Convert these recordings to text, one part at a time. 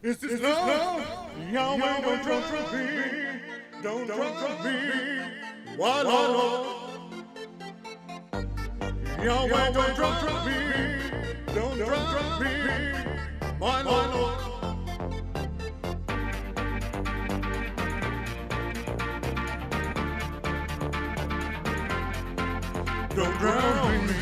Is this love? Yahweh, don't trust me. Don't trust me. Why, Lord? Yahweh, don't trust me. Don't trust me. Why, Lord? Don't drown me.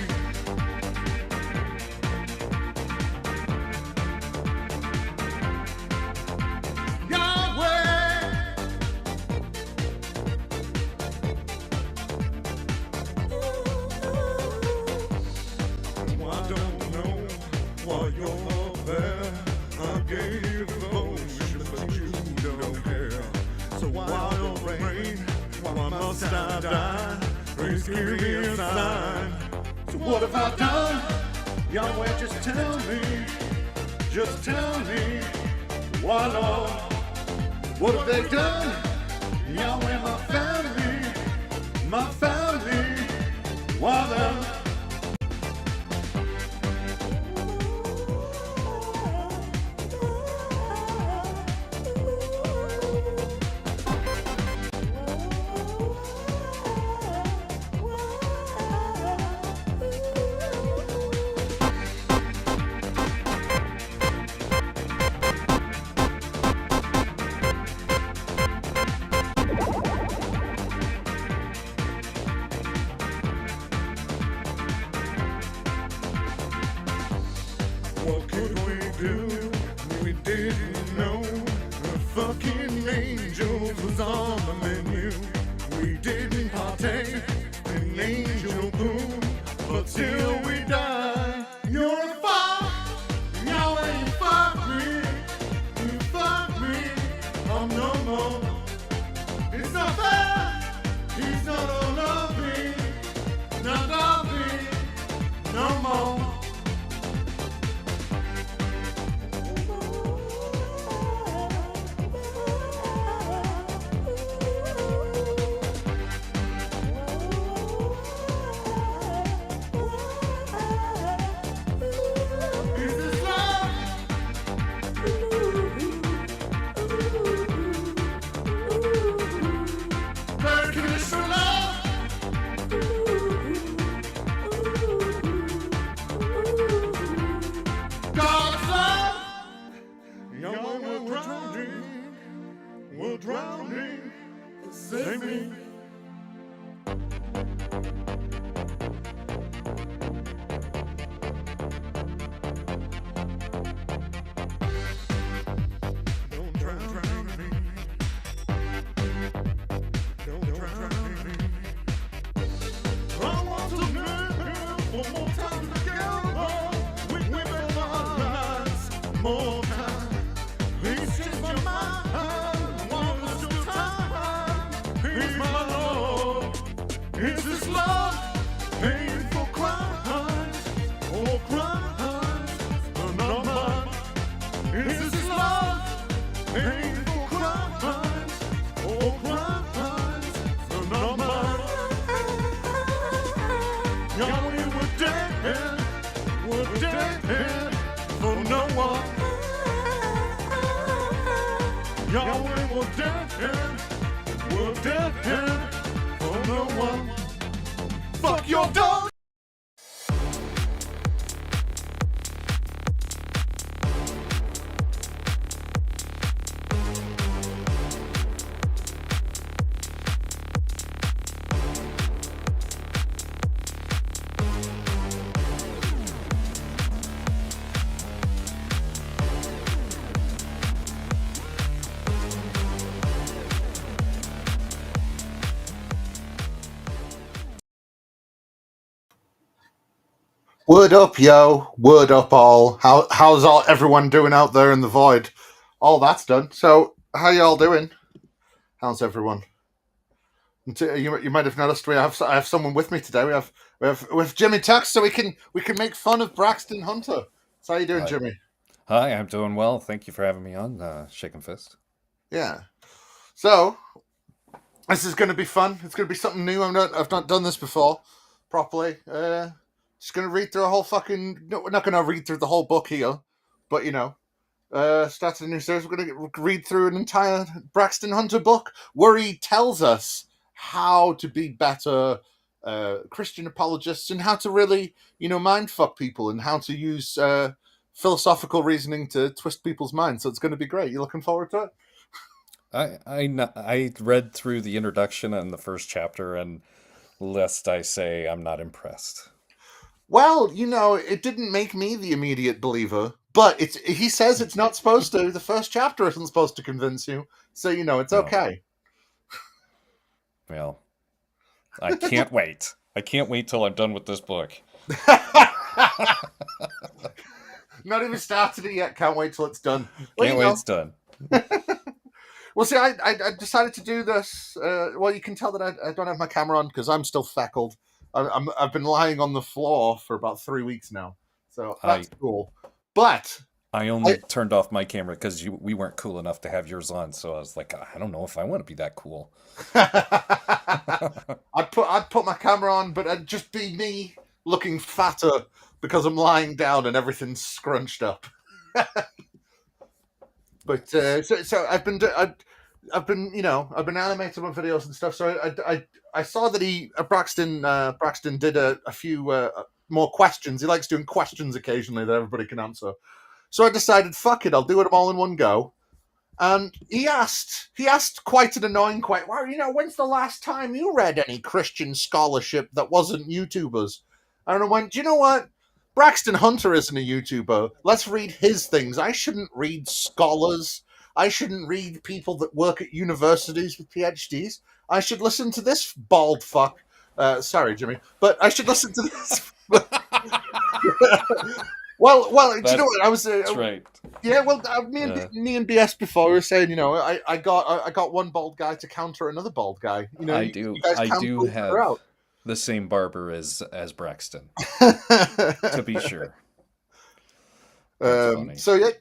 Give me a sign. So what have I done? Yahweh, just tell me. Just tell me. Why, Lord? What have they done? Yahweh, my family. My family. Why them? What could we do? We didn't know the fucking angels was on the menu. We didn't partake in angel boom, but till we die, you're a fire. Yahweh, you fuck me. You fuck me. I'm no more. It's not fair. He's not loving. Not loving. No more. We're drowning, save me. Don't drown me. Don't drown me. I want to live one more time together. We live our lives more time. Please change my mind. Is this love paying for crimes or crimes are not mine? Is this love paying for crimes or crimes are not mine? Yahweh, we're dead for no one. Yahweh, we're dead for no one. Fuck your dog! Word up, yo. Word up, all. How's all everyone doing out there in the void? All that's done. So, how y'all doing? How's everyone? You might have noticed I have someone with me today. We have Jimmy Tex, so we can make fun of Braxton Hunter. So, how you doing, Hi. Jimmy? Hi, I'm doing well. Thank you for having me on, Shaken Fist. Yeah. So, this is going to be fun. It's going to be something new. I've not done this before properly. Just going to read through a whole fucking. No, we're not going to read through the whole book here, but Started a new series. We're going to read through an entire Braxton Hunter book where he tells us how to be better Christian apologists and how to really, mind fuck people and how to use philosophical reasoning to twist people's minds. So it's going to be great. You looking forward to it? I read through the introduction and the first chapter, and lest I say I'm not impressed. Well, it didn't make me the immediate believer, but he says it's not supposed to. The first chapter isn't supposed to convince you, so it's No. okay. Well, I can't wait. I can't wait till I'm done with this book. Not even started it yet. Can't wait till it's done. Can't wait it's done. Well, see, I decided to do this. Well, you can tell that I don't have my camera on because I'm still feckled. I've been lying on the floor for about 3 weeks now, so that's cool. But I only turned off my camera because we weren't cool enough to have yours on. So I was like, I don't know if I want to be that cool. I'd put my camera on, but it'd just be me looking fatter because I'm lying down and everything's scrunched up. But so I've been animating my videos and stuff. So I saw that Braxton did a few more questions. He likes doing questions occasionally that everybody can answer. So I decided, fuck it, I'll do it all in one go. And he asked quite an annoying question. Well, when's the last time you read any Christian scholarship that wasn't YouTubers? And I went, do you know what? Braxton Hunter isn't a YouTuber. Let's read his things. I shouldn't read scholars. I shouldn't read people that work at universities with PhDs. I should listen to this bald fuck. Sorry, Jimmy. But I should listen to this. Well, do you know what? I was... That's right. Yeah, well, me and BS before were saying, I got one bald guy to counter another bald guy. I do have the same barber as Braxton, to be sure. So yeah,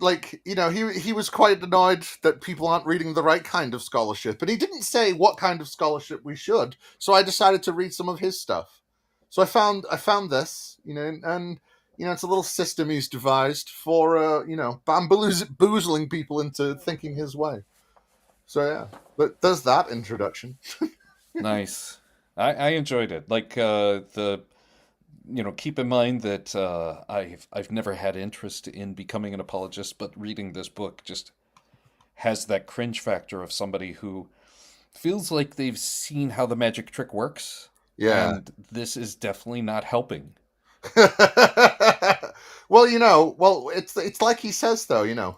he was quite annoyed that people aren't reading the right kind of scholarship, but he didn't say what kind of scholarship we should. So I decided to read some of his stuff. So I found this, and it's a little system he's devised for bamboozling people into thinking his way. So yeah, but there's that introduction. Nice. I enjoyed it. Like keep in mind that I've never had interest in becoming an apologist, but reading this book just has that cringe factor of somebody who feels like they've seen how the magic trick works. Yeah. And this is definitely not helping. Well, it's like he says, though,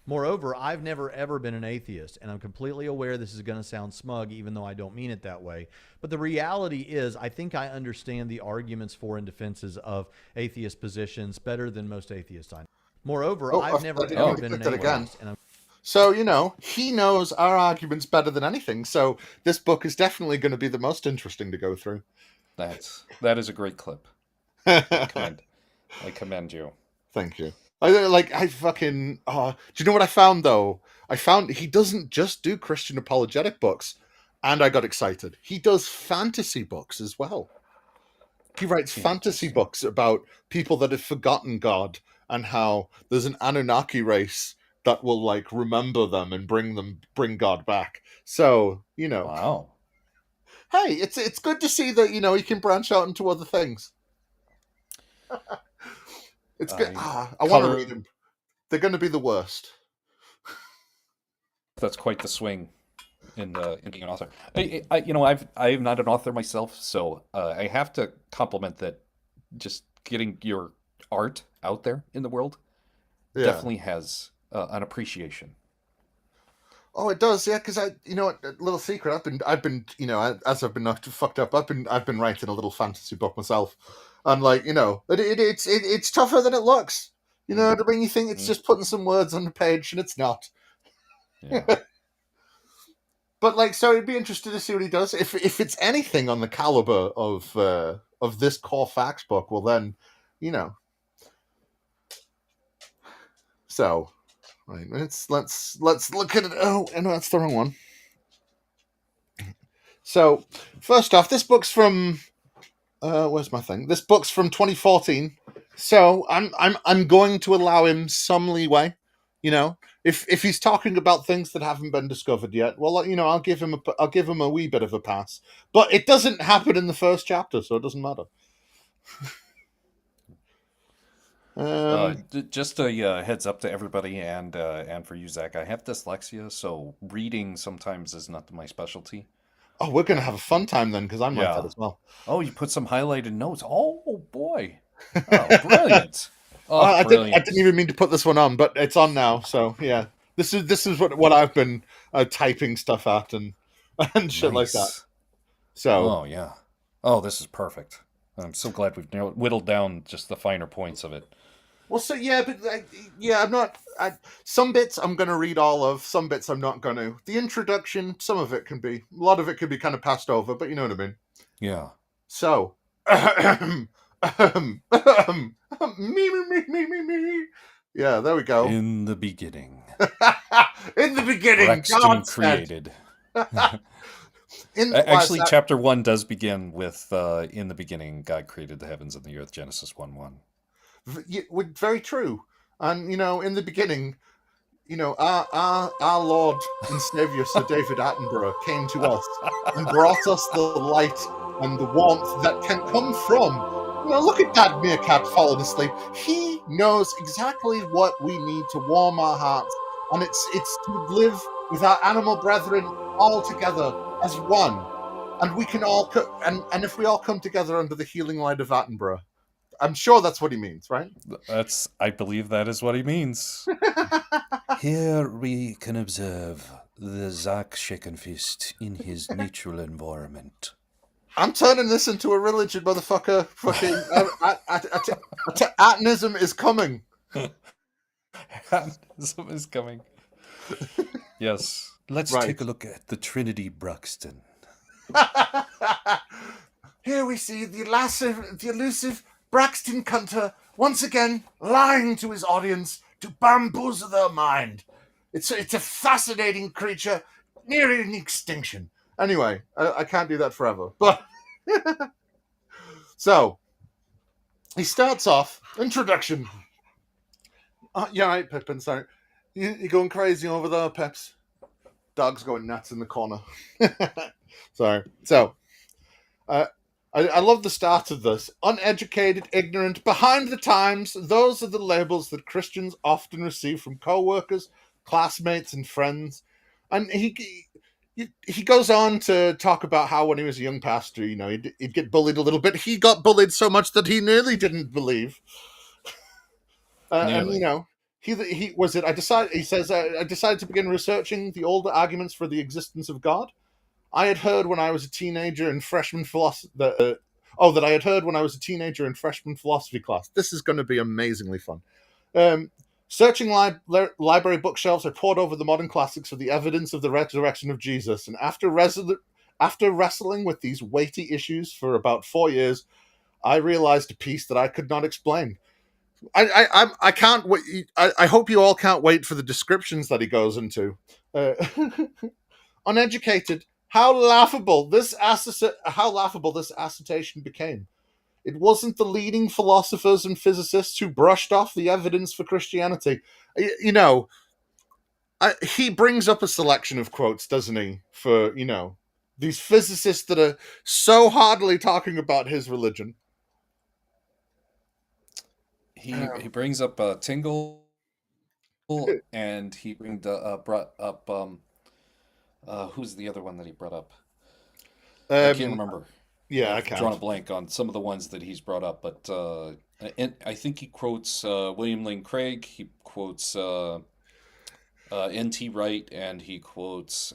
Moreover, I've never ever been an atheist, and I'm completely aware this is going to sound smug, even though I don't mean it that way. But the reality is, I think I understand the arguments for and defenses of atheist positions better than most atheists I know. Moreover, I've never ever been an atheist. So, he knows our arguments better than anything. So this book is definitely going to be the most interesting to go through. That is a great clip. I commend you. Thank you. Do you know what I found, though? I found he doesn't just do Christian apologetic books, and I got excited. He does fantasy books as well. He writes fantasy books about people that have forgotten God and how there's an Anunnaki race that will remember them and bring God back. So, Wow. Hey, it's good to see that, he can branch out into other things. It's good. I want to read them. They're going to be the worst. That's quite the swing in being an author. I'm not an author myself, so I have to compliment that. Just getting your art out there in the world definitely has an appreciation. Oh, it does, yeah. Because a little secret. I've been, as I've been fucked up, I've been writing a little fantasy book myself. And it's tougher than it looks. You know what I mean? You think it's just putting some words on the page, and it's not. Yeah. But so it'd be interesting to see what he does. If it's anything on the caliber of this core facts book, well then, So, right, let's look at it. Oh, no, that's the wrong one. So, first off, this book's from. Where's my thing? This book's from 2014, so I'm going to allow him some leeway. You know, if he's talking about things that haven't been discovered yet, well, I'll give him a wee bit of a pass. But it doesn't happen in the first chapter, so it doesn't matter. Just a heads up to everybody and for you, Zach. I have dyslexia, so reading sometimes is not my specialty. Oh, we're gonna have a fun time then, because I'm like that Yeah. as well. Oh, you put some highlighted notes. Oh boy. Oh, brilliant. Oh, I brilliant. didn't even mean to put this one on, but it's on now. So yeah, this is what I've been typing stuff at and shit like that. Nice. So Oh yeah. Oh, this is perfect. I'm so glad we've whittled down just the finer points of it. well, so yeah, but I'm not. Some bits I'm going to read all of. Some bits I'm not going to. The introduction, some of it can be. A lot of it can be kind of passed over, but you know what I mean. Yeah. So, me. Yeah, there we go. In the beginning, In the beginning, Braxton God said. created. In Actually, chapter 1 does begin with in the beginning, God created the heavens and the earth, Genesis 1:1. very true. And in the beginning, our Lord and Savior Sir David Attenborough came to us and brought us the light and the warmth that can come from. Look at that meerkat falling asleep. He knows exactly what we need to warm our hearts, and it's to live with our animal brethren all together as one. And we can all and if we all come together under the healing light of Attenborough, I'm sure that's what he means, right? I believe that is what he means. Here we can observe the Zach shaken fist in his natural environment. I'm turning this into a religion, motherfucker. Fucking Attenism is coming. Attenism is coming. Yes. Let's take a look at the Trinity Braxton. Here we see the elusive Braxton Hunter once again lying to his audience to bamboozle their mind. It's a fascinating creature nearing extinction. Anyway, I can't do that forever. But so he starts off introduction. Yeah, right, Pippin. Sorry, you're going crazy over there, Peps. Dog's going nuts in the corner. Sorry. So, I love the start of this. Uneducated, ignorant, behind the times. Those are the labels that Christians often receive from co-workers, classmates, and friends. And he goes on to talk about how when he was a young pastor, he'd get bullied a little bit. He got bullied so much that he nearly didn't believe. And he was it. He says, I decided to begin researching the older arguments for the existence of God. I had heard when I was a teenager in freshman philosophy that I had heard when I was a teenager in freshman philosophy class. This is going to be amazingly fun. Searching library bookshelves, I pored over the modern classics for the evidence of the resurrection of Jesus, and after wrestling with these weighty issues for about 4 years, I realized a piece that I could not explain. I can't wait. I hope you all can't wait for the descriptions that he goes into. Uneducated. How laughable this assertion became. It wasn't the leading philosophers and physicists who brushed off the evidence for Christianity. He brings up a selection of quotes, doesn't he, for, these physicists that are so hardly talking about his religion. He brings up Tingle, and he brought up who's the other one that he brought up? I can't remember. Yeah, I I've can't. drawn a blank on some of the ones that he's brought up, but and I think he quotes William Lane Craig. He quotes N.T. Wright, and he quotes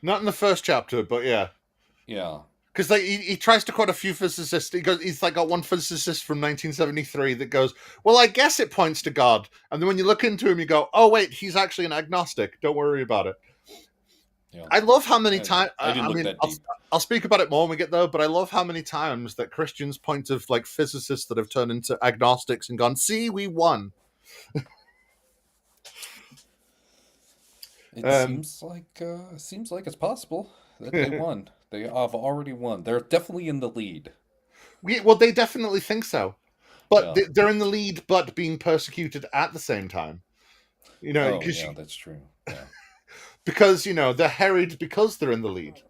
not in the first chapter, but yeah. Because he tries to quote a few physicists. He's got one physicist from 1973 that goes, well, I guess it points to God. And then when you look into him, you go, oh, wait, he's actually an agnostic. Don't worry about it. Yeah. I love how many times... I'll speak about it more when we get there, but I love how many times that Christians point to physicists that have turned into agnostics and gone, see, we won. It seems like it's possible that they won. They have already won. They're definitely in the lead. Well, they definitely think so. But they're in the lead, but being persecuted at the same time. You know, Oh, yeah, that's true. Yeah. because they're harried because they're in the lead.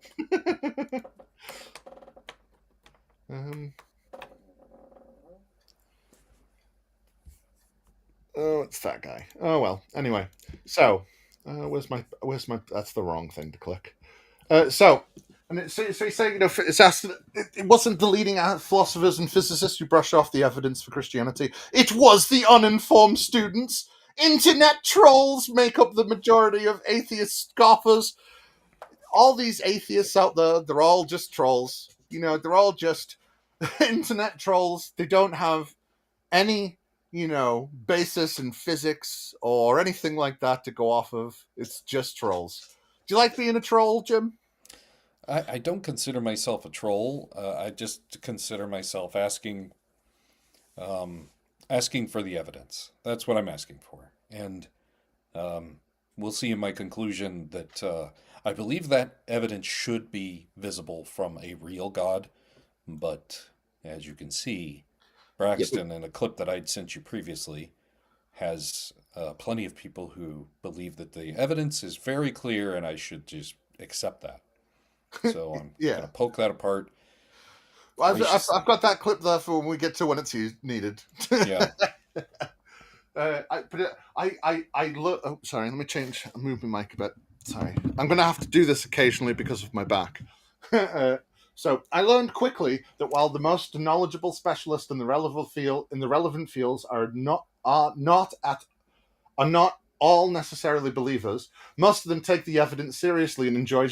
Oh, it's that guy. Oh well. Anyway, so where's my? That's the wrong thing to click. So you say it's asked. It wasn't the leading philosophers and physicists who brushed off the evidence for Christianity. It was the uninformed students. Internet trolls make up the majority of atheist scoffers. All these atheists out there, they're all just trolls. They're all just internet trolls. They don't have any, basis in physics or anything like that to go off of. It's just trolls. Do you like being a troll, Jim? I don't consider myself a troll. I just consider myself asking for the evidence. That's what I'm asking for. And we'll see in my conclusion that I believe that evidence should be visible from a real God. But as you can see, Braxton, in a clip that I'd sent you previously, has plenty of people who believe that the evidence is very clear and I should just accept that. So I'm going to poke that apart. Well, I've got that clip there for when we get to when it's needed. Yeah. I look. Oh, sorry. Let me change. I'm moving my mic a bit. Sorry. I'm going to have to do this occasionally because of my back. So I learned quickly that while the most knowledgeable specialists in the relevant fields are not all necessarily believers, most of them take the evidence seriously and enjoy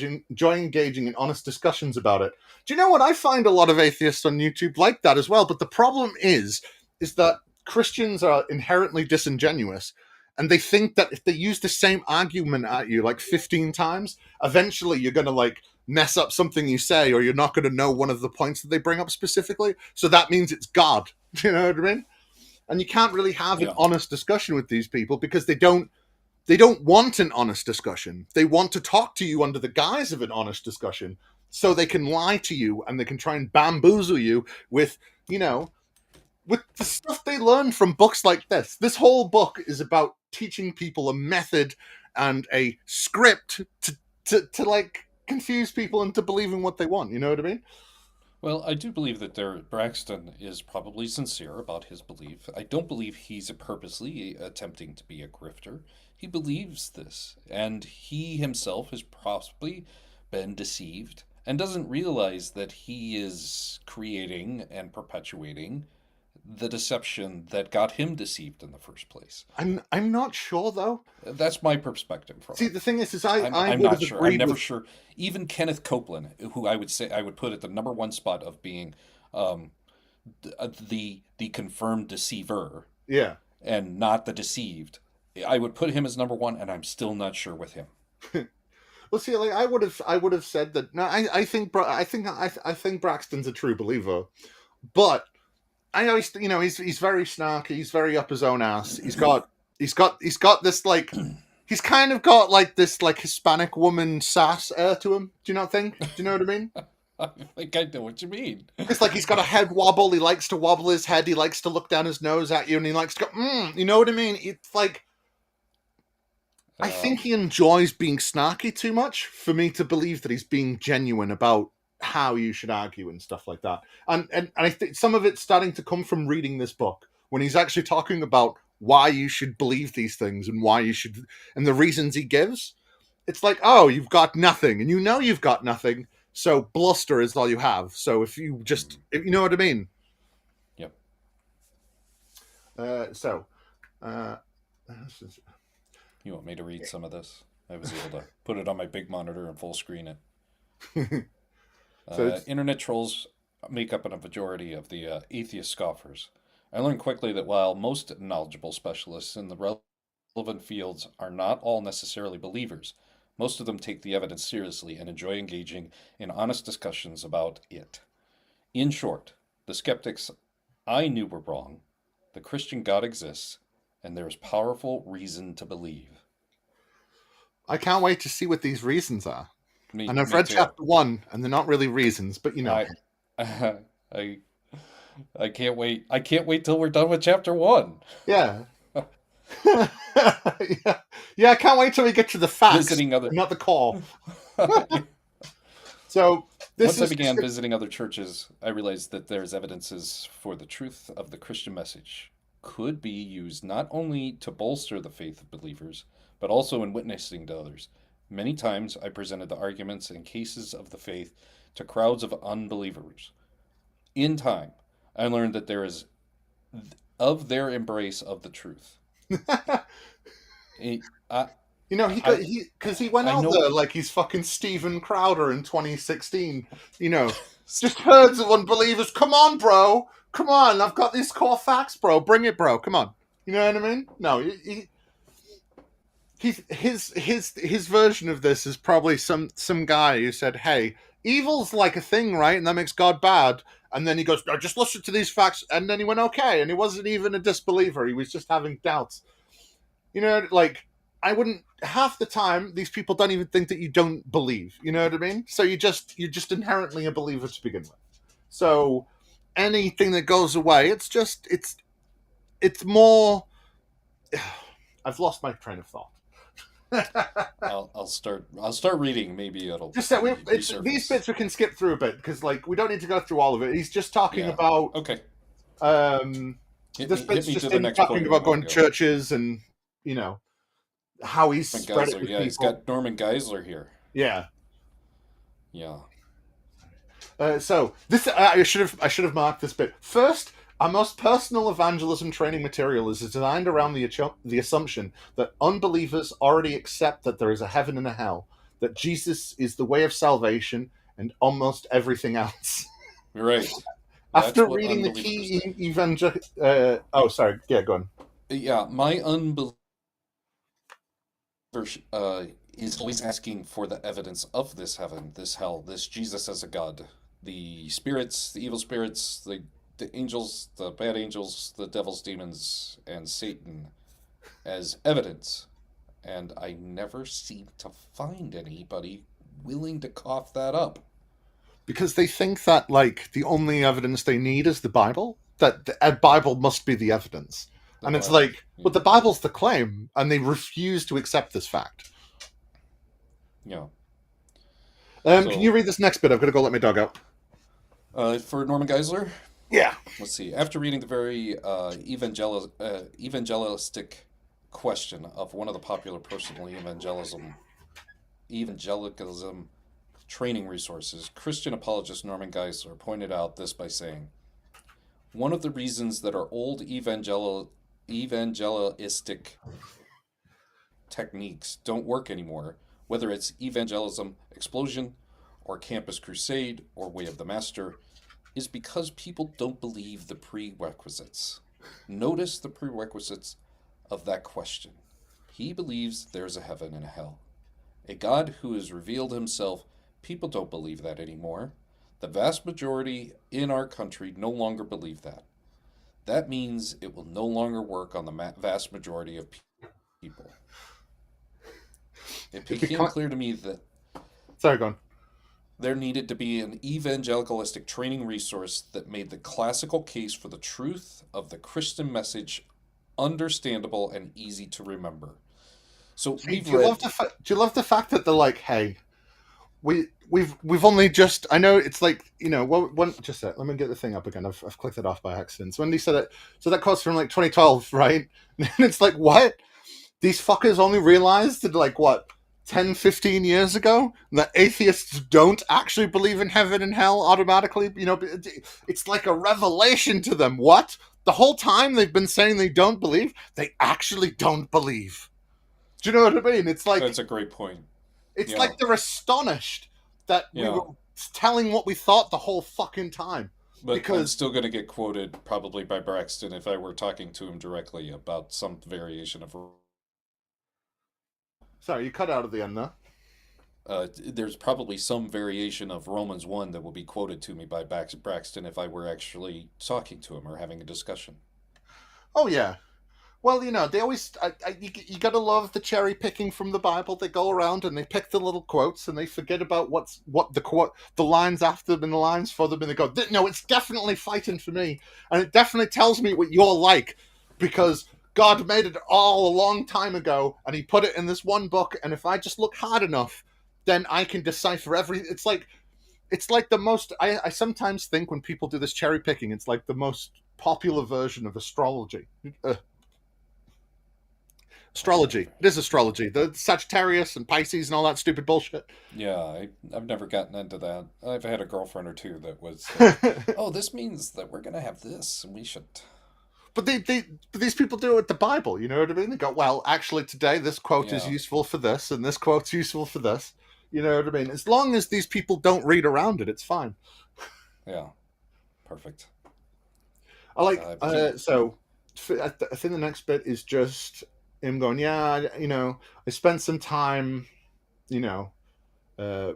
engaging in honest discussions about it. Do you know what? I find a lot of atheists on YouTube like that as well. But the problem is that Christians are inherently disingenuous, and they think that if they use the same argument at you like 15 times, eventually you're going to mess up something you say, or you're not going to know one of the points that they bring up specifically. So that means it's God. Do you know what I mean? And you can't really have an honest discussion with these people because they don't want an honest discussion. They want to talk to you under the guise of an honest discussion so they can lie to you and they can try and bamboozle you with the stuff they learn from books like this. This whole book is about teaching people a method and a script to confuse people into believing what they want. You know what I mean? Well, I do believe that Braxton is probably sincere about his belief. I don't believe he's purposely attempting to be a grifter. He believes this, and he himself has possibly been deceived and doesn't realize that he is creating and perpetuating the deception that got him deceived in the first place. I'm not sure though. That's my perspective from See, it. the thing is I'm not sure. I'm never sure. Even Kenneth Copeland, who I would put at the number one spot of being the confirmed deceiver, and not the deceived. I would put him as number one, and I'm still not sure with him. Well, see, I would have said that. No, I think Braxton's a true believer, but I know he's very snarky. He's very up his own ass. He's got this he's kind of got this Hispanic woman sass air to him. Do you not think? Do you know what I mean? I think I know what you mean. It's he's got a head wobble. He likes to wobble his head. He likes to look down his nose at you, and he likes to go, you know what I mean? It's I think he enjoys being snarky too much for me to believe that he's being genuine about how you should argue and stuff like that. And I think some of it's starting to come from reading this book when he's actually talking about why you should believe these things and why you should, and the reasons he gives. It's oh, you've got nothing, and you've got nothing, so bluster is all you have. So if you know what I mean. Yep. You want me to read some of this? I was able to put it on my big monitor and full screen it. Internet trolls make up a majority of the atheist scoffers. I learned quickly that while most knowledgeable specialists in the relevant fields are not all necessarily believers, most of them take the evidence seriously and enjoy engaging in honest discussions about it. In short, the skeptics I knew were wrong, the Christian God exists, and there is powerful reason to believe. I can't wait to see what these reasons are. And I've read too. chapter 1, and they're not really reasons, but I can't wait. I can't wait till we're done with chapter 1. Yeah. yeah. Yeah, I can't wait till we get to the facts, Visiting other. not the core. So this Once I is began just- visiting other churches, I realized that there's evidences for the truth of the Christian message could be used not only to bolster the faith of believers, but also in witnessing to others. Many times I presented the arguments and cases of the faith to crowds of unbelievers. In time, I learned that there is of their embrace of the truth. You know, because he went I out know- there like he's fucking Steven Crowder in 2016. You know, just herds of unbelievers. Come on, bro. Come on. I've got these core facts, bro. Bring it, bro. Come on. You know what I mean? No, his version of this is probably some guy who said, "Hey, evil's like a thing, right? And that makes God bad." And then he goes, "No, just listen to these facts." And then he went, "Okay." And he wasn't even a disbeliever. He was just having doubts. You know, like, I wouldn't, half the time, these people don't even think that you don't believe. You know what I mean? So you're just inherently a believer to begin with. So anything that goes away, it's more. I've lost my train of thought. I'll start reading. Maybe it'll Just that resurface. these bits we can skip through a bit because, like, we don't need to go through all of it. He's just talking Yeah. about Okay. this Hit bit's me just to the him next talking point about we going wanna to go. churches and, you know, how he's spread it Geisler, with yeah, he's people. got Norman Geisler here. Yeah. Yeah. So this I should have marked this bit first. Our most personal evangelism training material is designed around the assumption that unbelievers already accept that there is a heaven and a hell, that Jesus is the way of salvation, and almost everything else. You're right. After That's what reading the unbelievers key think. oh, sorry. Yeah, go on. Yeah, my unbeliever is always asking for the evidence of this heaven, this hell, this Jesus as a god, the spirits, the evil spirits, the angels, the bad angels, the devil's demons, and Satan as evidence. And I never seem to find anybody willing to cough that up. Because they think that, like, the only evidence they need is the Bible. That the Bible must be the evidence. And it's Bible, like, but the Bible's the claim, and they refuse to accept this fact. Yeah. Can you read this next bit? I've got to go let my dog out. For Norman Geisler, Yeah. let's see. After reading the very evangelistic question of one of the popular personal evangelicalism training resources, Christian apologist Norman Geisler pointed out this by saying, one of the reasons that our old evangelistic techniques don't work anymore, whether it's evangelism explosion or campus crusade or way of the master, is because people don't believe the prerequisites. Notice the prerequisites of that question. He believes there's a heaven and a hell. A God who has revealed himself. People don't believe that anymore. The vast majority in our country no longer believe that. That means it will no longer work on the vast majority of people. It became clear to me that Sorry, go on. there needed to be an evangelicalistic training resource that made the classical case for the truth of the Christian message understandable and easy to remember. So Do you love the fact that they're like, hey, we've only just, I know it's like, you know, just a sec, let me get the thing up again. I've clicked it off by accident. So when he said it, so that quote's from like 2012, right? And it's like, what? These fuckers only realized that, like, what, 10, 15 years ago that atheists don't actually believe in heaven and hell automatically? You know, it's like a revelation to them. What? The whole time they've been saying they don't believe, they actually don't believe. Do you know what I mean? It's like, that's a great point. it's Yeah. like they're astonished that we Yeah. were telling what we thought the whole fucking time. But I'm Because- still going to get quoted probably by Braxton if I were talking to him directly about some variation of. Sorry, you cut out at the end there. There's probably some variation of Romans 1 that will be quoted to me by Braxton if I were actually talking to him or having a discussion. Oh, yeah. Well, you know, they always, you gotta love the cherry picking from the Bible. They go around and they pick the little quotes and they forget about what the lines after them and the lines for them, and they go, no, it's definitely fighting for me. And it definitely tells me what you're like, because God made it all a long time ago, and he put it in this one book, and if I just look hard enough, then I can decipher everything. It's like the most. I sometimes think when people do this cherry picking, it's like the most popular version of astrology. Astrology. It is astrology. The Sagittarius and Pisces and all that stupid bullshit. Yeah, I've never gotten into that. I've had a girlfriend or two that was, oh, this means that we're gonna have this, and we should. But but these people do it with the Bible. You know what I mean? They go, well, actually, today this quote is Yeah. useful for this, and this quote's useful for this. You know what I mean? As long as these people don't read around it, it's fine. Yeah, perfect. I like Uh, so. I think the next bit is just him going, yeah, I spent some time,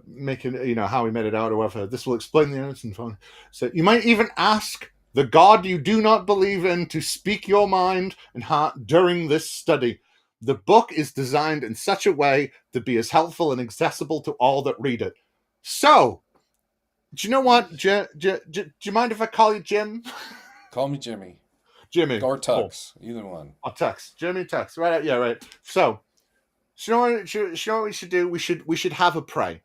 making, how he made it out or whatever. This will explain the answer. So you might even ask the God you do not believe in to speak your mind and heart during this study. The book is designed in such a way to be as helpful and accessible to all that read it. So, do you know what? Do you mind if I call you Jim? Call me Jimmy. Jimmy. Or Cool. Tux, either one. I'll text. Jimmy text. Right. Yeah, right. So, you know what we should do? We should have a pray.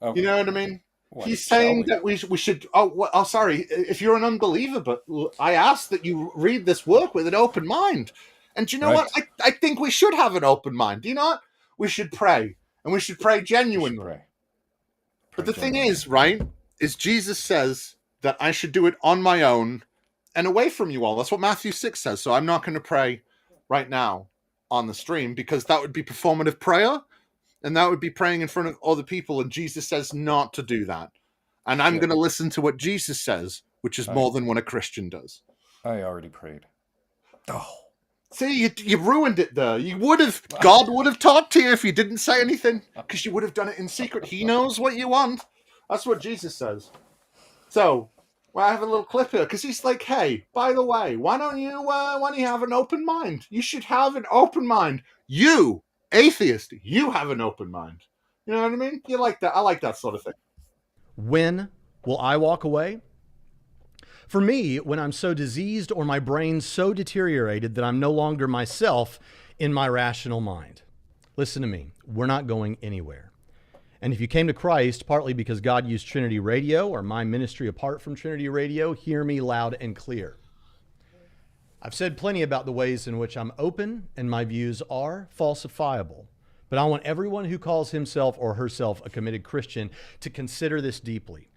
Okay. You know what I mean? What, He's shall saying we? that we should. Oh, sorry. If you're an unbeliever, but I ask that you read this work with an open mind. And do you know what? Right. I think we should have an open mind. Do you know what? We should pray, and we should pray We genuinely. should pray. But the Pray thing genuinely. is, right, is Jesus says that I should do it on my own and away from you all. That's what Matthew 6 says. So I'm not going to pray right now on the stream because that would be performative prayer and that would be praying in front of other people. And Jesus says not to do that. And I'm Shit. going to listen to what Jesus says, which is more than what a Christian does. I already prayed. Oh. See, you ruined it there. God would have talked to you if you didn't say anything because you would have done it in secret. He knows what you want. That's what Jesus says. So, I have a little clip here because he's like, hey, by the way, why don't you have an open mind? You should have an open mind. You, atheist, you have an open mind. You know what I mean? You like that? I like that sort of thing. When will I walk away? For me, when I'm so diseased or my brain so deteriorated that I'm no longer myself in my rational mind. Listen to me. We're not going anywhere. And if you came to Christ partly because God used Trinity Radio or my ministry apart from Trinity Radio, hear me loud and clear. I've said plenty about the ways in which I'm open and my views are falsifiable. But I want everyone who calls himself or herself a committed Christian to consider this deeply.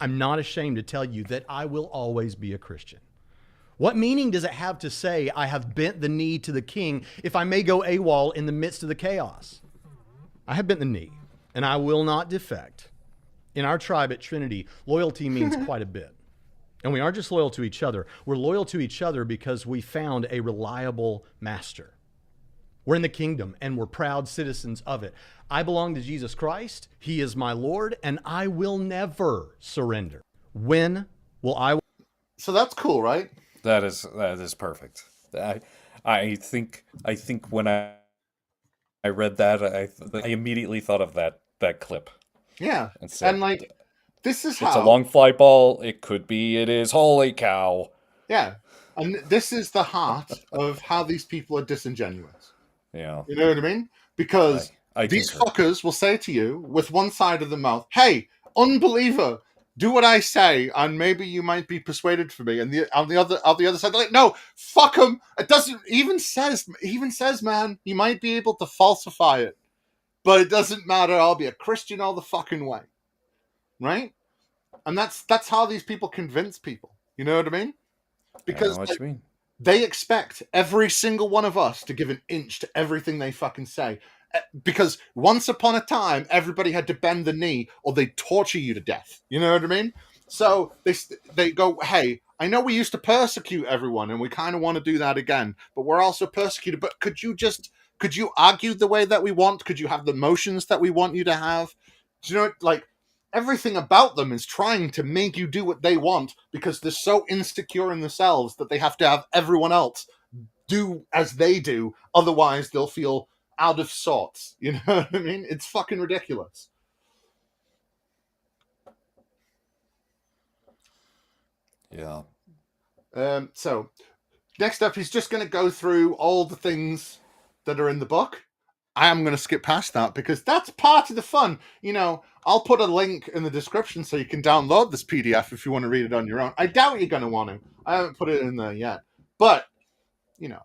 I'm not ashamed to tell you that I will always be a Christian. What meaning does it have to say I have bent the knee to the king if I may go AWOL in the midst of the chaos? I have bent the knee, and I will not defect. In our tribe at Trinity, loyalty means quite a bit. And we aren't just loyal to each other. We're loyal to each other because we found a reliable master. We're in the kingdom, and we're proud citizens of it. I belong to Jesus Christ. He is my Lord, and I will never surrender. When will I? So that's cool, right? That is perfect. I think when I read that, I immediately thought of that clip. Yeah, And said, and like this is it's how a long fly ball. It could be. It is. Holy cow! Yeah, and this is the heart of how these people are disingenuous. Yeah. You know what I mean? Because I these concur. fuckers will say to you with one side of the mouth, "Hey, unbeliever, do what I say, and maybe you might be persuaded for me." And on the other side, they're like, "No, fuck them." It doesn't even says, man, you might be able to falsify it, but it doesn't matter. I'll be a Christian all the fucking way, right? And that's how these people convince people. You know what I mean? Because I know what you mean. they expect every single one of us to give an inch to everything they fucking say. Because once upon a time, everybody had to bend the knee or they'd torture you to death. You know what I mean? So they go, hey, I know we used to persecute everyone and we kind of want to do that again, but we're also persecuted. But could you argue the way that we want? Could you have the motions that we want you to have? Do you know, like, everything about them is trying to make you do what they want because they're so insecure in themselves that they have to have everyone else do as they do. Otherwise, they'll feel out of sorts. You know what I mean? It's fucking ridiculous. Yeah. So, Next up, he's just going to go through all the things that are in the book. I am going to skip past that because that's part of the fun. You know, I'll put a link in the description so you can download this PDF if you want to read it on your own. I doubt you're going to want to. I haven't put it in there yet. But, you know,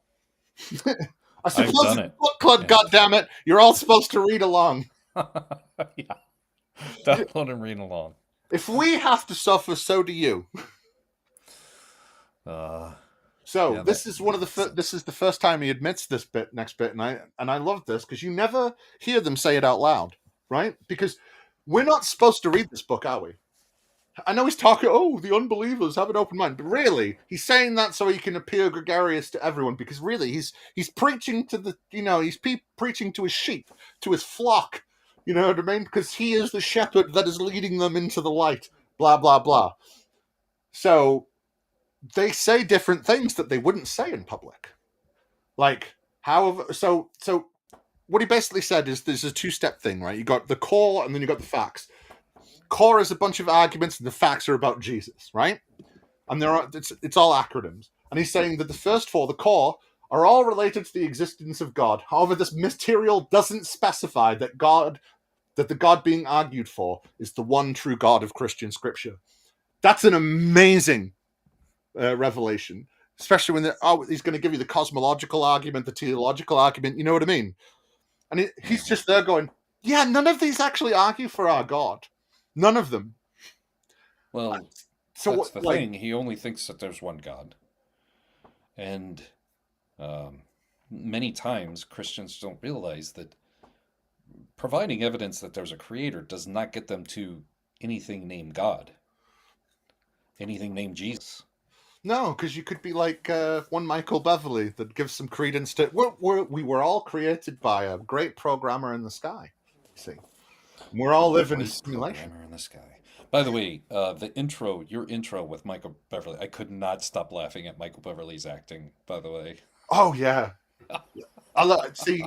I suppose done it's it. book club, Yeah. goddammit. You're all supposed to read along. Yeah. Download and read along. If we have to suffer, so do you. So Yeah, this is one of the this is the first time he admits this next bit, and I love this because you never hear them say it out loud, right? Because we're not supposed to read this book, are we? I know he's talking, oh, the unbelievers have an open mind, but really, he's saying that so he can appear gregarious to everyone. Because really, he's preaching to the, you know, he's preaching to his sheep, to his flock. You know what I mean? Because he is the shepherd that is leading them into the light. Blah blah blah. So they say different things that they wouldn't say in public. Like, however, so what he basically said is there's a two-step thing, right? You got the core and then you got the facts. Core is a bunch of arguments and the facts are about Jesus, right? And it's all acronyms. And he's saying that the first four, the core, are all related to the existence of God. However, this material doesn't specify that the God being argued for is the one true God of Christian scripture. That's an amazing revelation, especially when he's going to give you the cosmological argument, the teleological argument. You know what I mean? And he's just there going, yeah, none of these actually argue for our God. None of them. Well, so that's the thing. He only thinks that there's one God. And many times Christians don't realize that providing evidence that there's a creator does not get them to anything named God. Anything named Jesus. No, because you could be like one Michael Beverly that gives some credence to we were all created by a great programmer in the sky. You see, we're all living in a simulation. Programmer in the sky. By the way, your intro with Michael Beverly, I could not stop laughing at Michael Beverly's acting. By the way. Oh yeah, see,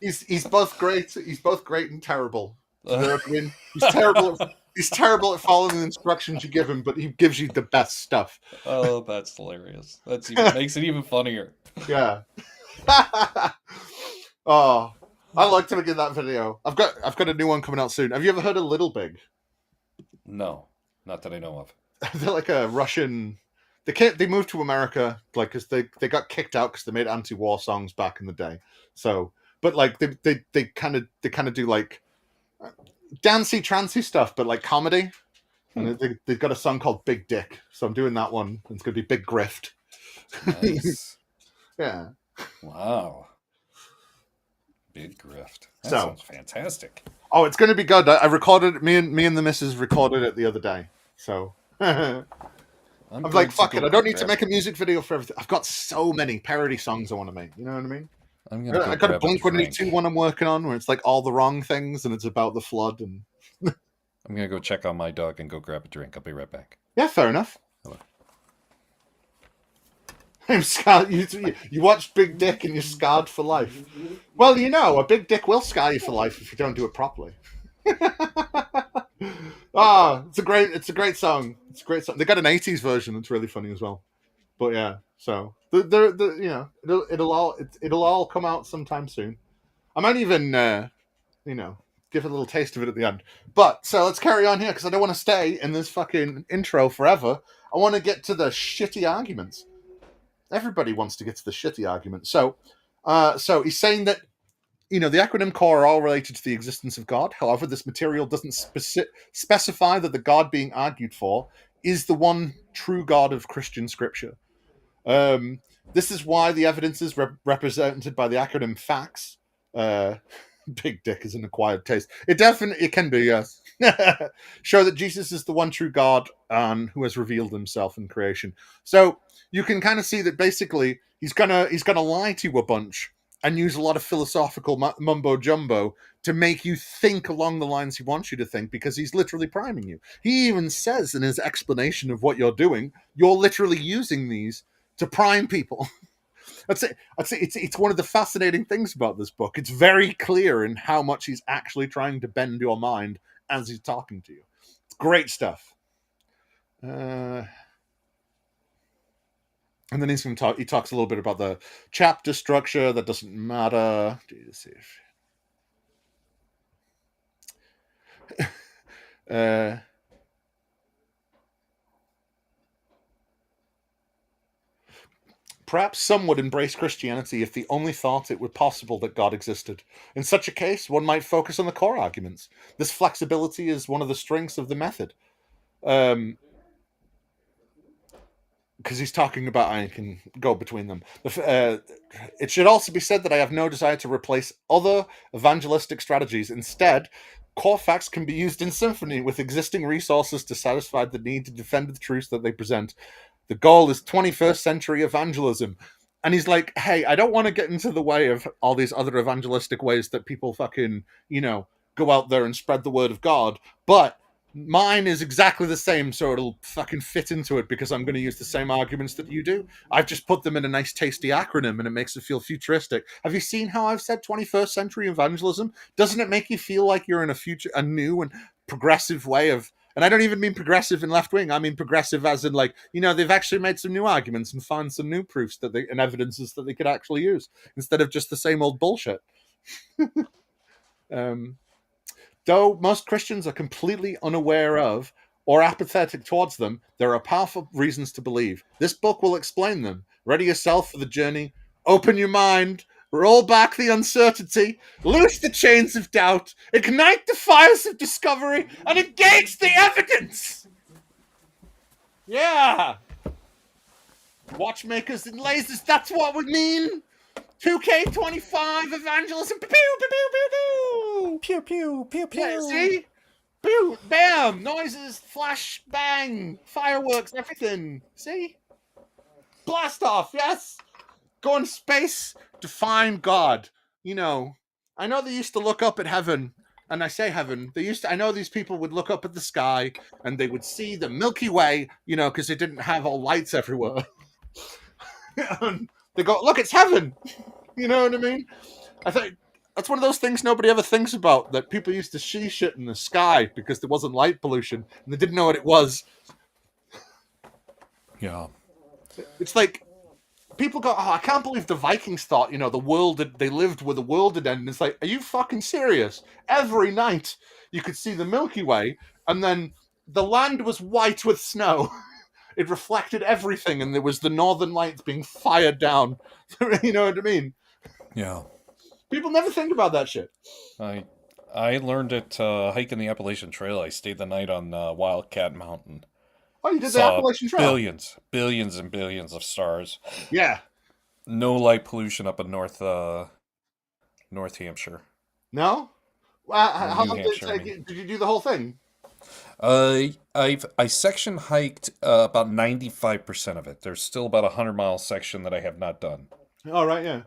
he's both great. He's both great and terrible. You know what I mean? He's terrible. He's terrible at following the instructions you give him, but he gives you the best stuff. Oh, that's hilarious. Makes it even funnier. Yeah. Oh, I like to begin that video. I've got a new one coming out soon. Have you ever heard of Little Big? No, not that I know of. They're like a Russian. They moved to America like because they got kicked out because they made anti-war songs back in the day. So, but like they kind of do like dancey, trancy stuff, but like comedy. And they've got a song called Big Dick, so I'm doing that one. It's going to be Big Grift. Nice. Yeah. Wow. Big Grift. That sounds fantastic. Oh, it's going to be good. I recorded it. Me and the missus recorded it the other day. So I'm like, fuck it. I don't need to make a music video for everything. I've got so many parody songs I want to make. You know what I mean? I got a Blink-182 one I'm working on where it's like all the wrong things and it's about the flood. And I'm going to go check on my dog and go grab a drink. I'll be right back. Yeah, fair enough. Hello. I'm scarred. You watch Big Dick and you're scarred for life. Well, you know, a big dick will scar you for life if you don't do it properly. It's a great song. It's a great song. They got an 80s version that's really funny as well. But yeah, so the it'll all come out sometime soon. I might even give a little taste of it at the end. But so let's carry on here because I don't want to stay in this fucking intro forever. I want to get to the shitty arguments. Everybody wants to get to the shitty arguments. So he's saying that the acronym core are all related to the existence of God. However, this material doesn't specify that the God being argued for is the one true God of Christian scripture. This is why the evidence is represented by the acronym facts. Big dick is an acquired taste. It can be, yes. Show that Jesus is the one true God who has revealed himself in creation. So you can kind of see that basically he's gonna lie to you a bunch and use a lot of philosophical mumbo jumbo to make you think along the lines he wants you to think, because he's literally priming you. He even says in his explanation of what you're doing, you're literally using these to prime people. I'd say it's one of the fascinating things about this book. It's very clear in how much he's actually trying to bend your mind as he's talking to you. It's great stuff. And then he's going to talk. He talks a little bit about the chapter structure that doesn't matter. Perhaps some would embrace Christianity if they only thought it were possible that God existed. In such a case, one might focus on the core arguments. This flexibility is one of the strengths of the method. Because he's talking about, I can go between them. It should also be said that I have no desire to replace other evangelistic strategies. Instead, core facts can be used in symphony with existing resources to satisfy the need to defend the truths that they present. The goal is 21st century evangelism. And he's like, hey, I don't want to get into the way of all these other evangelistic ways that people fucking, go out there and spread the word of God. But mine is exactly the same, so it'll fucking fit into it because I'm going to use the same arguments that you do. I've just put them in a nice, tasty acronym, and it makes it feel futuristic. Have you seen how I've said 21st century evangelism? Doesn't it make you feel like you're in a new and progressive way of... And I don't even mean progressive in left wing. I mean progressive as in, like, they've actually made some new arguments and found some new proofs and evidences that they could actually use instead of just the same old bullshit. Though most Christians are completely unaware of or apathetic towards them, there are powerful reasons to believe. This book will explain them. Ready yourself for the journey. Open your mind. Roll back the uncertainty. Loose the chains of doubt. Ignite the fires of discovery and engage the evidence. Yeah. Watchmakers and lasers, that's what we mean. 2K25 evangelism. Pew, pew, pew, pew, pew. Pew, pew, pew, pew. Yeah, see? Pew, bam, noises, flash, bang, fireworks, everything. See? Blast off, yes. Go in space to find God. I know they used to look up at heaven, and I say heaven. I know these people would look up at the sky and they would see the Milky Way, because they didn't have all lights everywhere. And they go, look, it's heaven. You know what I mean? I think that's one of those things nobody ever thinks about, that people used to see shit in the sky because there wasn't light pollution and they didn't know what it was. Yeah. It's like people go, oh, I can't believe the Vikings thought, they lived where the world had ended. And it's like, are you fucking serious? Every night you could see the Milky Way, and then the land was white with snow. It reflected everything, and there was the northern lights being fired down. You know what I mean? Yeah. People never think about that shit. I learned it hiking the Appalachian Trail. I stayed the night on Wildcat Mountain. Oh, you did the Appalachian Trail? Billions and billions of stars. Yeah. No light pollution up in North Hampshire. No? How long did it take? Did you do the whole thing? I section hiked about 95% of it. There's still about 100-mile section that I have not done. All right, yeah.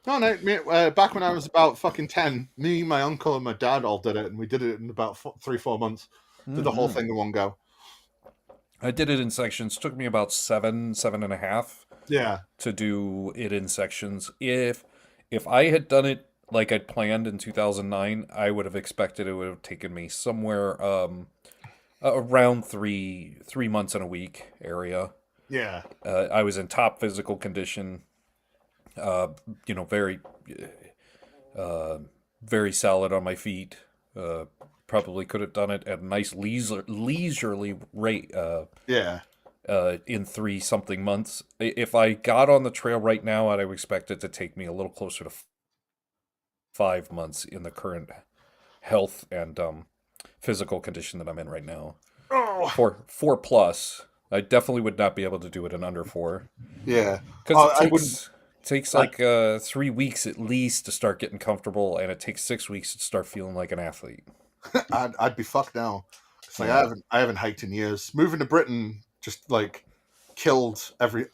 No, back when I was about fucking 10, me, my uncle, and my dad all did it, and we did it in about 3-4 months. Did the whole thing in one go. I did it in sections. Took me about 7.5. Yeah. To do it in sections. If I had done it like I'd planned in 2009, I would have expected it would have taken me somewhere around 3 months and a week area. Yeah. I was in top physical condition. Very, very solid on my feet. Probably could have done it at a nice leisurely rate. In 3-something months. If I got on the trail right now, I'd expect it to take me a little closer to 5 months in the current health and physical condition that I'm in right now. Oh. 4 plus. I definitely would not be able to do it in under 4. Yeah. Because it takes like 3 weeks at least to start getting comfortable, and it takes 6 weeks to start feeling like an athlete. I'd be fucked now. It's like I haven't hiked in years. Moving to Britain just like killed every.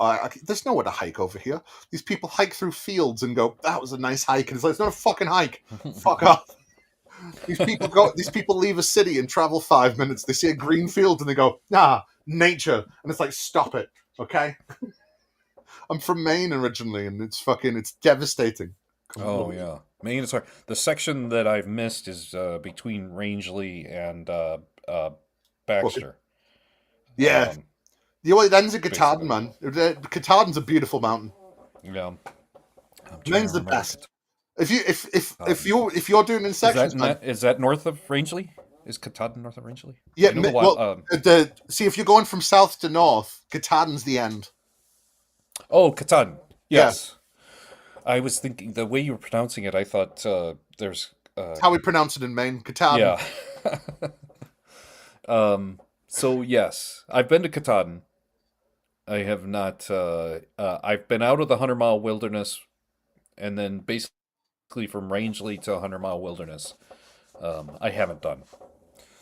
There's nowhere to hike over here. These people hike through fields and go, "That was a nice hike," and it's like, it's not a fucking hike. Fuck off. These people leave a city and travel 5 minutes. They see a green field and they go, "Nah, nature," and it's like, stop it, okay? I'm from Maine originally, and it's devastating. Oh yeah, Maine is hard. The section that I've missed is between Rangeley and Baxter. Yeah. It ends at Basically. Katahdin, man. Katahdin's a beautiful mountain. Yeah. I'm trying Maine's to the remember best. If Katahdin. you're doing in sections, man. Is that north of Rangeley? Is Katahdin north of Rangeley? Yeah, I know the well, one. see if you're going from south to north, Katahdin's the end. Oh, Katahdin. Yeah, Yes. I was thinking the way you were pronouncing it. I thought there's. that's how we pronounce it in Maine. Katahdin. Yeah. So yes, I've been to Katahdin. I have not. I've been out of the 100-mile wilderness, and then basically from Rangeley to 100-mile wilderness. I haven't done.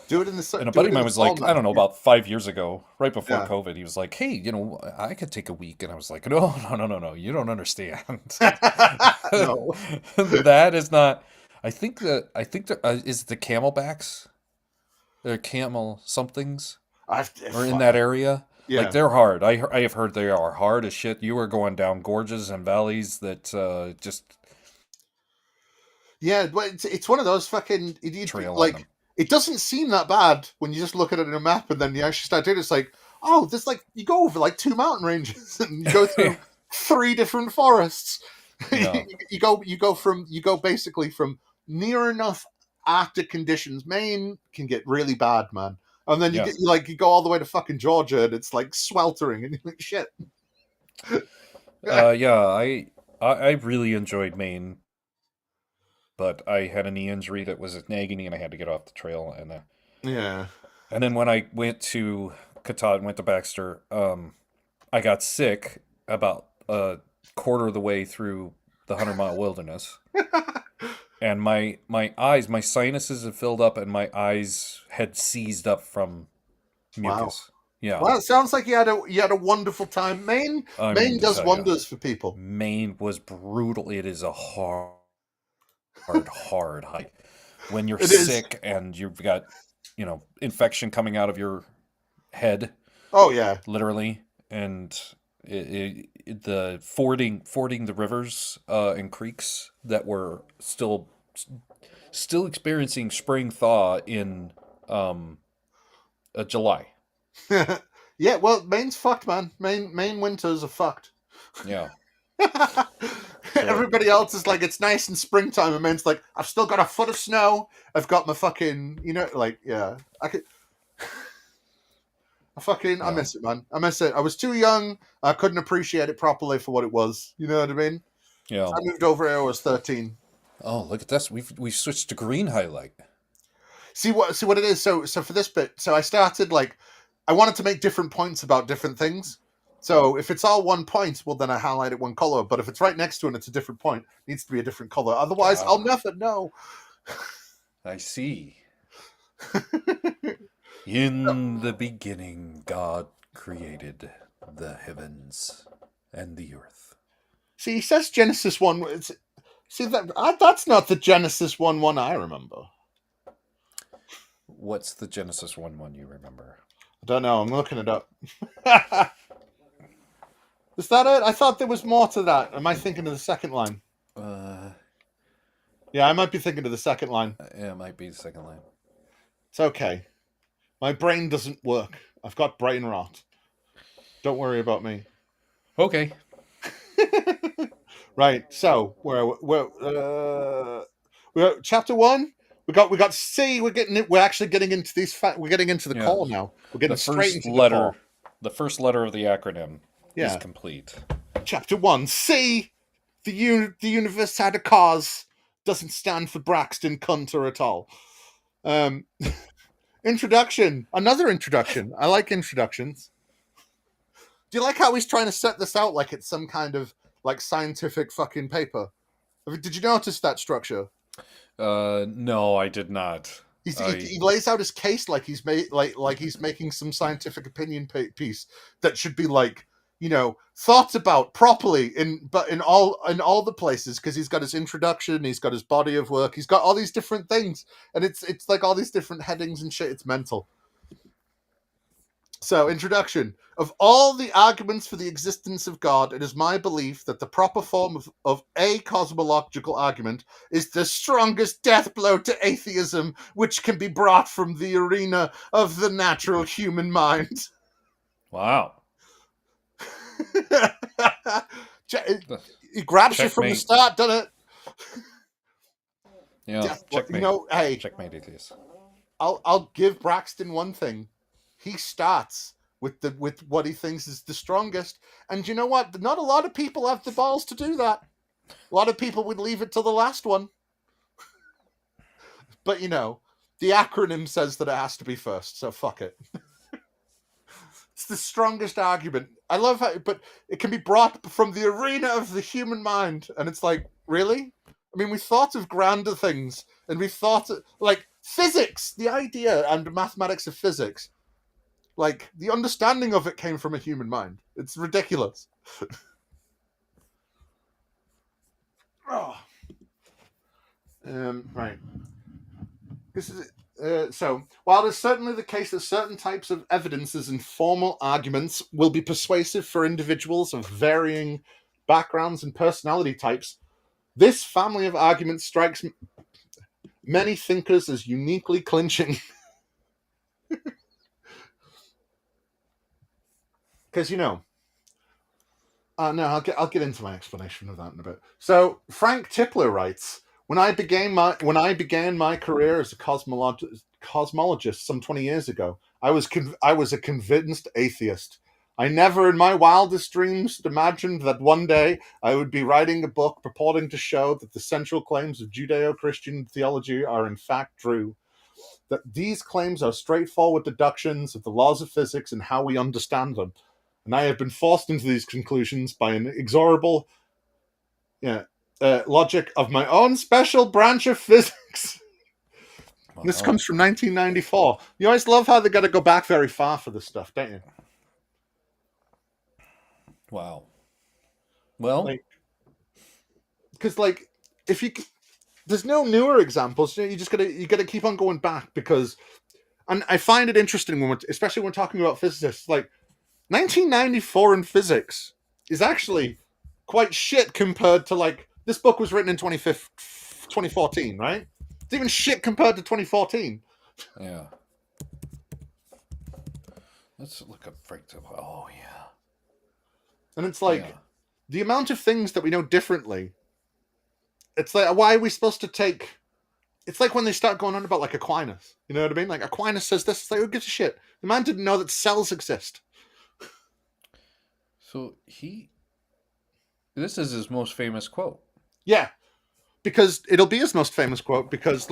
Do it in the And a do buddy it of in mine the was fall, like, I man. don't know, about 5 years ago, right before Yeah. COVID, he was like, "Hey, I could take a week," and I was like, "No, no, no, no, no, you don't understand. No. That is not." I think that is it the Camelbacks, the camel somethings, or in that area. Yeah. Like they're hard. I have heard they are hard as shit. You are going down gorges and valleys that just Yeah, but it's one of those fucking trail on like them. it doesn't seem that bad when you just look at it in a map and then you actually start doing it. It's like, oh, there's like you go over like 2 mountain ranges and you go through 3 different forests. Yeah. you go basically from near enough Arctic conditions. Maine can get really bad, man. And then Yeah. you go all the way to fucking Georgia and it's like sweltering and you think shit. Yeah, I really enjoyed Maine, but I had a knee injury that was nagging me, and I had to get off the trail. Yeah. And then when I went to Katahdin, went to Baxter, I got sick about a quarter of the way through the 100-mile wilderness, and my eyes, my sinuses had filled up, and my eyes had seized up from mucus. Yeah. Well, it sounds like you had a wonderful time. Maine I mean, to does tell ya, wonders for people. Maine was brutal. It is a hard hike. When you're It is. sick and you've got, infection coming out of your head, Oh yeah. literally, and the fording the rivers and creeks that were still experiencing spring thaw in July. Yeah, well, Maine's fucked, man. Maine winters are fucked. Yeah. Everybody else is like, it's nice in springtime, and Maine's like, I've still got a foot of snow. I've got my fucking, yeah. I miss it, man. I miss it. I was too young. I couldn't appreciate it properly for what it was. You know what I mean? Yeah. I moved over here. I was 13. Oh, look at this. We've switched to green highlight. See what it is. So for this bit, so I started I wanted to make different points about different things. So if it's all 1 point, well, then I highlight it one color. But if it's right next to it and it's a different point, it needs to be a different color. Otherwise, I'll never know. I see. In the beginning, God created the heavens and the earth. See, he says Genesis 1. That's not the Genesis 1:1 I remember. What's the Genesis 1:1 you remember? I don't know. I'm looking it up. Is that it? I thought there was more to that. Am I thinking of the second line? Yeah, I might be thinking of the second line. Yeah, it might be the second line. It's okay. My brain doesn't work. I've got brain rot. Don't worry about me. Okay. Right. So we're chapter 1. We got C. We're actually getting into these. We're getting into the call now. We're getting straight into the call. The first letter of the acronym is complete. Chapter 1. C. The universe had a cause. Doesn't stand for Braxton Hunter at all. Introduction. Another introduction. I like introductions. Do you like how he's trying to set this out like it's some kind of scientific fucking paper? Did you notice that structure? No, I did not. He lays out his case like he's he's making some scientific opinion piece that should be thought about properly in all the places, because he's got his introduction, he's got his body of work, he's got all these different things, and it's like all these different headings and shit. It's mental. So, introduction. Of all the arguments for the existence of God, it is my belief that the proper form of a cosmological argument is the strongest death blow to atheism which can be brought from the arena of the natural human mind. Wow. He grabs you from the Checkmate. start, doesn't it? Yeah, Yeah, well, checkmate. you know, hey, Checkmate atheists. I'll give Braxton one thing. He starts with what he thinks is the strongest, and you know what? Not a lot of people have the balls to do that. A lot of people would leave it to the last one. But you know, the acronym says that it has to be first, so fuck it. It's the strongest argument. I love how, but it can be brought from the arena of the human mind, and it's like, really? I mean, we thought of grander things, and we thought like physics, the idea and mathematics of physics, like the understanding of it came from a human mind. It's ridiculous. Oh. Right. This is so. While it's certainly the case that certain types of evidences and formal arguments will be persuasive for individuals of varying backgrounds and personality types, this family of arguments strikes many thinkers as uniquely clinching. Because you know, no, I'll get into my explanation of that in a bit. So Frank Tipler writes, when I began my career as a cosmologist some 20 years ago, I was a convinced atheist. I never in my wildest dreams imagined that one day I would be writing a book purporting to show that the central claims of Judeo-Christian theology are in fact true. That these claims are straightforward deductions of the laws of physics and how we understand them. And I have been forced into these conclusions by an inexorable logic of my own special branch of physics. Wow. This comes from 1994. You always love how they got to go back very far for this stuff, don't you? Wow. Well, because if you, there's no newer examples. You just gotta keep on going back because, and I find it interesting especially when we're talking about physicists. Like 1994 in physics is actually quite shit compared to this book was written in 2014, right? It's even shit compared to 2014. yeah. Let's look up Frank Tipler. Oh, yeah. And it's the amount of things that we know differently. It's like, why are we supposed to take... It's like when they start going on about Aquinas. You know what I mean? Like Aquinas says this, it's like, who gives a shit? The man didn't know that cells exist. So this is his most famous quote. Yeah. Because it'll be his most famous quote because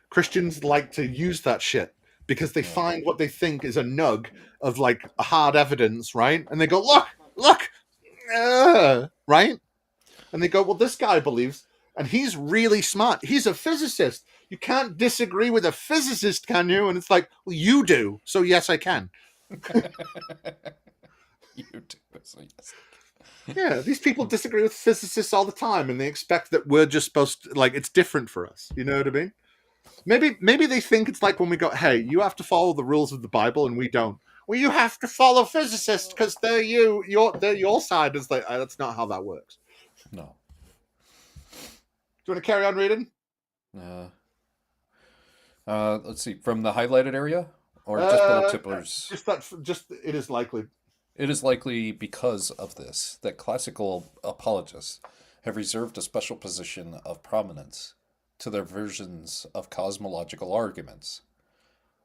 Christians like to use that shit because they find what they think is a nug of a hard evidence, right? And they go, look, right? And they go, well, this guy believes, and he's really smart. He's a physicist. You can't disagree with a physicist, can you? And it's like, well, you do. So yes, I can. You do. So yes. Yeah, these people disagree with physicists all the time, and they expect that we're just supposed to, it's different for us. You know what I mean? Maybe they think it's like when we go, hey, you have to follow the rules of the Bible, and we don't. Well, you have to follow physicists because they're your side. Is that's not how that works. No. Do you want to carry on reading? Let's see. From the highlighted area, or just little tipplers? Just it is likely. It is likely because of this that classical apologists have reserved a special position of prominence to their versions of cosmological arguments.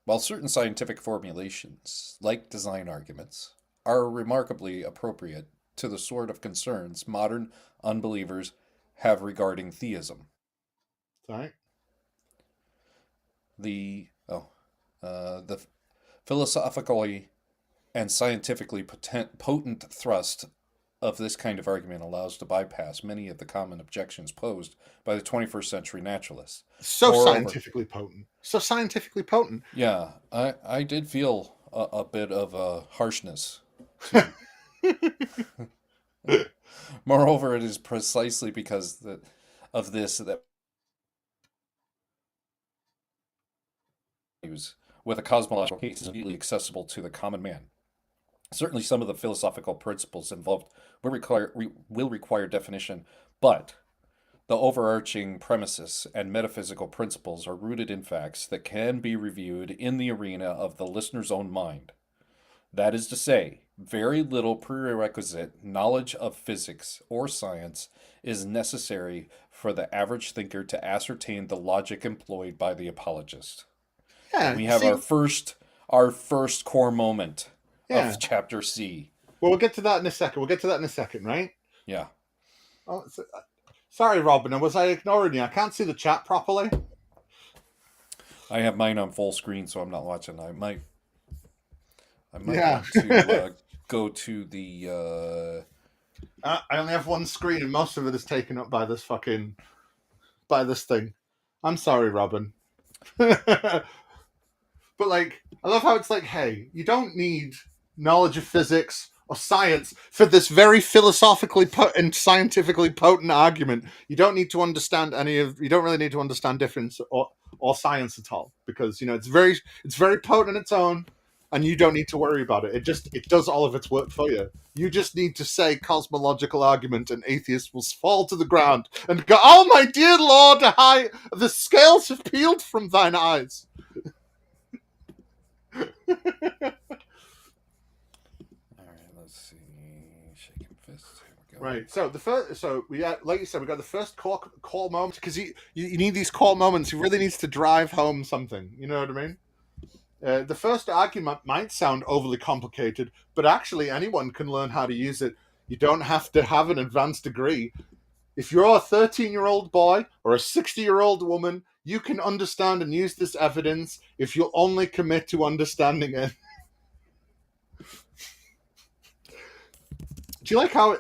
While certain scientific formulations, like design arguments, are remarkably appropriate to the sort of concerns modern unbelievers have regarding theism. Sorry. The philosophically and scientifically potent thrust of this kind of argument allows to bypass many of the common objections posed by the 21st century naturalists. Scientifically potent. So scientifically potent. Yeah, I did feel a bit of harshness. Moreover, it is precisely because of this that with a cosmological case is immediately accessible to the common man. Certainly, some of the philosophical principles involved will require definition, but the overarching premises and metaphysical principles are rooted in facts that can be reviewed in the arena of the listener's own mind. That is to say, very little prerequisite knowledge of physics or science is necessary for the average thinker to ascertain the logic employed by the apologist. And Yeah, we have see, our first core moment yeah. of chapter C. Well, we'll get to that in a second. Right? Yeah. Oh, sorry, Robin. Was I ignoring you? I can't see the chat properly. I have mine on full screen, so I'm not watching. I might Yeah. want to go to the. I only have one screen, and most of it is taken up by this thing. I'm sorry, Robin. But like, I love how it's like, hey, you don't need knowledge of physics or science for this very philosophically and scientifically potent argument. You don't need to understand you don't really need to understand difference or science at all, because it's very potent on its own, and you don't need to worry about it. It does all of its work for you. You just need to say cosmological argument, and atheists will fall to the ground and go, "Oh my dear Lord, the scales have peeled from thine eyes." Let's see. Shaking fists. Here we go. Right. So like you said, we got the first core moment, because you need these core moments. He really needs to drive home something. You know what I mean? The first argument might sound overly complicated, but actually anyone can learn how to use it. You don't have to have an advanced degree. If you're a 13-year-old boy or a 60-year-old woman, you can understand and use this evidence if you'll only commit to understanding it. Do you like how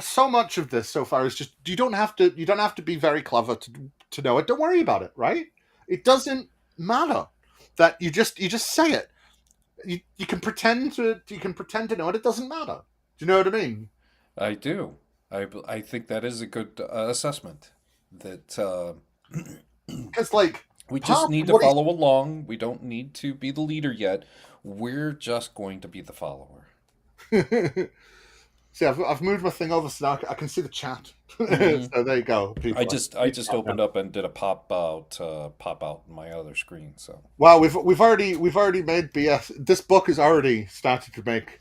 so much of this so far is just you don't have to be very clever to know it. Don't worry about it, right? It doesn't matter that you just say it. You can pretend to know it. It doesn't matter. Do you know what I mean? I do. I think that is a good assessment. That Because like we just need to follow along. We don't need to be the leader yet. We're just going to be the follower. See, I've moved my thing over so now I can see the chat. Mm-hmm. So there you go. People. I just opened up and did a pop out in my other screen. So wow, we've already made BS. This book has already started to make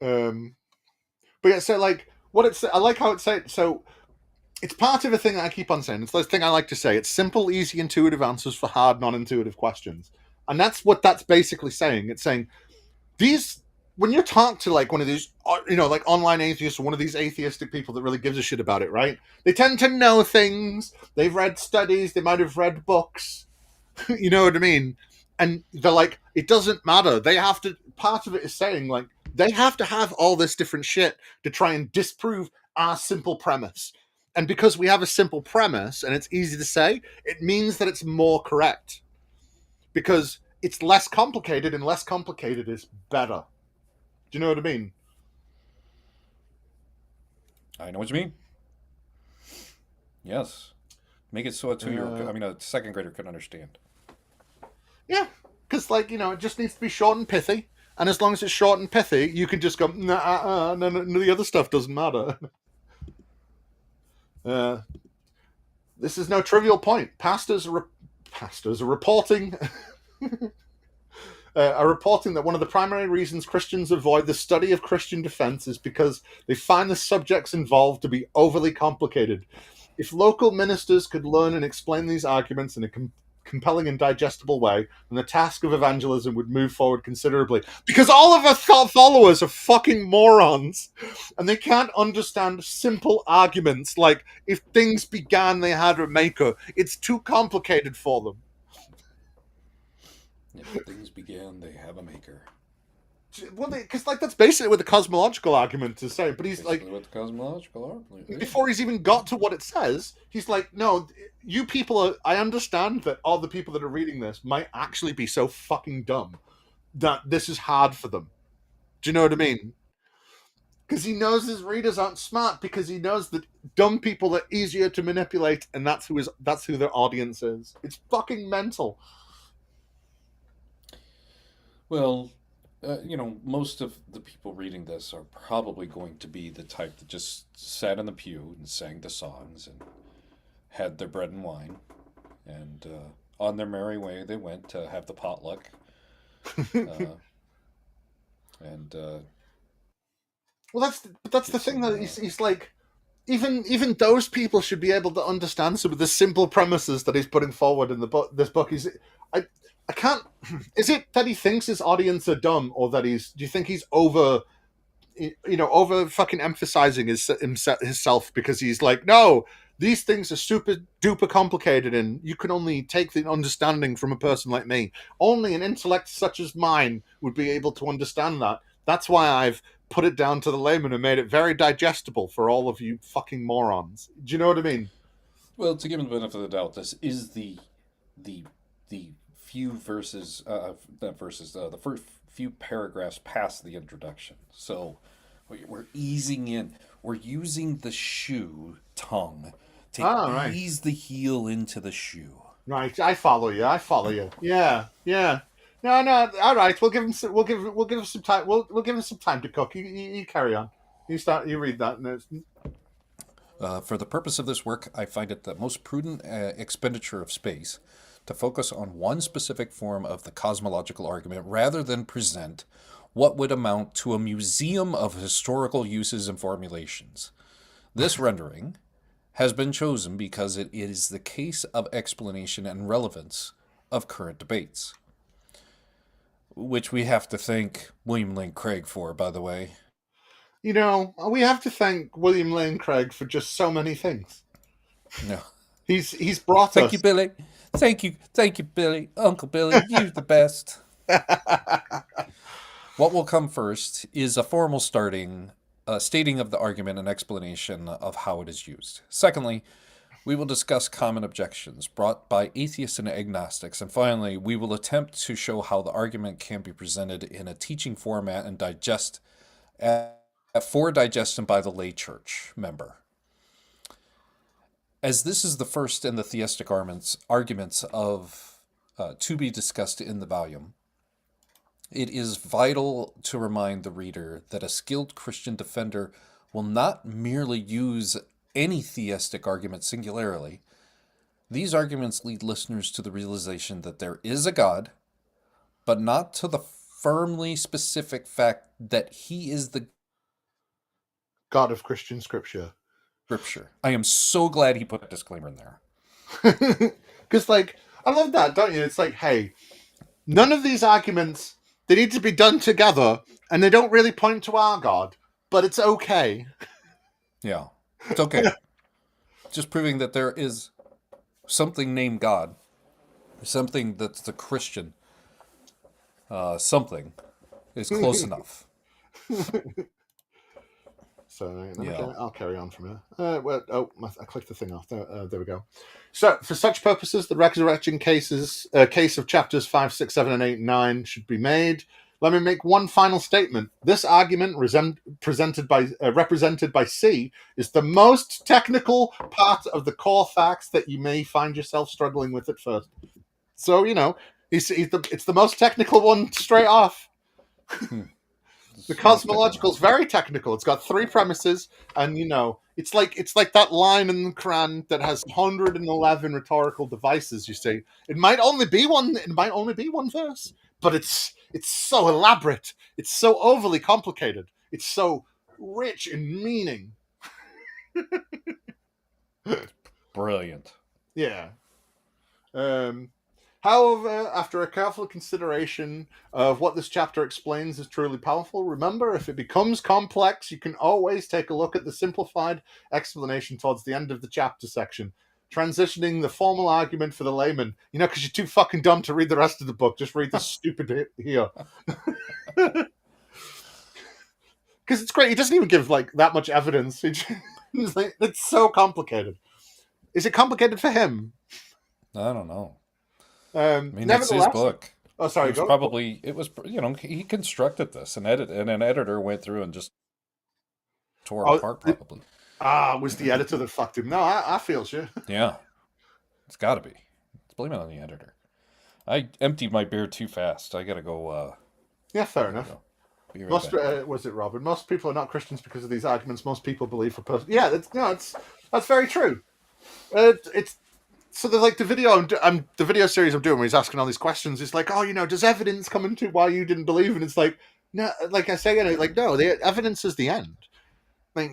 But yeah, so like I like how it's said. So it's part of a thing that I keep on saying. It's the thing I like to say. It's simple, easy, intuitive answers for hard, non-intuitive questions. And that's what that's basically saying. It's saying when you talk to like one of these, like online atheists or one of these atheistic people that really gives a shit about it, right? They tend to know things. They've read studies. They might have read books. You know what I mean? And they're like, it doesn't matter. Part of it is saying like, they have to have all this different shit to try and disprove our simple premise. And because we have a simple premise and it's easy to say, it means that it's more correct. Because it's less complicated, and less complicated is better. Do you know what I mean? I know what you mean. Yes. Make it so a second grader could understand. Yeah, because it just needs to be short and pithy. And as long as it's short and pithy, you can just go, no, the other stuff doesn't matter. This is no trivial point. Pastors are reporting that one of the primary reasons Christians avoid the study of Christian defense is because they find the subjects involved to be overly complicated. If local ministers could learn and explain these arguments in a compelling and digestible way, then the task of evangelism would move forward considerably. Because all of our followers are fucking morons, and they can't understand simple arguments like if things began, they had a maker. It's too complicated for them. If things began, they have a maker. Well, because that's basically what the cosmological argument is saying. But he's basically what the cosmological argument. Before he's even got to what it says, he's like, "No, you people I understand that all the people that are reading this might actually be so fucking dumb that this is hard for them." Do you know what I mean? Because he knows his readers aren't smart. Because he knows that dumb people are easier to manipulate, and that's who their audience is. It's fucking mental. Well, most of the people reading this are probably going to be the type that just sat in the pew and sang the songs and had their bread and wine and on their merry way, they went to have the potluck. Uh, and Well, that's the get thing some. that he's like, even those people should be able to understand some of the simple premises that he's putting forward in the book. This book is, I can't. Is it that he thinks his audience are dumb, or that he's? Do you think he's over fucking emphasizing himself because he's like, no, these things are super duper complicated, and you can only take the understanding from a person like me. Only an intellect such as mine would be able to understand that. That's why I've put it down to the layman and made it very digestible for all of you fucking morons. Do you know what I mean? Well, to give him the benefit of the doubt, this is the the few verses, not verses, the first few paragraphs past the introduction. So we're easing in. We're using the shoe tongue to Right. ease the heel into the shoe. Right, I follow you. Yeah, yeah. No, no. All right, we'll give him. We'll give him some time. We'll give him some time to cook. You carry on. You start. You read that. And For the purpose of this work, I find it the most prudent expenditure of space to focus on one specific form of the cosmological argument rather than present what would amount to a museum of historical uses and formulations. This rendering has been chosen because it is the case of explanation and relevance of current debates, which we have to thank William Lane Craig for, by the way. we have to thank William Lane Craig for just so many things. No. He's brought Thank us. you, Billy. Thank you, Billy. Uncle Billy, you're the best. What will come first is a formal stating of the argument and explanation of how it is used. Secondly, we will discuss common objections brought by atheists and agnostics. And finally, we will attempt to show how the argument can be presented in a teaching format and for digestion by the lay church member. As this is the first in the theistic arguments of to be discussed in the volume, it is vital to remind the reader that a skilled Christian defender will not merely use any theistic argument singularly. These arguments lead listeners to the realization that there is a God, but not to the firmly specific fact that he is the God of Christian Scripture. I am so glad he put a disclaimer in there. Because, I love that, don't you? It's like, hey, none of these arguments, they need to be done together, and they don't really point to our God, but it's okay. Yeah, it's okay. Just proving that there is something named God, something that's the Christian, something is close enough. So Yeah. I'll carry on from here. I clicked the thing off. There we go. So, for such purposes, the resurrection case of chapters 5, 6, 7, and 8, and 9 should be made. Let me make one final statement. This argument, represented by C, is the most technical part of the core facts that you may find yourself struggling with at first. So, it's the most technical one straight off. The cosmological is very technical. It's got 3 premises, and it's like that line in the Quran that has 111 rhetorical devices. You see, it might only be one verse, but it's so elaborate. It's so overly complicated. It's so rich in meaning. Brilliant. Yeah. However, after a careful consideration of what this chapter explains is truly powerful, remember, if it becomes complex, you can always take a look at the simplified explanation towards the end of the chapter section, transitioning the formal argument for the layman. Because you're too fucking dumb to read the rest of the book. Just read this stupid here. Because it's great. He doesn't even give, that much evidence. It's so complicated. Is it complicated for him? I don't know. It's his book. Oh, sorry. He constructed this, and an editor went through and just tore it apart, probably. Was the editor that fucked him? No, I feel sure. Yeah, it's got to be. Let's blame it on the editor. I emptied my beer too fast. I gotta go. Yeah, fair enough. Be right back. Was it Robin? Most people are not Christians because of these arguments. Most people believe for person. Yeah, that's very true. It's So there's like the video series I'm doing where he's asking all these questions. It's like, oh, does evidence come into why you didn't believe? And it's like, no, like I say, like no, the evidence is the end. Like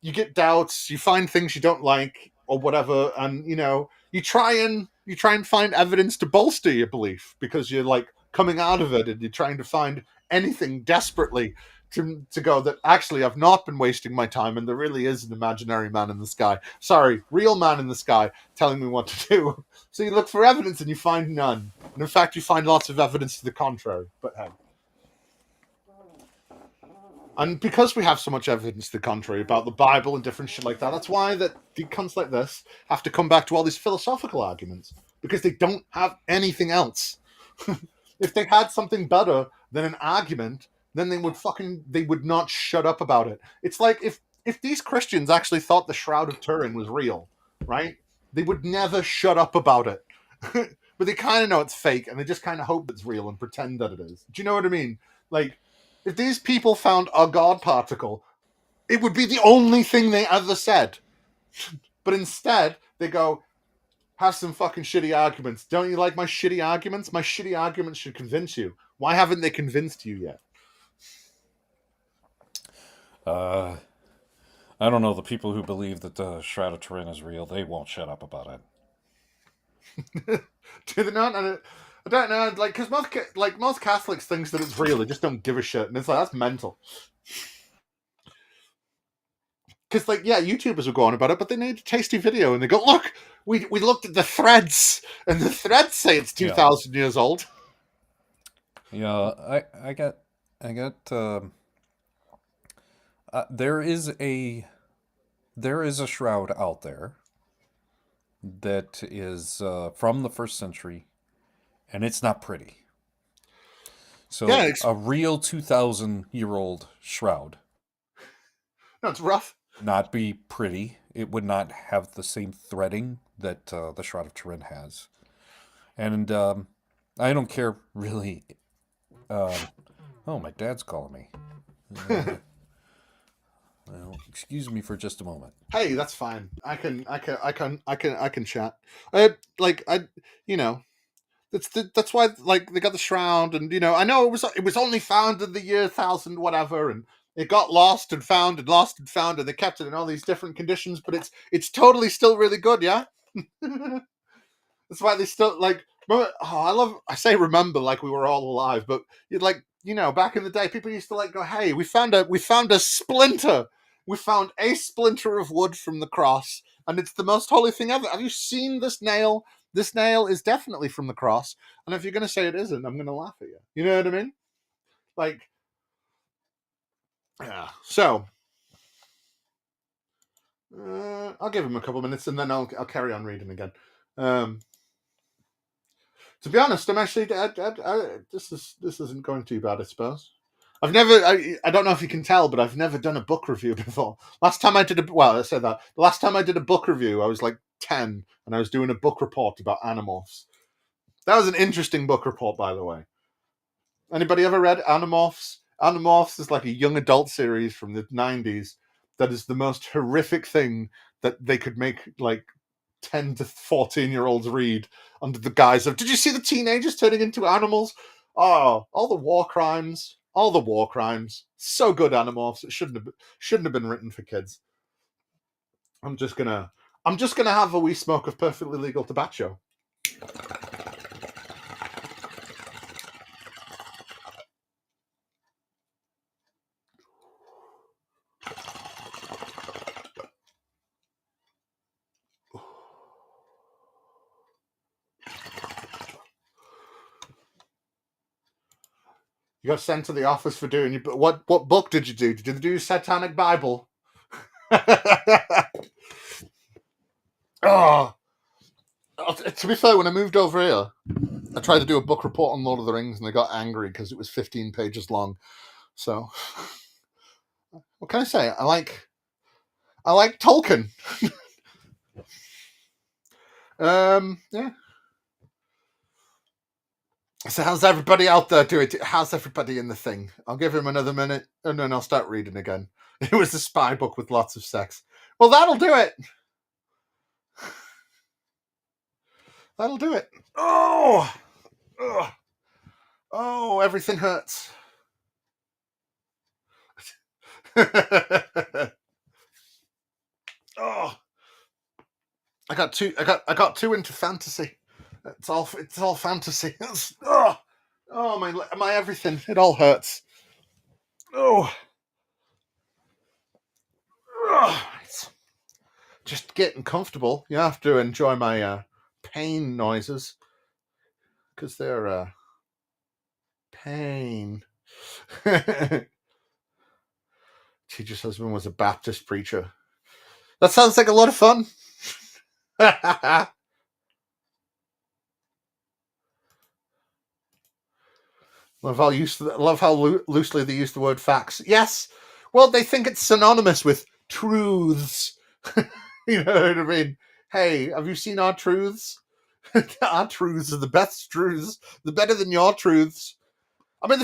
you get doubts, you find things you don't like or whatever, and you try and find evidence to bolster your belief because you're like coming out of it and you're trying to find anything desperately to go that actually I've not been wasting my time and there really is an imaginary man in the sky. Sorry, real man in the sky telling me what to do. So you look for evidence and you find none. And in fact, you find lots of evidence to the contrary. But hey. And because we have so much evidence to the contrary about the Bible and different shit like that, that's why that the cunts like this have to come back to all these philosophical arguments. Because they don't have anything else. If they had something better than an argument, then they would not shut up about it. It's like if these Christians actually thought the Shroud of Turin was real, right? They would never shut up about it. But they kind of know it's fake, and they just kind of hope it's real and pretend that it is. Do you know what I mean? Like, if these people found a God particle, it would be the only thing they ever said. But instead, they go, have some fucking shitty arguments. Don't you like my shitty arguments? My shitty arguments should convince you. Why haven't they convinced you yet? I don't know. The people who believe that the Shroud of Turin is real, they won't shut up about it. Do they not? I don't know. Like, because most Catholics thinks that it's real. They just don't give a shit, and it's like that's mental. Because, like, yeah, YouTubers will go on about it, but they need a tasty video, and they go, "Look, we looked at the threads, and the threads say it's 2,000 years old." Yeah, I got. There is a shroud out there that is from the 1st century, and it's not pretty. So yeah, a real 2,000-year-old shroud. No, it's rough. Not be pretty. It would not have the same threading that the Shroud of Turin has. And I don't care really. Oh, my dad's calling me. Well, excuse me for just a moment. Hey, that's fine. I can chat. That's why like they got the shroud, and I know it was only found in the year 1000 whatever, and it got lost and found, and they kept it in all these different conditions, but it's totally still really good, yeah. That's why they still like. I say remember like we were all alive, but you'd like back in the day, people used to like go, hey, we found a splinter. We found a splinter of wood from the cross, and it's the most holy thing ever. Have you seen this nail? This nail is definitely from the cross. And if you're going to say it isn't, I'm going to laugh at you. You know what I mean? Like, yeah. So, I'll give him a couple minutes, and then I'll carry on reading again. To be honest, I'm actually this isn't going too bad, I suppose. I don't know if you can tell, but I've never done a book review before. Last time I did the last time I did a book review, I was like 10, and I was doing a book report about Animorphs. That was an interesting book report, by the way. Anybody ever read Animorphs? Animorphs is like a young adult series from the 90s that is the most horrific thing that they could make like 10 to 14-year-olds read under the guise of, did you see the teenagers turning into animals? Oh, all the war crimes. So good, Animorphs. It shouldn't have been written for kids. I'm just gonna have a wee smoke of perfectly legal tobacco. You got sent to the office for doing what book did you do? Did you do Satanic Bible? Oh, to be fair, when I moved over here, I tried to do a book report on Lord of the Rings, and they got angry because it was 15 pages long. So, what can I say? I like Tolkien. Yeah. So how's everybody out there doing? How's everybody in the thing? I'll give him another minute, and then I'll start reading again. It was a spy book with lots of sex. Well, that'll do it. That'll do it. Oh! Ugh. Oh, everything hurts. Oh, I got too into fantasy. It's all fantasy. Oh, my everything. It all hurts. Oh, it's just getting comfortable. You have to enjoy my pain noises because they're pain. Teacher's husband was a Baptist preacher. That sounds like a lot of fun. Love how loosely they use the word facts. Yes, well, they think it's synonymous with truths. You know what I mean? Hey, have you seen our truths? Our truths are the best truths. They're better than your truths. I mean,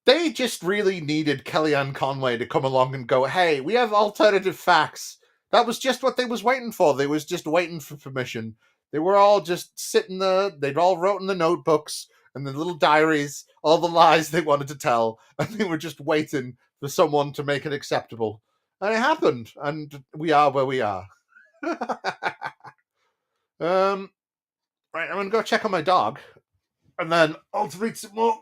they just really needed Kellyanne Conway to come along and go, hey, we have alternative facts. That was just what they was waiting for. They was just waiting for permission. They were all just sitting there. They'd all wrote in the notebooks and the little diaries all the lies they wanted to tell, and they were just waiting for someone to make it acceptable. And it happened, and we are where we are. Right, I'm gonna go check on my dog, and then I'll read some more.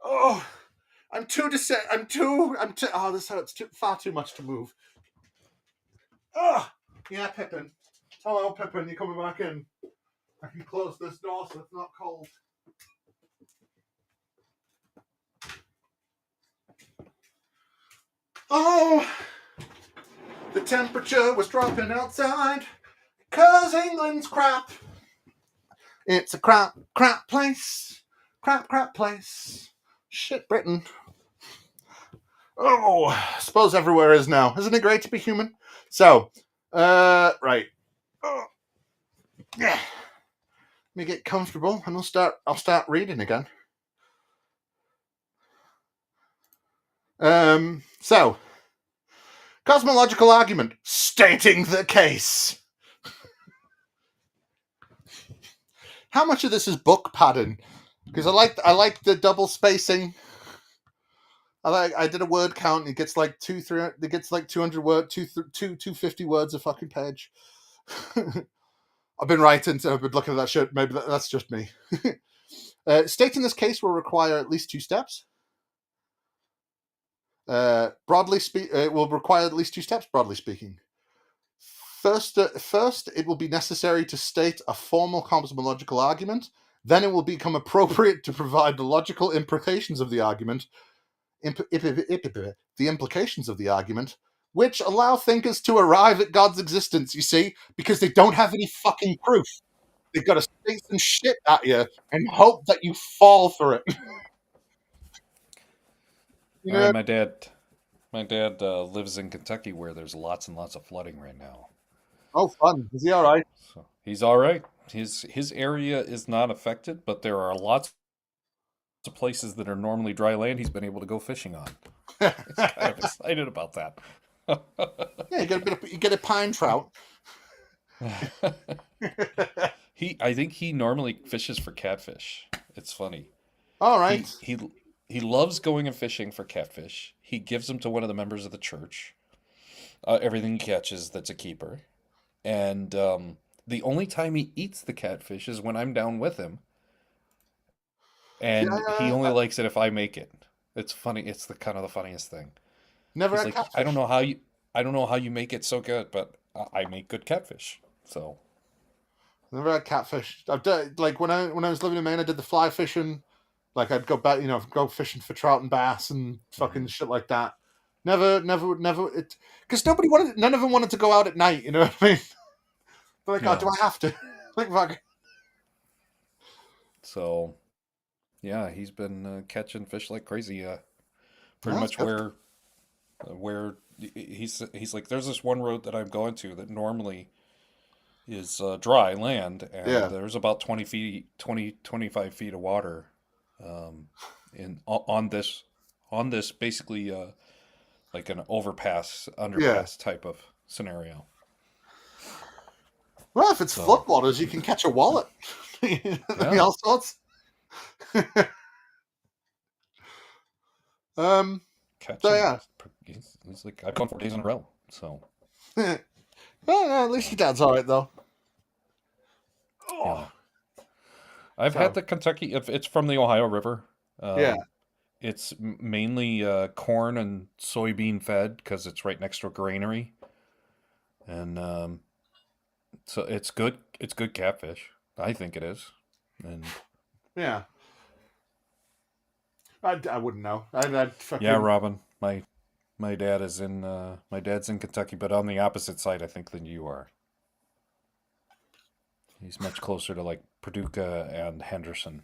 Oh, I'm too. Oh, this hurts far too much to move. Oh, yeah, Pippin. Hello, Pippin. You coming back in? I can close this door so it's not cold. Oh, the temperature was dropping outside 'cause England's crap. It's a crap place. Crap place. Shit, Britain. Oh, I suppose everywhere is now. Isn't it great to be human? So, right. Oh, yeah. Let me get comfortable and I'll start reading again. So, Cosmological Argument, stating the case. How much of this is book padding? Because I like the double spacing. I did a word count. It gets like 300. It gets like 200 words, 250 words a fucking page. I've been writing, so I've been looking at that shit. Maybe that's just me. Stating this case will require at least 2 steps. It will require at least 2 steps. Broadly speaking, first, it will be necessary to state a formal cosmological argument. Then it will become appropriate to provide the logical implications of the argument. The implications of the argument, which allow thinkers to arrive at God's existence, you see, because they don't have any fucking proof. They've got to state some shit at you and hope that you fall for it. You know? My dad lives in Kentucky where there's lots and lots of flooding right now. Oh, fun. Is he all right? So he's all right. His area is not affected, but there are lots of places that are normally dry land he's been able to go fishing on. He's kind of excited about that. Yeah, you get a pine trout. I think he normally fishes for catfish. It's funny. All right. He loves going and fishing for catfish. He gives them to one of the members of the church. Everything he catches that's a keeper. And the only time he eats the catfish is when I'm down with him. And he only likes it if I make it. It's funny. It's the kind of the funniest thing. Never He's had like, catfish. I don't know how you make it so good, but I make good catfish. So Never had catfish. I've done, like when I was living in Maine, I did the fly fishing. Like I'd go back, go fishing for trout and bass and fucking shit like that. Never. It because none of them wanted to go out at night. You know what I mean? They're like, Yeah. oh, do I have to? Like, fuck. So, yeah, he's been catching fish like crazy. Pretty That's much good. where he's like, there's this one road that I'm going to that normally is dry land, and Yeah. there's about 25 feet of water on this basically like an underpass type of scenario. Well, if it's So- floodwaters, you can catch a wallet. All sorts. Catch So, him. yeah. He's like, I've gone 4 days in a row. So Well, no, at least your dad's all right, though. yeah. I've So- had the Kentucky. If it's from the Ohio River. Yeah. It's mainly corn and soybean fed because it's right next to a granary, and so it's good. It's good catfish. I think it is. And Yeah. I wouldn't know. I'd fucking... yeah, Robin, my dad's in Kentucky, but on the opposite side, I think, than you are. He's much closer to like Paducah and Henderson.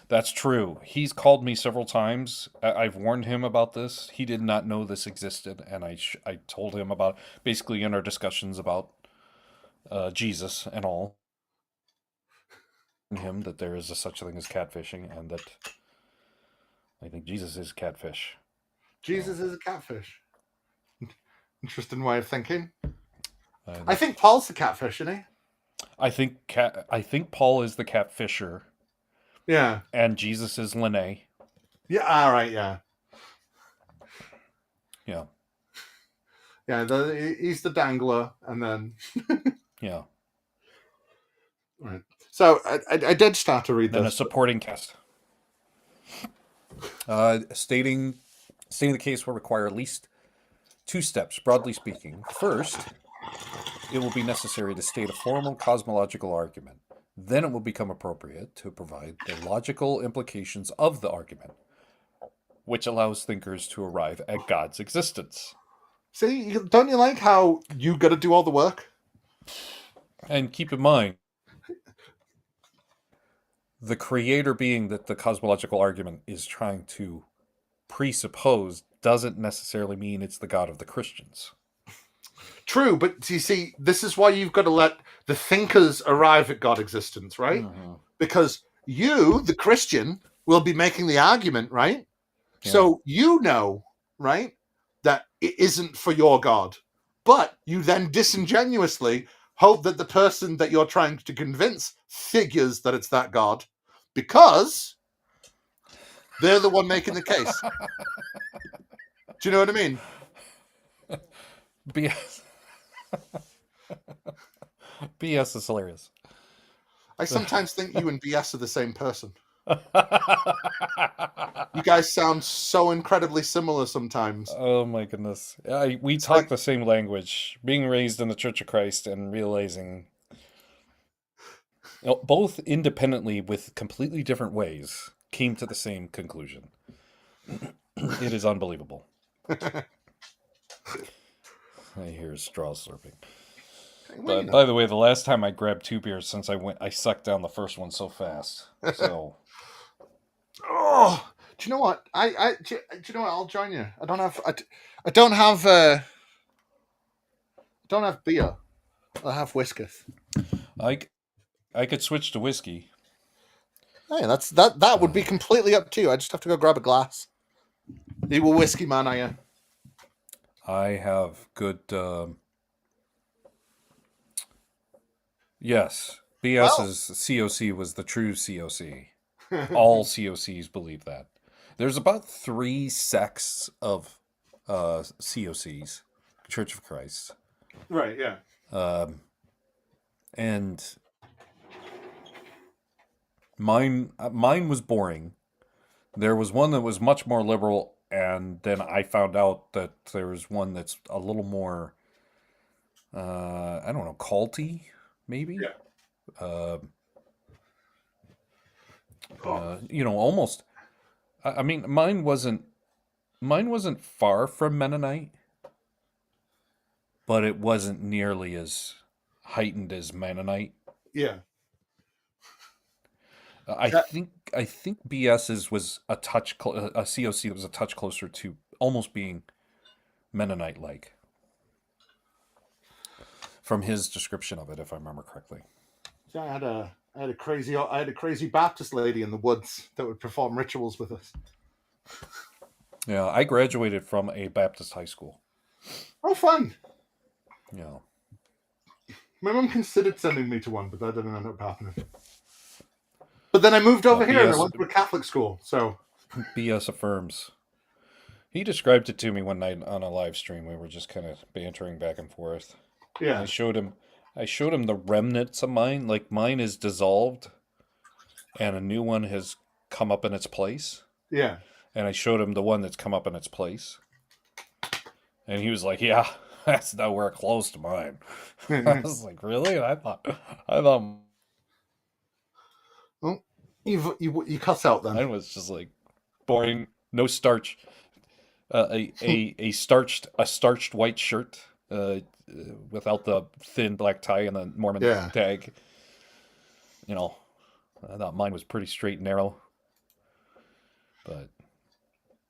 That's true. He's called me several times. I've warned him about this. He did not know this existed, and I told him about, basically in our discussions about Jesus and all, him that there is such a thing as catfishing, and that I think Jesus is catfish. Jesus is a catfish. Interesting way of thinking. I I think Paul's the catfish, isn't he? I think Paul is the catfisher, Yeah. and Jesus is Linnae. Yeah, all right, yeah. Yeah. Yeah, he's the dangler, and then... Yeah. Right. So, I did start to read Then a this. supporting cast. Stating the case will require at least 2 steps, broadly speaking. First, it will be necessary to state a formal cosmological argument. Then it will become appropriate to provide the logical implications of the argument, which allows thinkers to arrive at God's existence. See, don't you like how you got to do all the work? And keep in mind, the creator being that the cosmological argument is trying to presuppose doesn't necessarily mean it's the God of the Christians. True, but you see, this is why you've got to let the thinkers arrive at God existence, right? Mm-hmm. Because you, the Christian, will be making the argument, right? Yeah. So you know, right, that it isn't for your God. But you then disingenuously hope that the person that you're trying to convince figures that it's that God, because they're the one making the case. Do you know what I mean? BS. BS is hilarious. I sometimes think you and BS are the same person. You guys sound so incredibly similar sometimes. Oh my goodness. We talk like- the same language. Being raised in the Church of Christ and realizing, both independently with completely different ways, came to the same conclusion. It is unbelievable. I hear straw slurping. But by the way, the last time I grabbed 2 beers since I sucked down the first one so fast. So Oh, do you know what? Do you know what? I'll join you. I don't have beer. I have whiskey. I could switch to whiskey. Hey, that would be completely up to you. I just have to go grab a glass. You a whiskey man, are you? I have good. Yes, BS's COC was the true COC. All COCs believe that. There's about 3 sects of COCs, Church of Christ. Right, yeah. And mine was boring. There was one that was much more liberal, and then I found out that there was one that's a little more, I don't know, culty, maybe. Yeah. Almost. I mean, mine wasn't far from Mennonite, but it wasn't nearly as heightened as Mennonite. Yeah. I think BS's was a touch a COC that was a touch closer to almost being Mennonite-like, from his description of it, if I remember correctly. Yeah, I had a I had a crazy Baptist lady in the woods that would perform rituals with us. Yeah, I graduated from a Baptist high school. Oh, fun! Yeah. My mum considered sending me to one, but that didn't end up happening. But then I moved over here and I went to a Catholic school, so... BS affirms. He described it to me one night on a live stream. We were just kind of bantering back and forth. Yeah. And I showed him the remnants of mine. Like, mine is dissolved and a new one has come up in its place. Yeah. And I showed him the one that's come up in its place. And he was like, yeah, that's nowhere close to mine. I was like, really? I thought Well, you cuss out then. mine was just like boring, no starch. A starched white shirt without the thin black tie and the Mormon tag. You know, I thought mine was pretty straight and narrow. But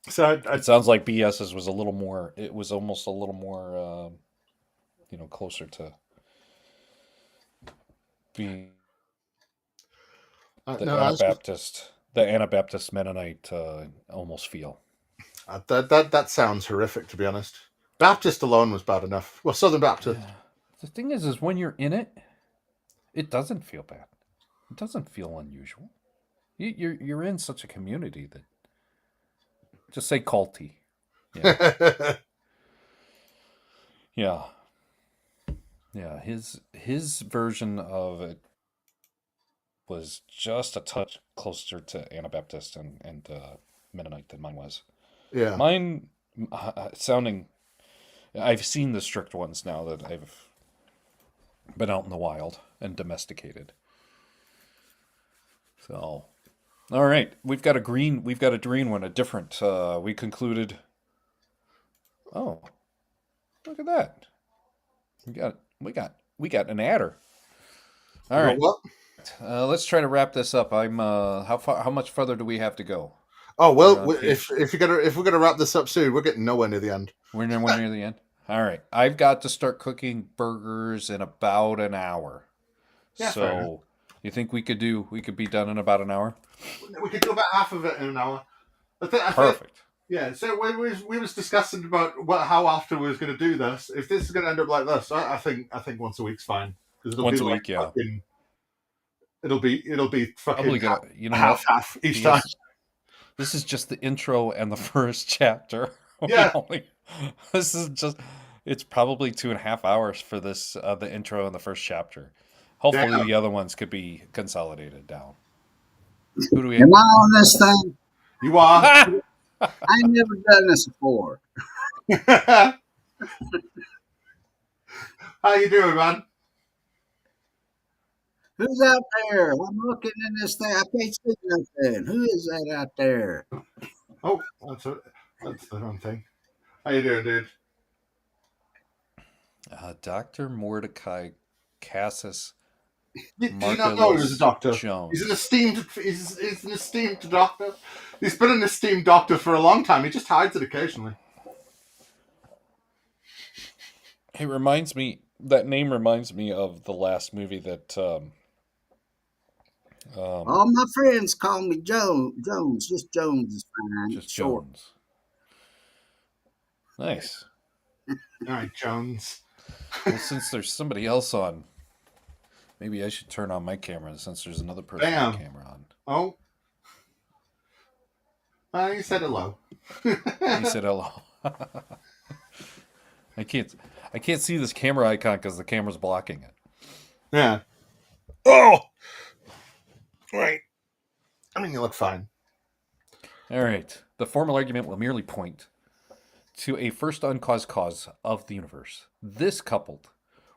so it sounds like BS's was a little more. It was almost a little more, closer to being the Anabaptist Mennonite almost feel. That sounds horrific, to be honest. Baptist alone was bad enough. Well, Southern Baptist. Yeah. The thing is when you're in it, it doesn't feel bad. It doesn't feel unusual. You're in such a community that just say culty. Yeah. Yeah. Yeah. His version of it was just a touch closer to Anabaptist and Mennonite than mine was. Yeah. Mine sounding. I've seen the strict ones now that I've been out in the wild and domesticated. So, all right, we've got a green one, a different. We concluded. Oh, look at that! We got an adder. All right, what? Let's try to wrap this up. I'm how much further do we have to go? Oh well, if we're gonna wrap this up soon, we're getting nowhere near the end. We're nowhere near the end. All right, I've got to start cooking burgers in about an hour. Yeah, so you think we could be done in about an hour? We could do about half of it in an hour. Perfect. Yeah. So we was discussing about how often we was going to do this. If this is going to end up like this, I think once a week's fine. Once a week, yeah. It'll be fucking half each time. This is just the intro and the first chapter. Yeah. This is just. It's probably 2.5 hours for this, the intro and the first chapter. Hopefully the other ones could be consolidated down. Who do we have? Am I on this thing? You are. I've never done this before. How you doing, man? Who's out there? I'm looking in this thing. I can't see nothing. Who is that out there? Oh, that's the wrong thing. How you doing, dude? Dr. Mordecai Cassis. Do you not know he was a doctor? Jones. He's an esteemed doctor. He's been an esteemed doctor for a long time. He just hides it occasionally. That name reminds me of the last movie that All my friends call me Jones. Just Jones is fine. Just Jones. Nice. All right, Jones. Well, since there's somebody else on, maybe I should turn on my camera since there's another person with camera on. Oh. He said hello. He said hello. I can't see this camera icon because the camera's blocking it. Yeah. Oh! Right. I mean, you look fine. All right. The formal argument will merely point to a first uncaused cause of the universe. This, coupled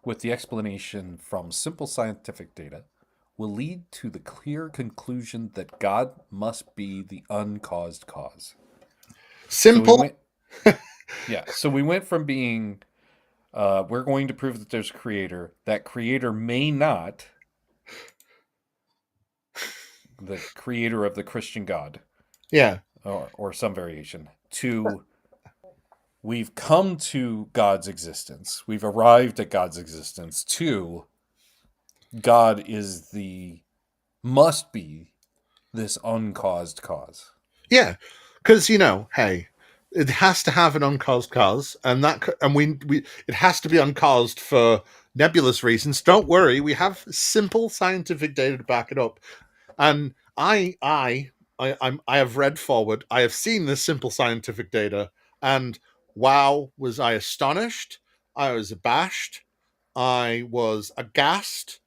with the explanation from simple scientific data, will lead to the clear conclusion that God must be the uncaused cause. Simple? So we went from being, we're going to prove that there's a creator. That creator may not, the creator of the Christian God. Yeah. Or some variation. To, we've come to God's existence. We've arrived at God's existence. To, God is the must be this uncaused cause. Yeah, because hey, it has to have an uncaused cause, and we it has to be uncaused for nebulous reasons. Don't worry, we have simple scientific data to back it up, and I have read forward. I have seen this simple scientific data, and wow, was I astonished! I was abashed. I was aghast.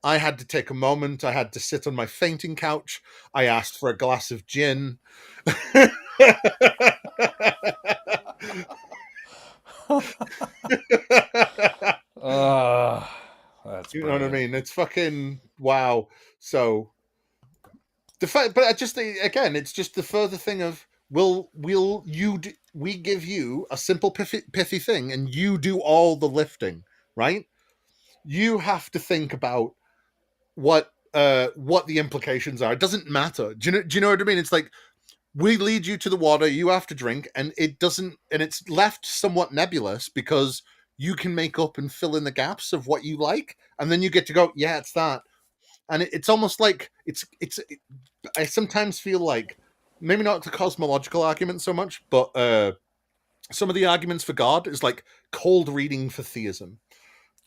I had to take a moment. I had to sit on my fainting couch. I asked for a glass of gin. That's You know what I brilliant. mean? It's fucking wow. So the fact, but I just think again, it's just the further thing of we give you a simple pithy thing, and you do all the lifting, right? You have to think about what the implications are. It doesn't matter. Do you know what I mean? It's like we lead you to the water, you have to drink, and it's left somewhat nebulous because you can make up and fill in the gaps of what you like, and then you get to go, yeah, it's that. And it's almost like I sometimes feel like maybe not the cosmological argument so much, but some of the arguments for God is like cold reading for theism.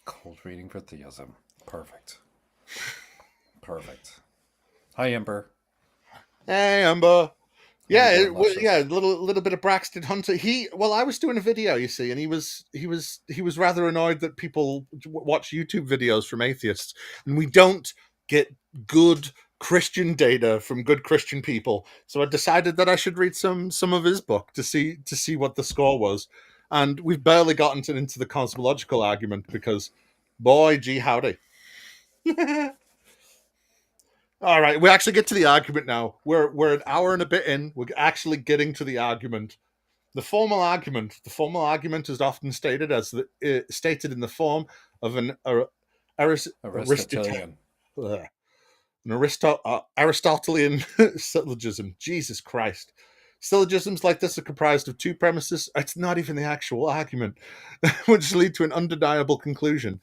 Cold reading for theism. Perfect. Perfect. Hi, Ember. Hey, Amber. Yeah, How you doing, Luscious? yeah, a little bit of Braxton Hunter. I was doing a video, you see, and he was rather annoyed that people watch YouTube videos from atheists, and we don't get good Christian data from good Christian people. So I decided that I should read some of his book to see what the score was, and we've barely gotten into the cosmological argument because, boy, gee howdy. All right, we actually get to the argument now. We're an hour and a bit in. We're actually getting to the argument. The formal argument. The formal argument is often stated stated in the form of an Aristotelian. Aristotelian syllogism. Jesus Christ. Syllogisms like this are comprised of two premises. It's not even the actual argument, which lead to an undeniable conclusion.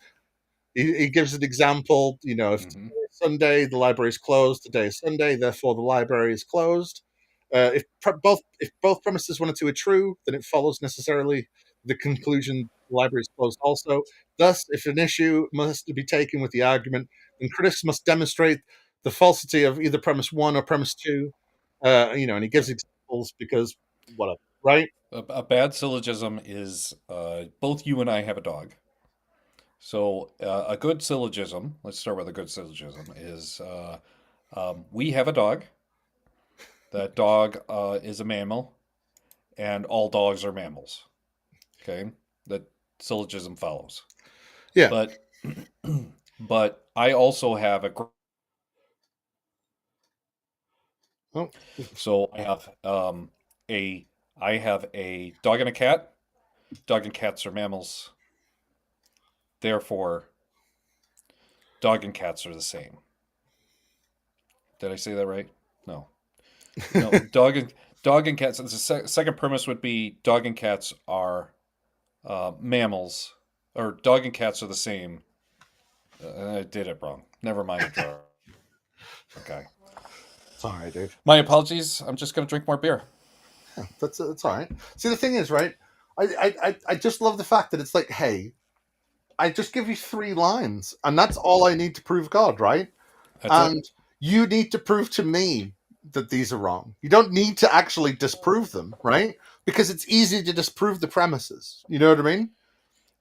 He gives an example. If Sunday, the library is closed. Today is Sunday, therefore the library is closed. If both premises one or two are true, then it follows necessarily the conclusion the library is closed also. Thus, if an issue must be taken with the argument, then critics must demonstrate the falsity of either premise one or premise two. And he gives examples because whatever, right? A bad syllogism is both you and I have a dog. So a good syllogism, let's start with a good syllogism, is we have a dog. That dog is a mammal, and all dogs are mammals. Okay? That syllogism follows. Yeah. But I also have Oh. So I have a dog and a cat. Dog and cats are mammals. Therefore, dog and cats are the same. Did I say that right? No. No, dog and cats. The second premise would be dog and cats are mammals, or dog and cats are the same. I did it wrong. Never mind. Okay. It's all right, dude. My apologies. I'm just gonna drink more beer. Yeah, that's all right. See, the thing is, right? I just love the fact that it's like, hey, I just give you 3 lines, and that's all I need to prove God, right? That's it. You need to prove to me that these are wrong. You don't need to actually disprove them, right? Because it's easy to disprove the premises. You know what I mean?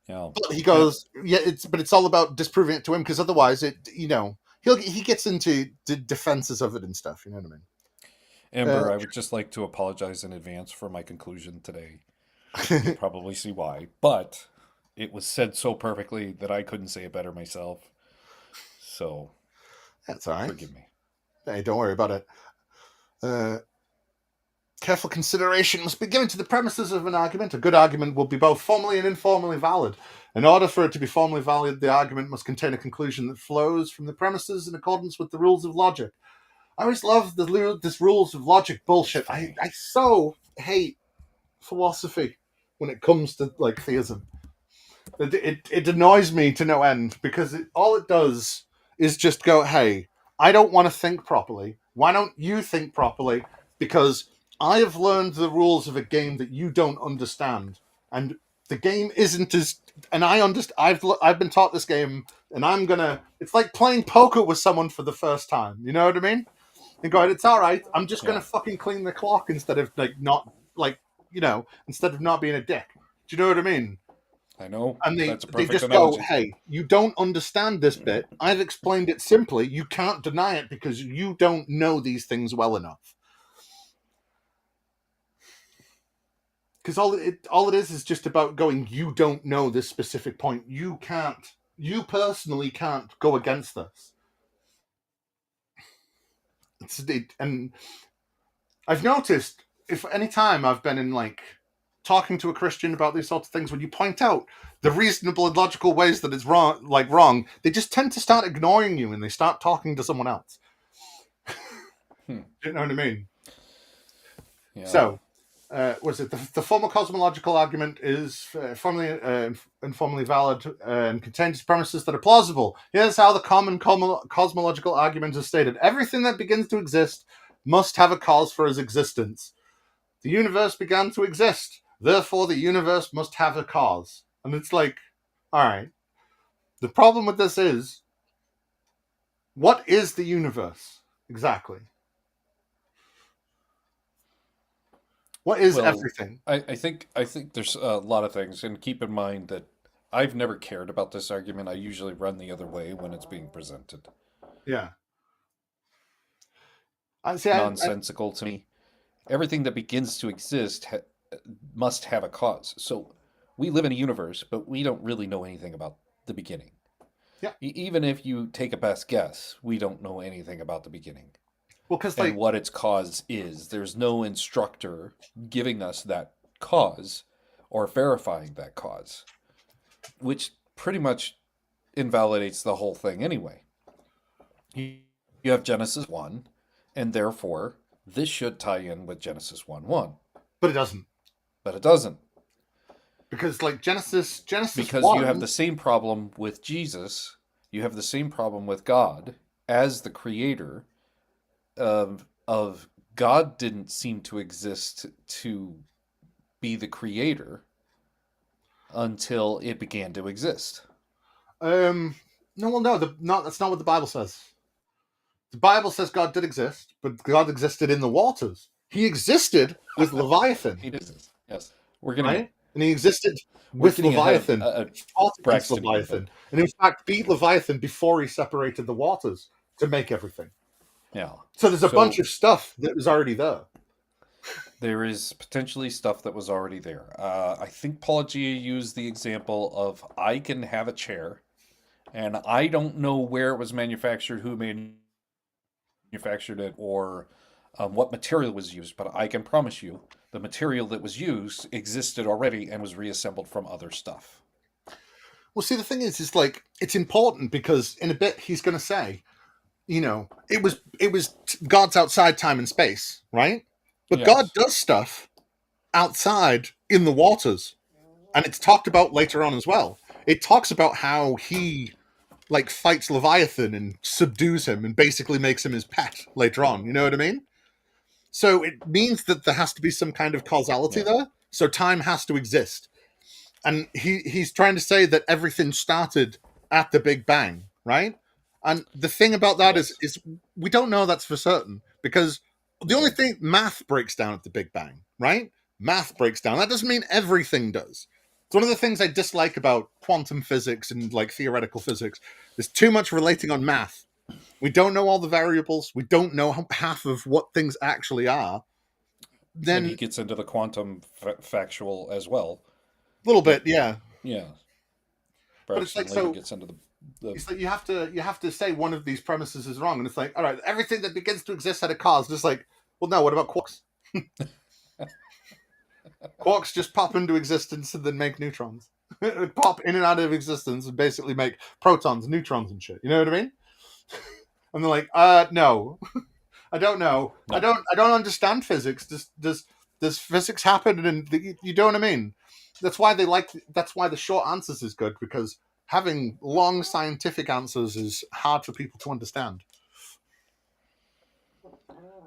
Yeah. But he goes, yeah, it's all about disproving it to him, because otherwise he gets into the defenses of it and stuff. You know what I mean? Amber, I would just like to apologize in advance for my conclusion today. You'll probably see why, but it was said so perfectly that I couldn't say it better myself. So that's all right. Forgive me. Hey, don't worry about it. Careful consideration must be given to the premises of an argument. A good argument will be both formally and informally valid. In order for it to be formally valid, the argument must contain a conclusion that flows from the premises in accordance with the rules of logic. I always love this rules of logic bullshit. I so hate philosophy when it comes to like theism. It annoys me to no end, because all it does is just go, hey, I don't want to think properly. Why don't you think properly? Because I have learned the rules of a game that you don't understand, and the game isn't as. And I understand. I've been taught this game, and I'm gonna. It's like playing poker with someone for the first time. You know what I mean? And going, it's all right. I'm just gonna fucking clean the clock instead of instead of not being a dick. Do you know what I mean? I know. And That's a they perfect just analogy. go, hey, you don't understand this bit. I've explained it simply. You can't deny it because you don't know these things well enough. Because all it is just about going, you don't know this specific point. You personally can't go against this. And I've noticed, if any time I've been in talking to a Christian about these sorts of things, when you point out the reasonable and logical ways that it's wrong, they just tend to start ignoring you and they start talking to someone else. You know what I mean? Yeah. So, was it the formal cosmological argument is formally valid and contains premises that are plausible. Here's how the common cosmological argument is stated: everything that begins to exist must have a cause for its existence. The universe began to exist. Therefore, the universe must have a cause. And it's like, all right. The problem with this is, what is the universe exactly? What is everything? I think there's a lot of things, and keep in mind that I've never cared about this argument. I usually run the other way when it's being presented. Yeah. Nonsensical to me. Everything that begins to exist must have a cause. So we live in a universe, but we don't really know anything about the beginning. Yeah. Even if you take a best guess, we don't know anything about the beginning. Well, because and what its cause is. There's no instructor giving us that cause or verifying that cause, which pretty much invalidates the whole thing anyway. You have Genesis 1, and therefore this should tie in with Genesis 1:1. But it doesn't. But it doesn't. Because Genesis because 1, you have the same problem with Jesus, you have the same problem with God as the creator of God didn't seem to exist to be the creator until it began to exist. No, that's not what the Bible says. The Bible says God did exist, but God existed in the waters. He existed with Leviathan. He did. Yes, we're getting right, and he existed with Leviathan, fought against Leviathan, and in fact beat Leviathan before he separated the waters to make everything. Yeah. So there's a bunch of stuff that was already there. There is potentially stuff that was already there. I think Paul G used the example of I can have a chair, and I don't know where it was manufactured, who manufactured it, or what material was used, but I can promise you the material that was used existed already and was reassembled from other stuff. Well, see, the thing is it's important because in a bit he's going to say, it was God's outside time and space, right? But yes. God does stuff outside in the waters, and it's talked about later on as well. It talks about how he fights Leviathan and subdues him and basically makes him his pet later on. You know what I mean? So it means that there has to be some kind of causality there. So time has to exist. And he's trying to say that everything started at the Big Bang, right? And the thing about that is we don't know that's for certain, because the only thing, math breaks down at the Big Bang, right? Math breaks down. That doesn't mean everything does. It's one of the things I dislike about quantum physics and theoretical physics. There's too much relating on math. We don't know all the variables. We don't know half of what things actually are. Then and he gets into the quantum factual as well. A little bit, yeah. Yeah. But it's gets into the it's like you have to say one of these premises is wrong, and it's like, all right, everything that begins to exist had a cause. Just like, well, no, what about quarks? Quarks just pop into existence and then make neutrons. Pop in and out of existence and basically make protons, neutrons, and shit. You know what I mean? And they're like, no, I don't know. No. I don't understand physics. Does physics happen? And you know what I mean? That's why the short answers is good, because having long scientific answers is hard for people to understand.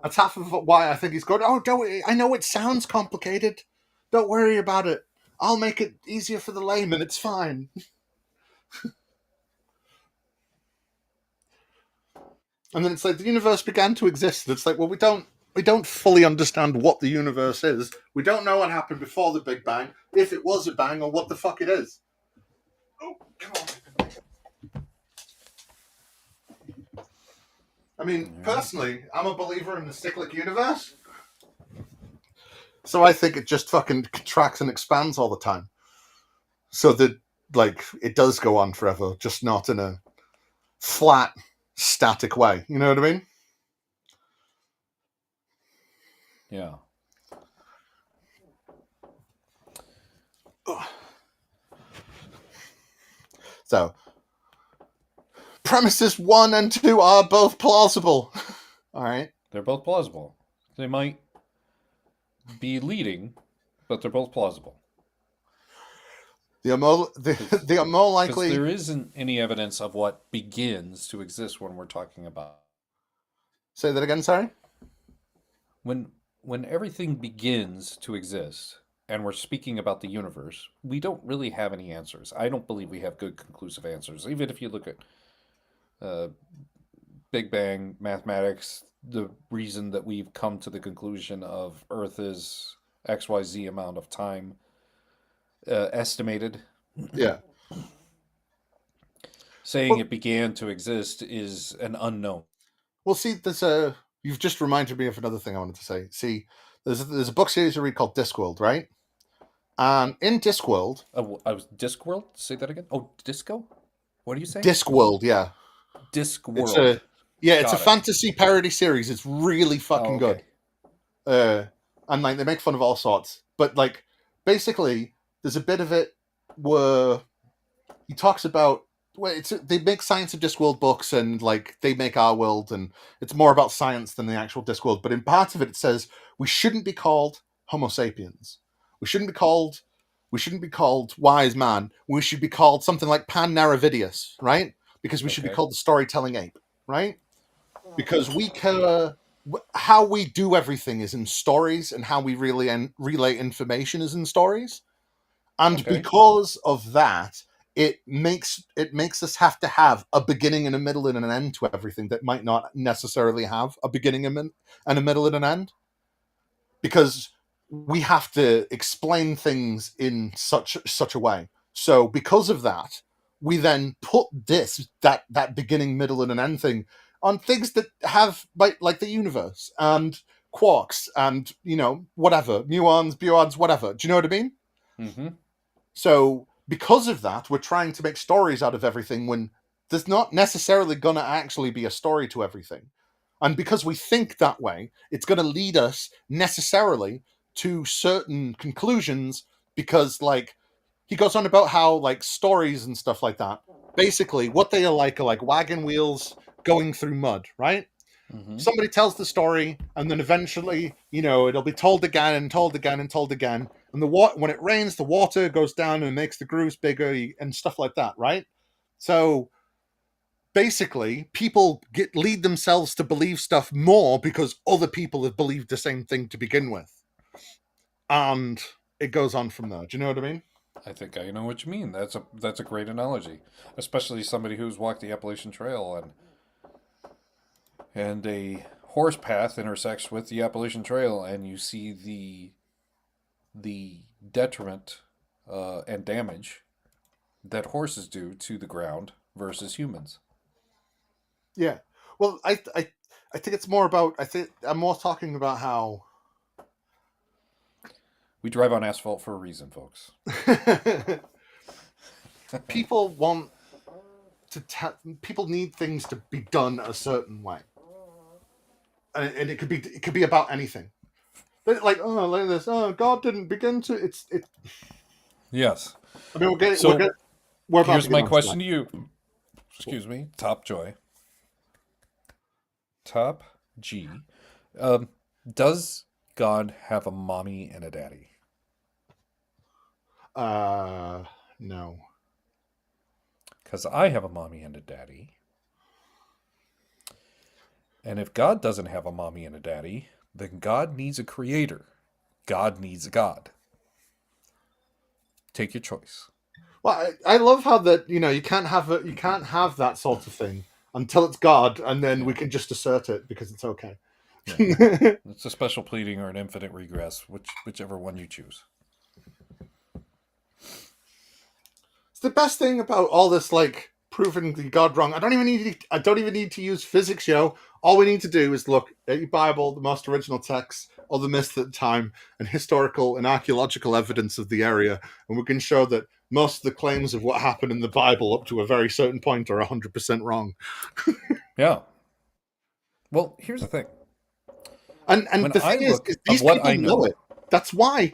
That's half of why I think he's good. Oh, don't I know it sounds complicated. Don't worry about it. I'll make it easier for the layman. It's fine. And then it's like the universe began to exist. It's like, well, we don't fully understand what the universe is. We don't know what happened before the Big Bang, if it was a bang, or what the fuck it is. Oh, come on. I mean, personally, I'm a believer in the cyclic universe. So I think it just fucking contracts and expands all the time. So that, like, it does go on forever, just not in a flat, static way. You know what I mean? Yeah. So, premises 1 and 2 are both plausible. All right. They're both plausible. They might be leading, but they're both plausible. They are more Because likely. there isn't any evidence of what begins to exist when we're talking about. Say that again, sorry? When everything begins to exist, and we're speaking about the universe, we don't really have any answers. I don't believe we have good conclusive answers. Even if you look at Big Bang mathematics, the reason that we've come to the conclusion of Earth is XYZ amount of time estimated. Yeah. Saying it began to exist is an unknown. Well, see, you've just reminded me of another thing I wanted to say. See, there's a book series I read called Discworld, right? And in Discworld... I was Discworld? Say that again? Oh, Disco? What are you saying? Discworld, yeah. Discworld. It's a fantasy parody series. It's really fucking good. And like they make fun of all sorts. But like basically there's a bit of it where he talks about they make science of Discworld books and like they make our world and it's more about science than the actual Discworld. But in part of it says we shouldn't be called Homo sapiens. We shouldn't be called wise man. We should be called something like Pan Naravidius, right? Because we should be called the storytelling ape, right? Because how we do everything is in stories, and how we really relay information is in stories, and because of that, it makes us have to have a beginning and a middle and an end to everything that might not necessarily have a beginning and a middle and an end, because we have to explain things in such a way. So because of that, we then put that beginning, middle, and an end thing on things that have like the universe and quarks and whatever, muons, buons, whatever. Do you know what I mean? Mm-hmm. So because of that, we're trying to make stories out of everything when there's not necessarily gonna actually be a story to everything. And because we think that way, it's going to lead us necessarily to certain conclusions, because like he goes on about how like stories and stuff like that, basically what they are like wagon wheels going through mud, right? Mm-hmm. Somebody tells the story and then eventually, it'll be told again and told again and told again. And when it rains, the water goes down and makes the grooves bigger and stuff like that, right? So basically, people lead themselves to believe stuff more because other people have believed the same thing to begin with. And it goes on from there. Do you know what I mean? I think I know what you mean. That's a great analogy, especially somebody who's walked the Appalachian Trail and a horse path intersects with the Appalachian Trail, and you see the detriment and damage that horses do to the ground versus humans. Yeah. Well, I think it's more about. I'm more talking about how we drive on asphalt for a reason, folks. People want people need things to be done a certain way, and it could be about anything. Like this. Oh, God didn't begin to. It. Yes. I mean, we're about here's to my question to you. Excuse me, Top Joy. Top G. Does God have a mommy and a daddy? No. Because I have a mommy and a daddy. And if God doesn't have a mommy and a daddy, then God needs a creator. God needs a God. Take your choice. Well, I love how that you can't have that sort of thing until it's God, and then we can just assert it because it's okay. Yeah. It's a special pleading or an infinite regress, whichever one you choose. It's the best thing about all this, like proving the God wrong. I don't even need to use physics, yo. All we need to do is look at your Bible, the most original texts, all the myths at the time, and historical and archaeological evidence of the area, and we can show that most of the claims of what happened in the Bible up to a very certain point are 100% wrong. Yeah. Well, here's the thing. And When the I thing is look these of what people I know, it. That's why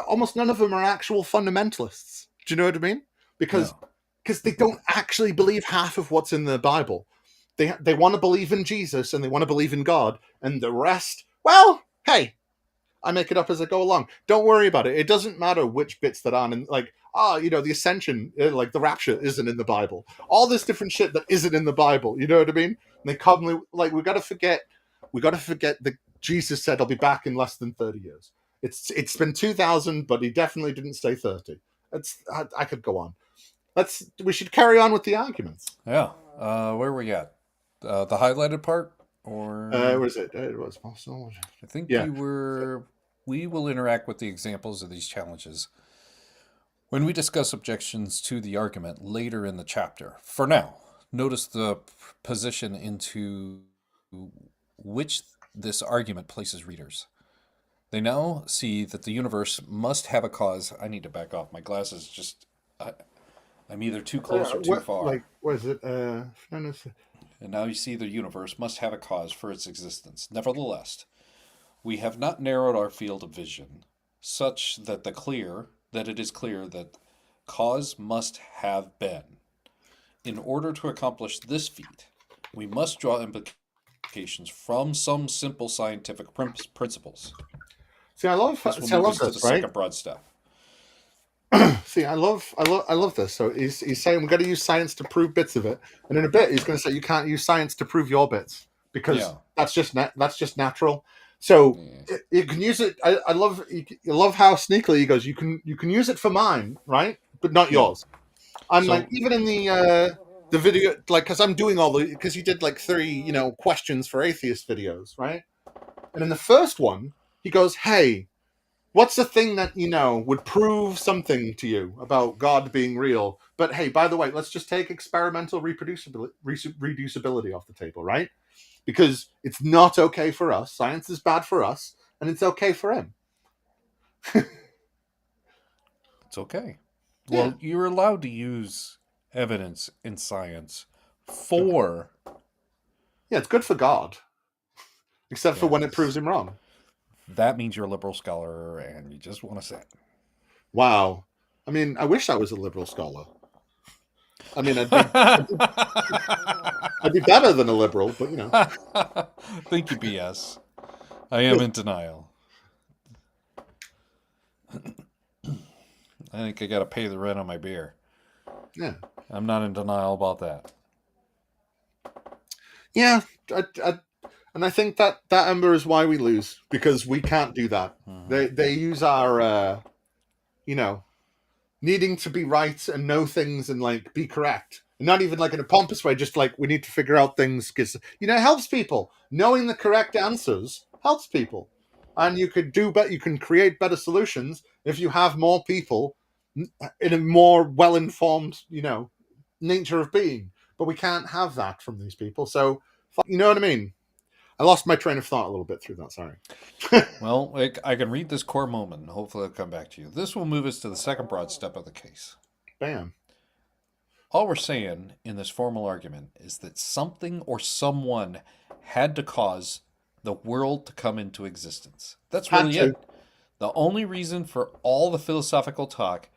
almost none of them are actual fundamentalists. Do you know what I mean? Because they don't actually believe half of what's in the Bible. They want to believe in Jesus and they want to believe in God, and the rest, well, hey, I make it up as I go along. Don't worry about it. It doesn't matter which bits that aren't in, like, the ascension, like the rapture isn't in the Bible. All this different shit that isn't in the Bible. You know what I mean? And they commonly, like, we got to forget that Jesus said, I'll be back in less than 30 years. It's been 2000, but he definitely didn't say 30. I could go on. We should carry on with the arguments. Yeah. Where were we at? The highlighted part? Or Where is it? It was possible. I think Yeah. we will interact with the examples of these challenges when we discuss objections to the argument later in the chapter. For now, notice the position into which this argument places readers. They now see that the universe must have a cause. I need to back off. My glasses just... I'm either too close or too far. Like, what is it? And now you see the universe must have a cause for its existence. Nevertheless, we have not narrowed our field of vision such that it is clear that cause must have been. In order to accomplish this feat, we must draw implications from some simple scientific principles. See, I love this, right? The second broad step. See, I love this. So he's saying we've got to use science to prove bits of it, and in a bit he's going to say you can't use science to prove your bits because that's just natural. So you can use it. I love how sneakily he goes. You can use it for mine, right? But not yours. And like even in the video, like because I'm doing because you did like 3 questions for atheist videos, right? And in the first one he goes, hey, what's the thing that would prove something to you about God being real? But hey, by the way, let's just take experimental reproducibility off the table, right? Because it's not okay for us. Science is bad for us, and it's okay for him. It's okay. Yeah. Well, you're allowed to use evidence in science for... Yeah, it's good for God. Except for when it proves him wrong. That means you're a liberal scholar and you just want to say. Wow. I mean, I wish I was a liberal scholar. I mean, I'd be better than a liberal, but Thank you, BS. I am in denial. I think I got to pay the rent on my beer. Yeah. I'm not in denial about that. Yeah. And I think that Ember is why we lose, because we can't do that. Mm-hmm. They use our, needing to be right and know things and like be correct, and not even like in a pompous way. Just like we need to figure out things because it helps people. Knowing the correct answers helps people, and you could do better. You can create better solutions if you have more people in a more well-informed, nature of being. But we can't have that from these people. So you know what I mean. I lost my train of thought a little bit through that, sorry. Well, I can read this core moment, and hopefully I'll come back to you. This will move us to the second broad step of the case. Bam. All we're saying in this formal argument is that something or someone had to cause the world to come into existence. That's really it. The only reason for all the philosophical talk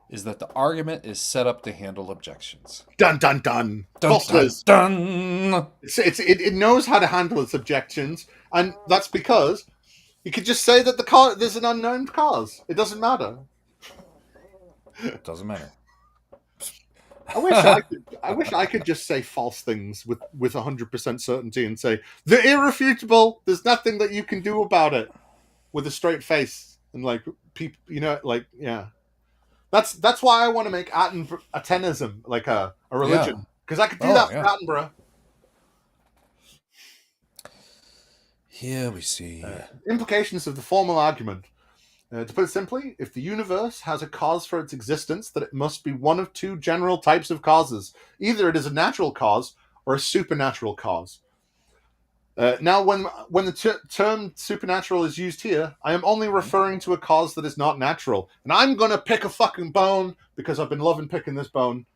is that the argument is set up to handle objections. Dun, dun, dun. Dun, dun, dun. It knows how to handle its objections, and that's because you could just say that there's an unknown cause. It doesn't matter. It doesn't matter. I wish I could just say false things with 100% certainty and say they're irrefutable. There's nothing that you can do about it with a straight face and like people, yeah. That's why I want to make Atenism like a religion because I could do that for Attenborough. Here we see. Implications of the formal argument. To put it simply, if the universe has a cause for its existence, that it must be one of two general types of causes. Either it is a natural cause or a supernatural cause. Now, when the term supernatural is used here, I am only referring to a cause that is not natural. And I'm going to pick a fucking bone because I've been loving picking this bone.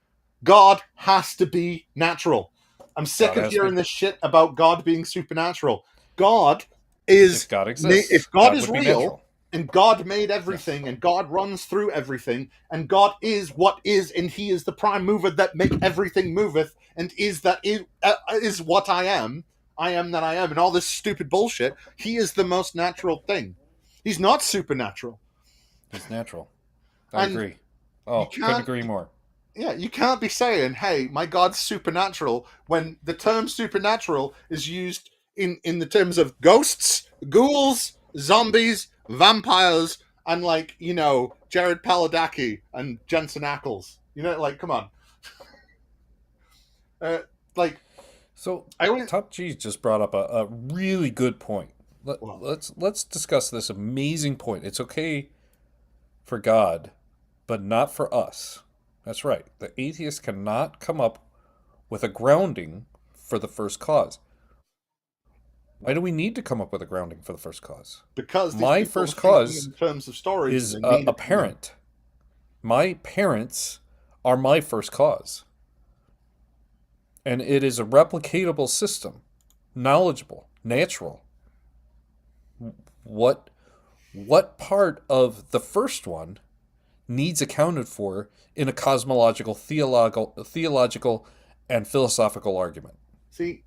God has to be natural. I'm sick of hearing this shit about God being supernatural. God is... If God exists. If God is would be real... natural. And God made everything, and God runs through everything, and God is what is, and He is the prime mover that make everything moveth, and is what I am that I am, and all this stupid bullshit. He is the most natural thing. He's not supernatural. He's natural. I agree. Oh, couldn't agree more. Yeah, you can't be saying, hey, my God's supernatural, when the term supernatural is used in the terms of ghosts, ghouls, zombies, vampires, and Jared Paladaki and Jensen Ackles. Come on. So Top G just brought up a really good point. Let's discuss this amazing point. It's okay for God, but not for us. That's right. The atheist cannot come up with a grounding for the first cause. Why do we need to come up with a grounding for the first cause? Because my first cause in terms of stories is a parent. My parents are my first cause. And it is a replicatable system, knowledgeable, natural. What part of the first one needs accounted for in a cosmological, theological, and philosophical argument? See,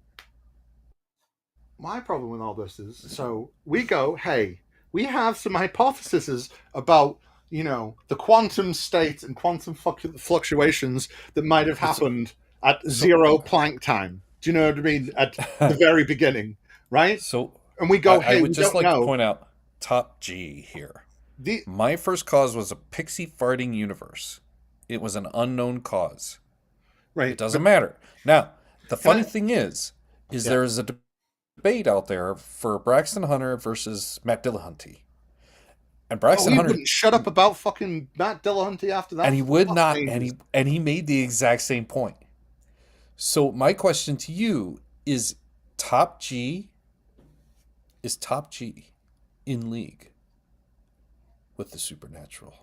my problem with all this is, so we go, hey, we have some hypotheses about, the quantum state and quantum fluctuations that might have happened at zero Planck time. Do you know what I mean? At the very beginning, right? And we go, hey, I would just like to point out Top G here. My first cause was a pixie farting universe. It was an unknown cause. Right. It doesn't matter. Now, the funny thing is there is a debate out there for Braxton Hunter versus Matt Dillahunty. And Braxton Hunter wouldn't shut up about fucking Matt Dillahunty after that. And he would not, and he made the exact same point. So my question to you is Top G in league with the supernatural?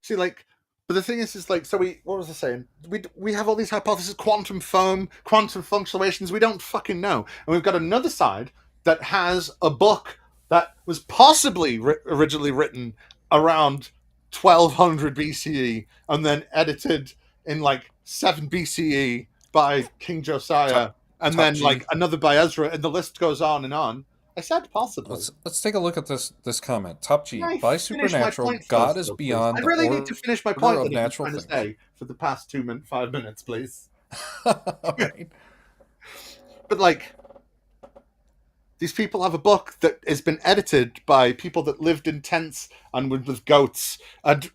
See, but the thing is so what was I saying? We have all these hypotheses, quantum foam, quantum fluctuations, we don't fucking know. And we've got another side that has a book that was possibly originally written around 1200 BCE and then edited in 7 BCE by King Josiah, and then another by Ezra, and the list goes on and on. I said possibly. Let's take a look at this comment. Top G, by supernatural, God is beyond. I really need to finish my point of natural things. Say for the past 5 minutes, please. Right. But these people have a book that has been edited by people that lived in tents and with goats and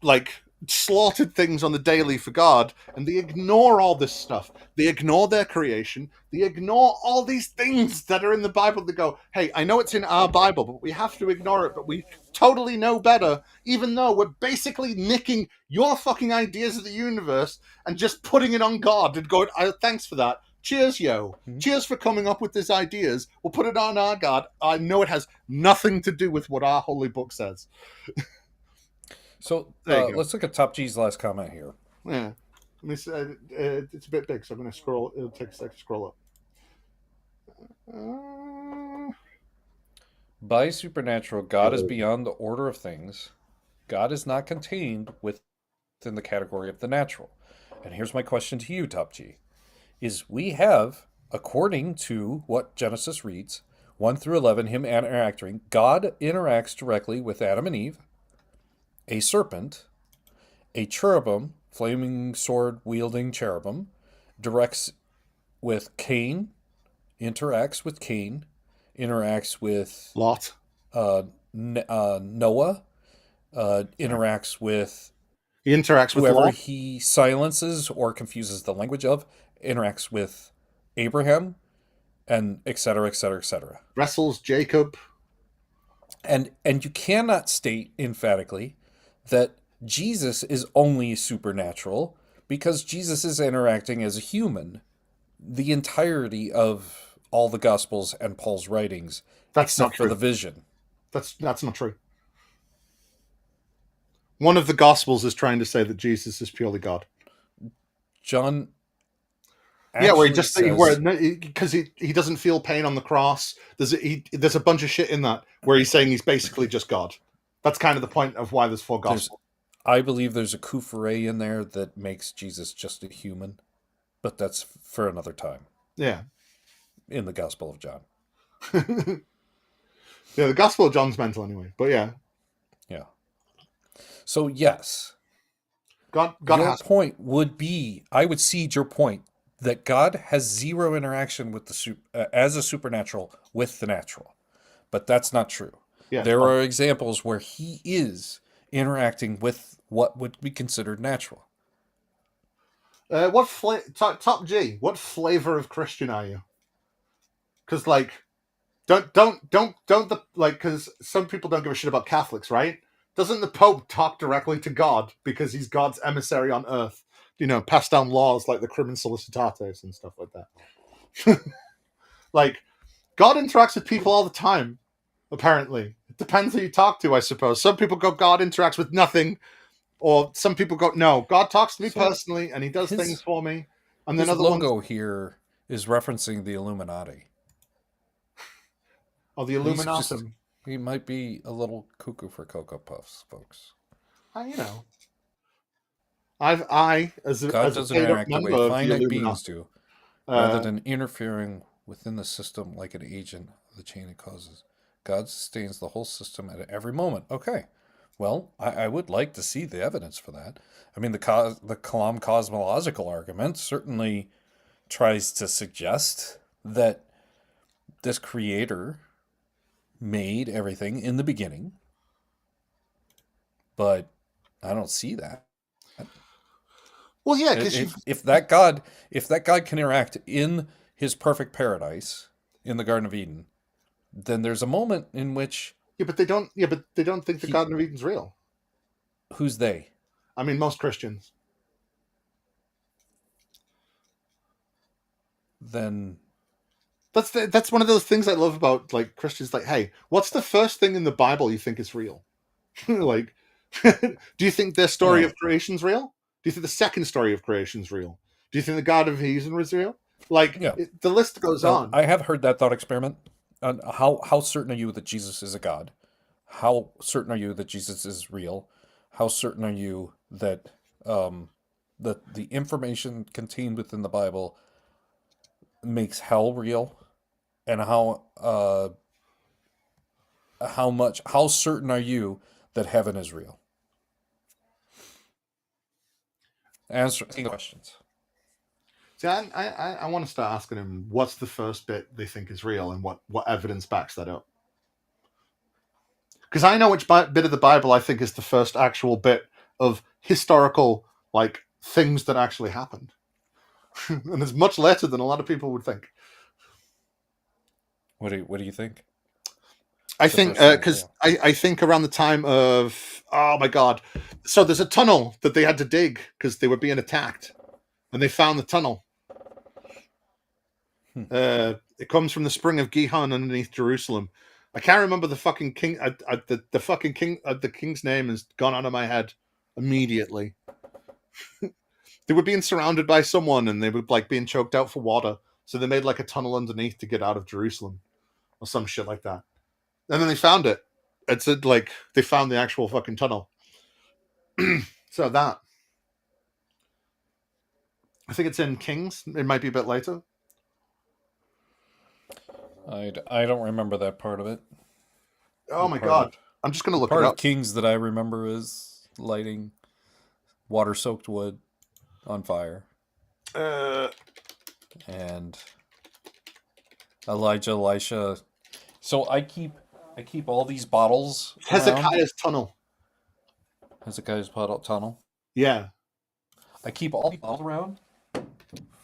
slaughtered things on the daily for God, and they ignore all this stuff. They ignore their creation. They ignore all these things that are in the Bible. They go, hey, I know it's in our Bible, but we have to ignore it, but we totally know better, even though we're basically nicking your fucking ideas of the universe and just putting it on God and going, thanks for that. Cheers, yo. Mm-hmm. Cheers for coming up with these ideas. We'll put it on our God. I know it has nothing to do with what our holy book says. So let's look at Top G's last comment here. Yeah. It's a bit big, so I'm going to scroll. It'll take a second to scroll up. By supernatural, God is beyond the order of things. God is not contained within the category of the natural. And here's my question to you, Top G. Is we have, according to what Genesis reads, 1 through 11, him interacting. God interacts directly with Adam and Eve, a serpent, a cherubim, flaming sword wielding cherubim, directs with Cain, interacts with Cain, interacts with Lot. Noah, interacts with He interacts with whoever Lot. he silences or confuses the language of, interacts with Abraham, and et cetera, et cetera, et cetera. Wrestles Jacob. And you cannot state emphatically that Jesus is only supernatural because Jesus is interacting as a human the entirety of all the Gospels and Paul's writings, That's not except for true. the vision. That's not true. One of the Gospels is trying to say that Jesus is purely God. John Yeah, where he actually just says, because he doesn't feel pain on the cross. There's a bunch of shit in that where he's saying he's basically just God. That's kind of the point of why there's 4 Gospels. I believe there's a couperet in there that makes Jesus just a human, but that's for another time Yeah. in the Gospel of John. Yeah, the Gospel of John's mental anyway. But yeah. Yeah. So yes, God your has point would be, I would cede your point that God has zero interaction with the as a supernatural with the natural, but that's not true. Yeah, There are examples where he is interacting with what would be considered natural. Top G, what flavor of Christian are you? Because because some people don't give a shit about Catholics, right? Doesn't the Pope talk directly to God because he's God's emissary on earth? Pass down laws like the Crimen Solicitates and stuff like that. Like, God interacts with people all the time, apparently. It depends who you talk to, I suppose. Some people go, God interacts with nothing. Or some people go, no, God talks to me personally and he does things for me. And then His other logo ones... here is referencing the Illuminati. Oh, the Illuminati. He might be a little cuckoo for Cocoa Puffs, folks. God doesn't interact the way finite beings do, rather than interfering within the system like an agent of the chain it causes. God sustains the whole system at every moment. Okay, well, I would like to see the evidence for that. I mean, the Kalam cosmological argument certainly tries to suggest that this creator made everything in the beginning, but I don't see that. Well, yeah, because if that God can interact in his perfect paradise in the Garden of Eden, then there's a moment in which but they don't think the Garden of Eden's real. Who's they? I mean, most Christians. Then that's one of those things I love about Christians. Like, hey, what's the first thing in the Bible you think is real? Like, do you think their story of creation's real? Do you think the second story of creation's real? Do you think the God of Eden was real? The list goes on. I have heard that thought experiment. How certain are you that Jesus is a God? How certain are you that Jesus is real? How certain are you that that the information contained within the Bible makes hell real? And how certain are you that heaven is real? Answer the questions. See, I want to start asking him what's the first bit they think is real and what evidence backs that up. Because I know which bit of the Bible I think is the first actual bit of historical things that actually happened, and it's much later than a lot of people would think. What do you think? I think because I think around the time of, oh my god, so there's a tunnel that they had to dig because they were being attacked, and they found the tunnel. It comes from the spring of Gihon underneath Jerusalem. I can't remember the fucking king. The fucking king. The king's name has gone out of my head immediately. They were being surrounded by someone, and they were being choked out for water. So they made a tunnel underneath to get out of Jerusalem, or some shit like that. And then they found it. It said they found the actual fucking tunnel. So that, I think it's in Kings. It might be a bit later. I don't remember that part of it. Oh my part of god. I'm just going to look Part it of up. Kings that I remember is lighting water-soaked wood on fire, Uh, and Elisha. So I keep all these bottles around. Hezekiah's tunnel. Hezekiah's tunnel. Yeah. I keep all these bottles around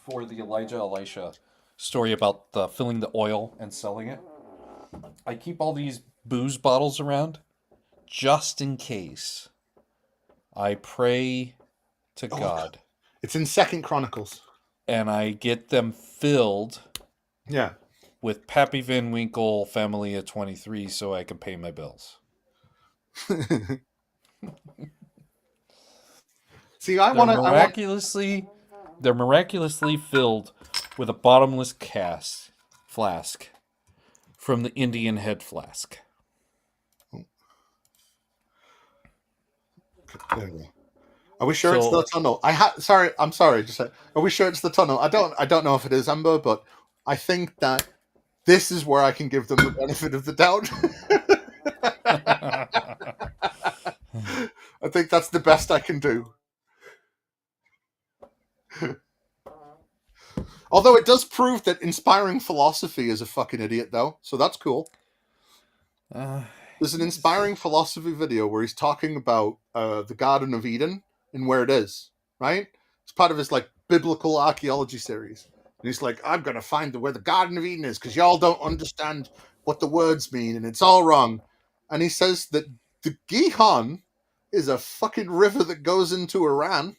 for the Elisha story about the filling the oil and selling it. I keep all these booze bottles around just in case. I pray to God, It's in Second Chronicles. and I get them filled Yeah. with Pappy Van Winkle Family at 23 so I can pay my bills. See, I want They're miraculously filled with a bottomless flask from the Indian head flask. There we go. Are we sure it's So- the tunnel? I'm sorry. Just say, are we sure it's the tunnel? I don't know if it is, Amber, but I think that this is where I can give them the benefit of the doubt. I think that's the best I can do. Although it does prove that inspiring philosophy is a fucking idiot, though, so that's cool. There's an inspiring philosophy video where he's talking about the Garden of Eden and where it is, right? It's part of his like biblical archaeology series. And he's like, I'm going to find where the Garden of Eden is because y'all don't understand what the words mean and it's all wrong. And he says that the Gihon is a fucking river that goes into Iran.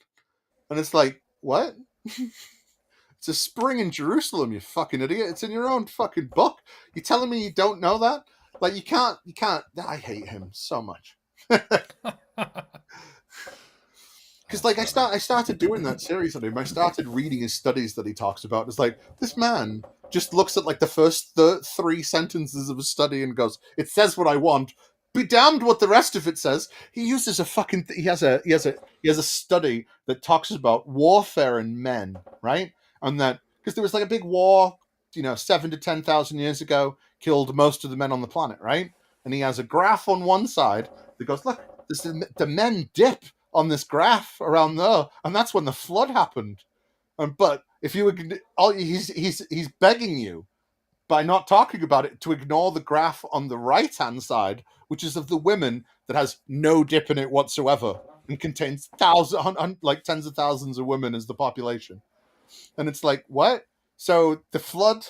And it's like, what? It's a spring in Jerusalem, you fucking idiot. It's in your own fucking book. You telling me you don't know that? Like, you can't. I hate him so much. Because, like, I started doing that series on him. I started reading his studies that he talks about. It's like, this man just looks at, like, the first three sentences of a study and goes, it says what I want. Be damned what the rest of it says. He uses a fucking... He has a study that talks about warfare and men, right? And that... Because there was, like, a big war, 7 to 10,000 years ago, killed most of the men on the planet, right? And he has a graph on one side that goes, look, the men dip on this graph around there, and that's when the flood happened. But if you he's begging you by not talking about it to ignore the graph on the right hand side, which is of the women that has no dip in it whatsoever and contains tens of thousands of women as the population. And it's like, what? So the flood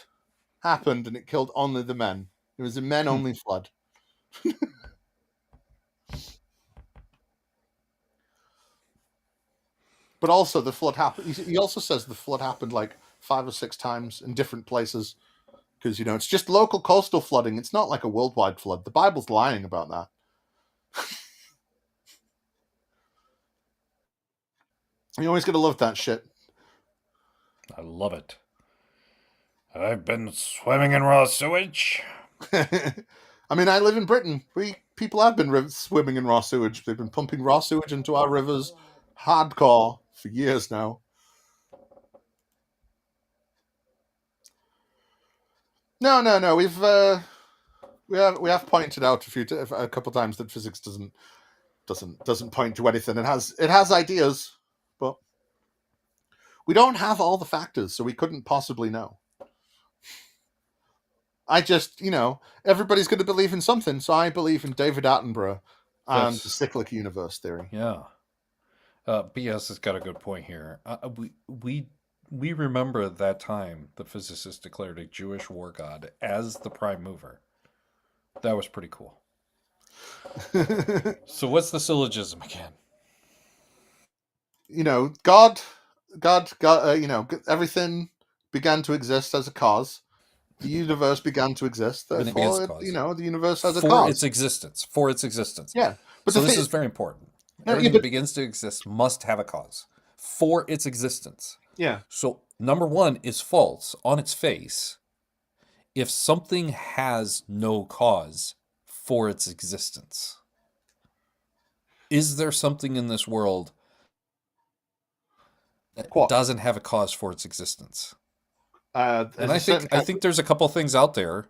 happened and it killed only the men. It was a men only flood. But also the flood happened. He also says the flood happened like 5 or 6 times in different places because it's just local coastal flooding. It's not like a worldwide flood. The Bible's lying about that. You always gotta love that shit. I love it. I've been swimming in raw sewage. I mean, I live in Britain. People have been swimming in raw sewage. They've been pumping raw sewage into our rivers hardcore for years now. No. We have pointed out a couple times that physics doesn't point to anything. It has ideas, but we don't have all the factors, so we couldn't possibly know. I just, everybody's going to believe in something, so I believe in David Attenborough and the cyclic universe theory. Yeah. BS has got a good point here. We remember at that time the physicists declared a Jewish war god as the prime mover. That was pretty cool. So what's the syllogism again? God, everything began to exist as a cause. The universe began to exist. Therefore, the universe has a cause. For its existence. Yeah. But so this is very important. Everything that begins to exist must have a cause for its existence. Yeah. So number one is false on its face. If something has no cause for its existence, is there something in this world that doesn't have a cause for its existence? And I think there's a couple things out there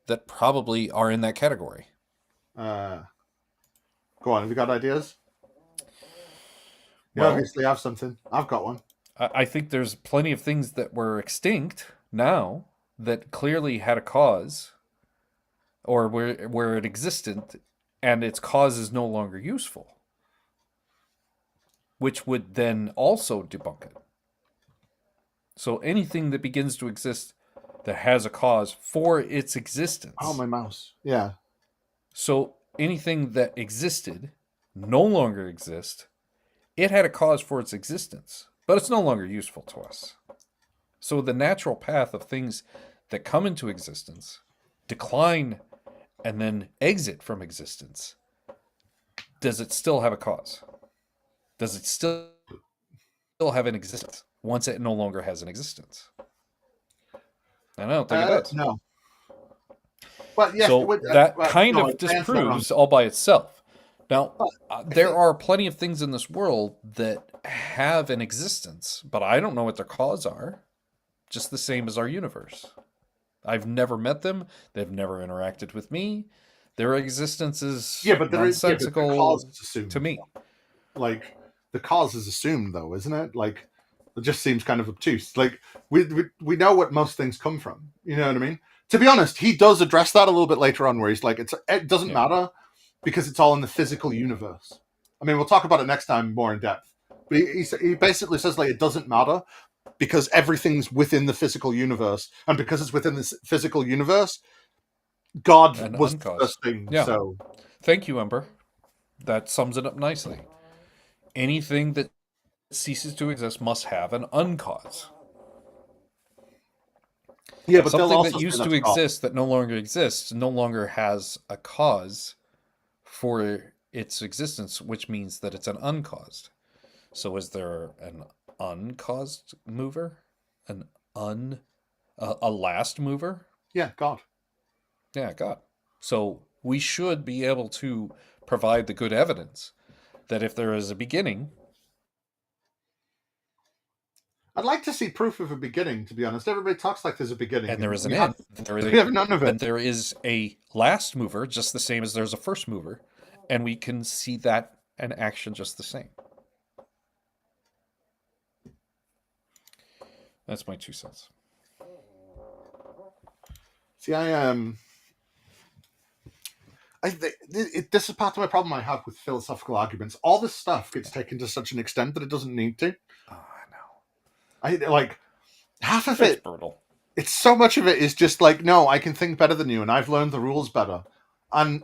that probably are in that category. Go on, have you got ideas? You Well, obviously have something. I've got one. I think there's plenty of things that were extinct now that clearly had a cause, or where it existed, and its cause is no longer useful, which would then also debunk it. So anything that begins to exist that has a cause for its existence. Oh, my mouse. Yeah. So anything that existed no longer exists. It had a cause for its existence, but it's no longer useful to us. So the natural path of things that come into existence, decline, and then exit from existence, does it still have a cause? Does it still have an existence once it no longer has an existence? I don't think it does. No. But yes, So that kind of disproves all by itself. Now, there are plenty of things in this world that have an existence, but I don't know what their cause are. Just the same as our universe. I've never met them. They've never interacted with me. Their existence is nonsensical to me. Like, the cause is assumed, though, isn't it? Like, it just seems kind of obtuse. Like, we know what most things come from. You know what I mean? To be honest, he does address that a little bit later on, where he's like, it doesn't matter because it's all in the physical universe. I mean, we'll talk about it next time more in depth. But he basically says, like, it doesn't matter because everything's within the physical universe. And because it's within this physical universe, God was the first thing. Yeah. So, thank you, Ember. That sums it up nicely. Anything that ceases to exist must have an uncause. Yeah, but something that used to exist that no longer exists no longer has a cause for its existence, which means that it's an uncaused. So is there an uncaused mover? A last mover? Yeah, God. Yeah, God. So we should be able to provide the good evidence that if there is a beginning... I'd like to see proof of a beginning, to be honest. Everybody talks like there's a beginning. And there is an end. We have none of it. And there is a last mover, just the same as there's a first mover. And we can see that in action just the same. That's my 2 cents. See, this is part of my problem I have with philosophical arguments. All this stuff gets taken to such an extent that it doesn't need to. Oh, I know. Like half of It's it. brutal. It's so much of it is just like, no, I can think better than you, and I've learned the rules better, and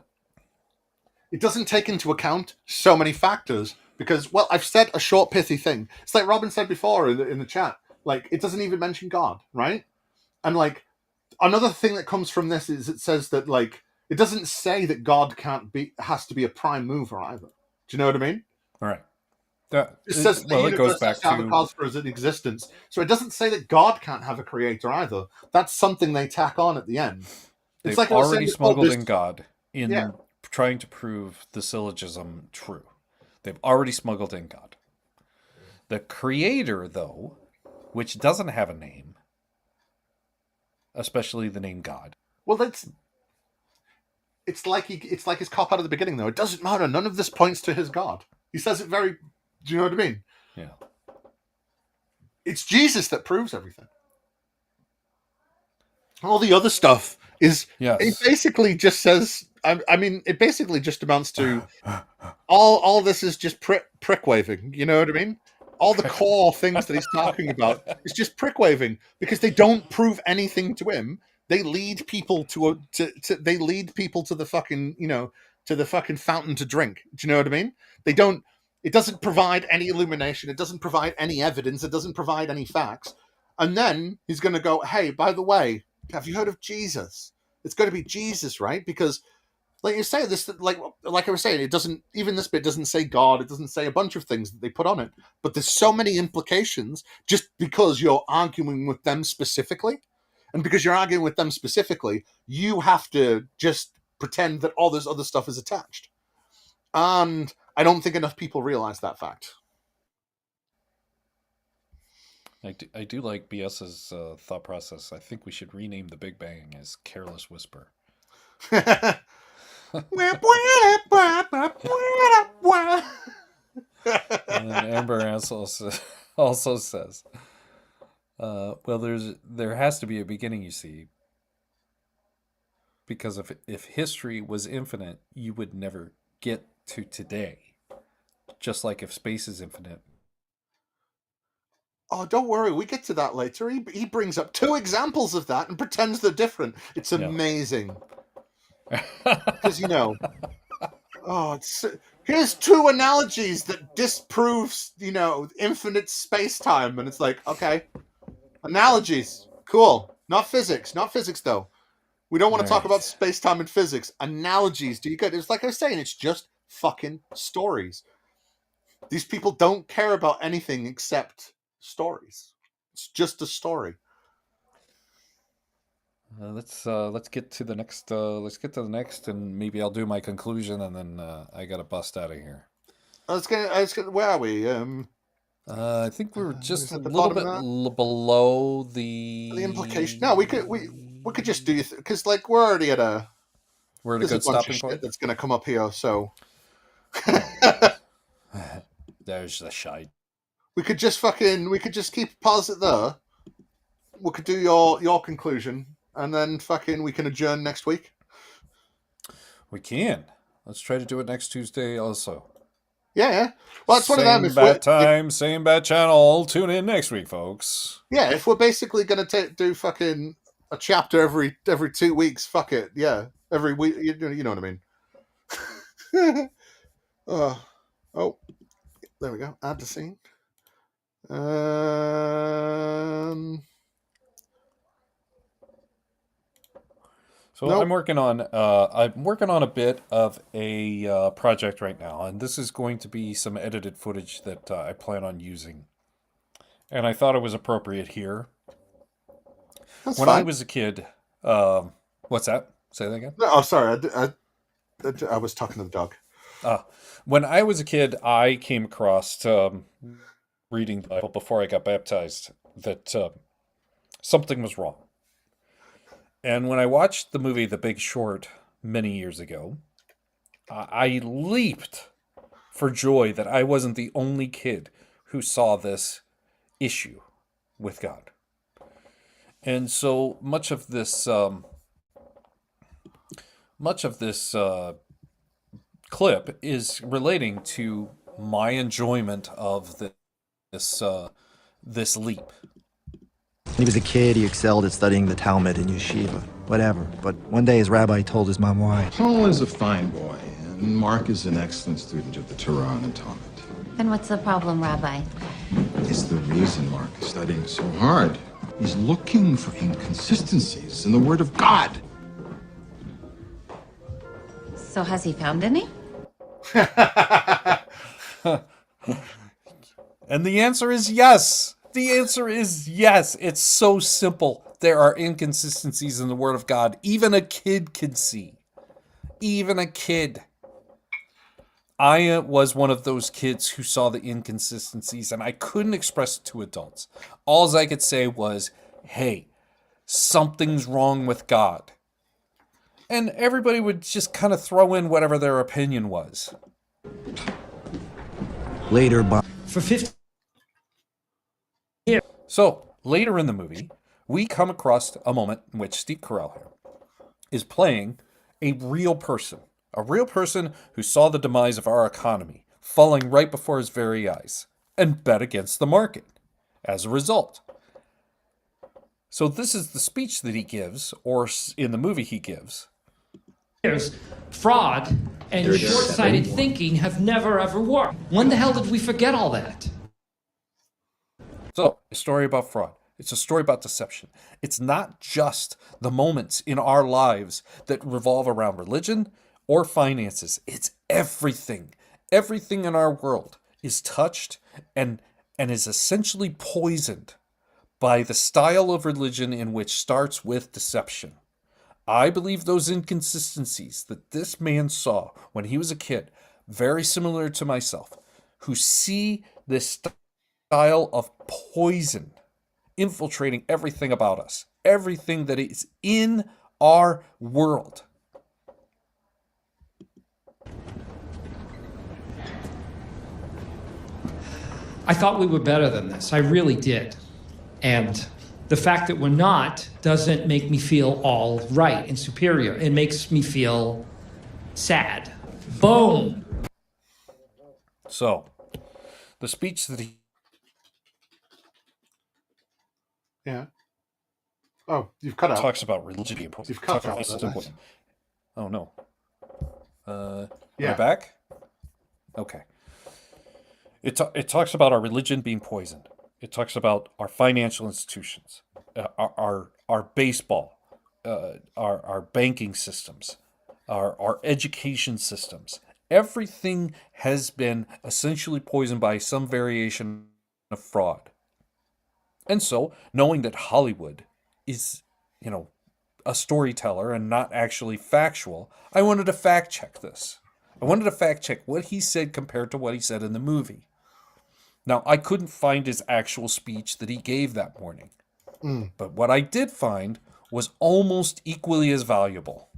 it doesn't take into account so many factors because, well, I've said a short, pithy thing. It's like Robin said before in the chat. Like, it doesn't even mention God, right? And like another thing that comes from this is it says that like it doesn't say that God has to be a prime mover either. Do you know what I mean? All right. It says it goes back to have a cause for its existence. So it doesn't say that God can't have a creator either. That's something they tack on at the end. They've like already smuggled in God in trying to prove the syllogism true. They've already smuggled in God. The creator, though, which doesn't have a name, especially the name God. Well, it's like his cop out at the beginning, though. It doesn't matter. None of this points to his God. He says it very. Do you know what I mean? Yeah. It's Jesus that proves everything. All the other stuff is. Yes. It basically just says. I mean, it basically just amounts to. All this is just prick waving. You know what I mean? All the core things that he's talking about is just prick waving because they don't prove anything to him. They lead people to the fucking, to the fucking fountain to drink. Do you know what I mean? They don't. It doesn't provide any illumination. It doesn't provide any evidence. It doesn't provide any facts. And then he's going to go, hey, by the way, have you heard of Jesus? It's going to be Jesus, right? Because, like you say, this, like I was saying, it doesn't. Even this bit doesn't say God. It doesn't say a bunch of things that they put on it. But there's so many implications just because you're arguing with them specifically. And because you're arguing with them specifically, you have to just pretend that all this other stuff is attached. And I don't think enough people realize that fact. I do like BS's thought process. I think we should rename the Big Bang as Careless Whisper. And Amber also says, well, there has to be a beginning, you see, because if history was infinite, you would never get to today. Just like if space is infinite. Oh, don't worry, we get to that later. He brings up 2 examples of that and pretends they're different. It's amazing. Because, here's 2 analogies that disproves, infinite space-time. And it's like, okay, analogies, cool. Not physics, though. We don't want to talk about space-time and physics. Analogies, do you get it? It's like I was saying, it's just fucking stories. These people don't care about anything except stories. It's just a story. Let's get to the next. And maybe I'll do my conclusion, and then I gotta bust out of here. Where are we? I think we were just a little bit below the implication. No, we could just do because we're already at a good stopping point. That's going to come up here. So there's the shite. We could just pause it there. We could do your conclusion, and then we can adjourn next week. We can. Let's try to do it next Tuesday also. Yeah. Well, it's one of them. Same bad time, same bad channel. Tune in next week, folks. Yeah, if we're basically going to do a chapter every 2 weeks, fuck it. Yeah, every week. You know what I mean. Oh, there we go. Add the scene. So nope. I'm working on a bit of a project right now, and this is going to be some edited footage that I plan on using. And I thought it was appropriate here. That's when fine. I was a kid, what's that? Say that again. No, oh, sorry. I was talking to the dog. When I was a kid, I came across reading the Bible before I got baptized that something was wrong. And when I watched the movie The Big Short many years ago, I leaped for joy that I wasn't the only kid who saw this issue with God. And so much of this clip is relating to my enjoyment of this leap. When he was a kid, he excelled at studying the Talmud in yeshiva. Whatever. But one day his rabbi told his mom why. Paul is a fine boy, and Mark is an excellent student of the Torah and the Talmud. Then what's the problem, Rabbi? It's the reason Mark is studying so hard. He's looking for inconsistencies in the Word of God. So has he found any? And the answer is yes. The answer is yes. It's so simple. There are inconsistencies in the Word of God. Even a kid can see. Even a kid. I was one of those kids who saw the inconsistencies, and I couldn't express it to adults. All I could say was, hey, something's wrong with God. And everybody would just kind of throw in whatever their opinion was. Later, for 50 So, later in the movie, we come across a moment in which Steve Carell here is playing a real person who saw the demise of our economy falling right before his very eyes and bet against the market as a result. So this is the speech that he gives, or in the movie he gives. Fraud and short-sighted thinking have never ever worked. When the hell did we forget all that? So, a story about fraud. It's a story about deception. It's not just the moments in our lives that revolve around religion or finances. It's everything. Everything in our world is touched and is essentially poisoned by the style of religion in which starts with deception. I believe those inconsistencies that this man saw when he was a kid, very similar to myself, who see this style of poison infiltrating everything about us, everything that is in our world, I thought we were better than this. I really did. And the fact that we're not doesn't make me feel all right and superior. It makes me feel sad. Boom. So, the speech that he Yeah. Oh, you've cut out. talks about religion being important. You've cut out. Oh no. Am Yeah. I back? Okay. It talks about our religion being poisoned. It talks about our financial institutions, our baseball, our banking systems, our education systems. Everything has been essentially poisoned by some variation of fraud. And so, knowing that Hollywood is, a storyteller and not actually factual, I wanted to fact check this. I wanted to fact check what he said compared to what he said in the movie. Now, I couldn't find his actual speech that he gave that morning. But what I did find was almost equally as valuable.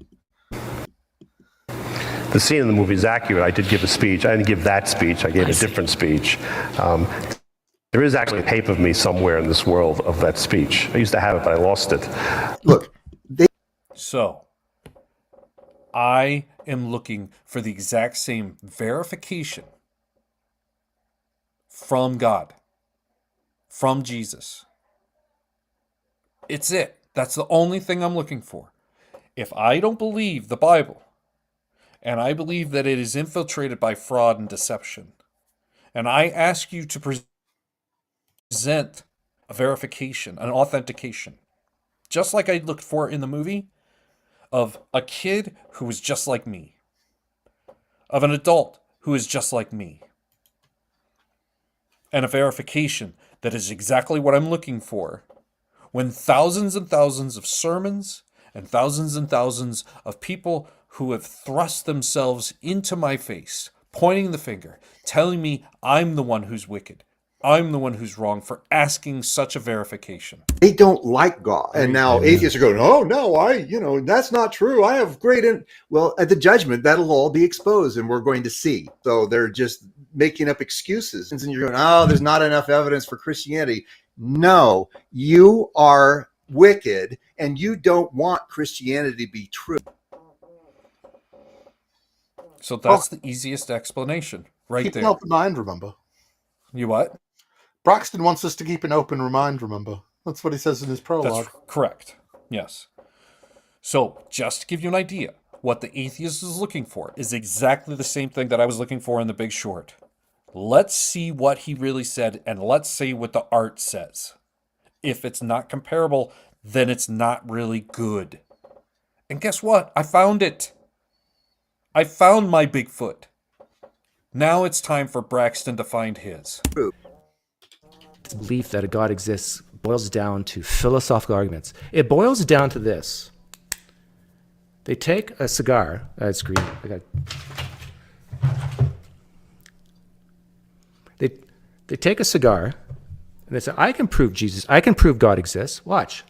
The scene in the movie is accurate. I did give a speech. I didn't give that speech. I gave a different speech. There is actually a tape of me somewhere in this world of that speech. I used to have it, but I lost it. Look, So, I am looking for the exact same verification from God, from Jesus. It's it. That's the only thing I'm looking for. If I don't believe the Bible, and I believe that it is infiltrated by fraud and deception, and I ask you to present a verification, an authentication, just like I looked for in the movie, of a kid who is just like me, of an adult who is just like me, and a verification that is exactly what I'm looking for, when thousands and thousands of sermons and thousands of people who have thrust themselves into my face, pointing the finger, telling me I'm the one who's wicked, I'm the one who's wrong for asking such a verification. They don't like God. And now atheists are going, oh, no, that's not true. I have great... Well, at the judgment, that'll all be exposed and we're going to see. So they're just making up excuses. And you're going, oh, there's not enough evidence for Christianity. No, you are wicked and you don't want Christianity to be true. So that's the easiest explanation right keep there. an open mind, remember? You what? Braxton wants us to keep an open mind, remember? That's what he says in his prologue. That's correct. Yes. So, just to give you an idea, what the atheist is looking for is exactly the same thing that I was looking for in The Big Short. Let's see what he really said, and let's see what the art says. If it's not comparable, then it's not really good. And guess what? I found it. I found my Bigfoot. Now it's time for Braxton to find his. The belief that a God exists boils down to philosophical arguments. It boils down to this. They take a cigar. It's green. They take a cigar and they say, I can prove Jesus. I can prove God exists. Watch.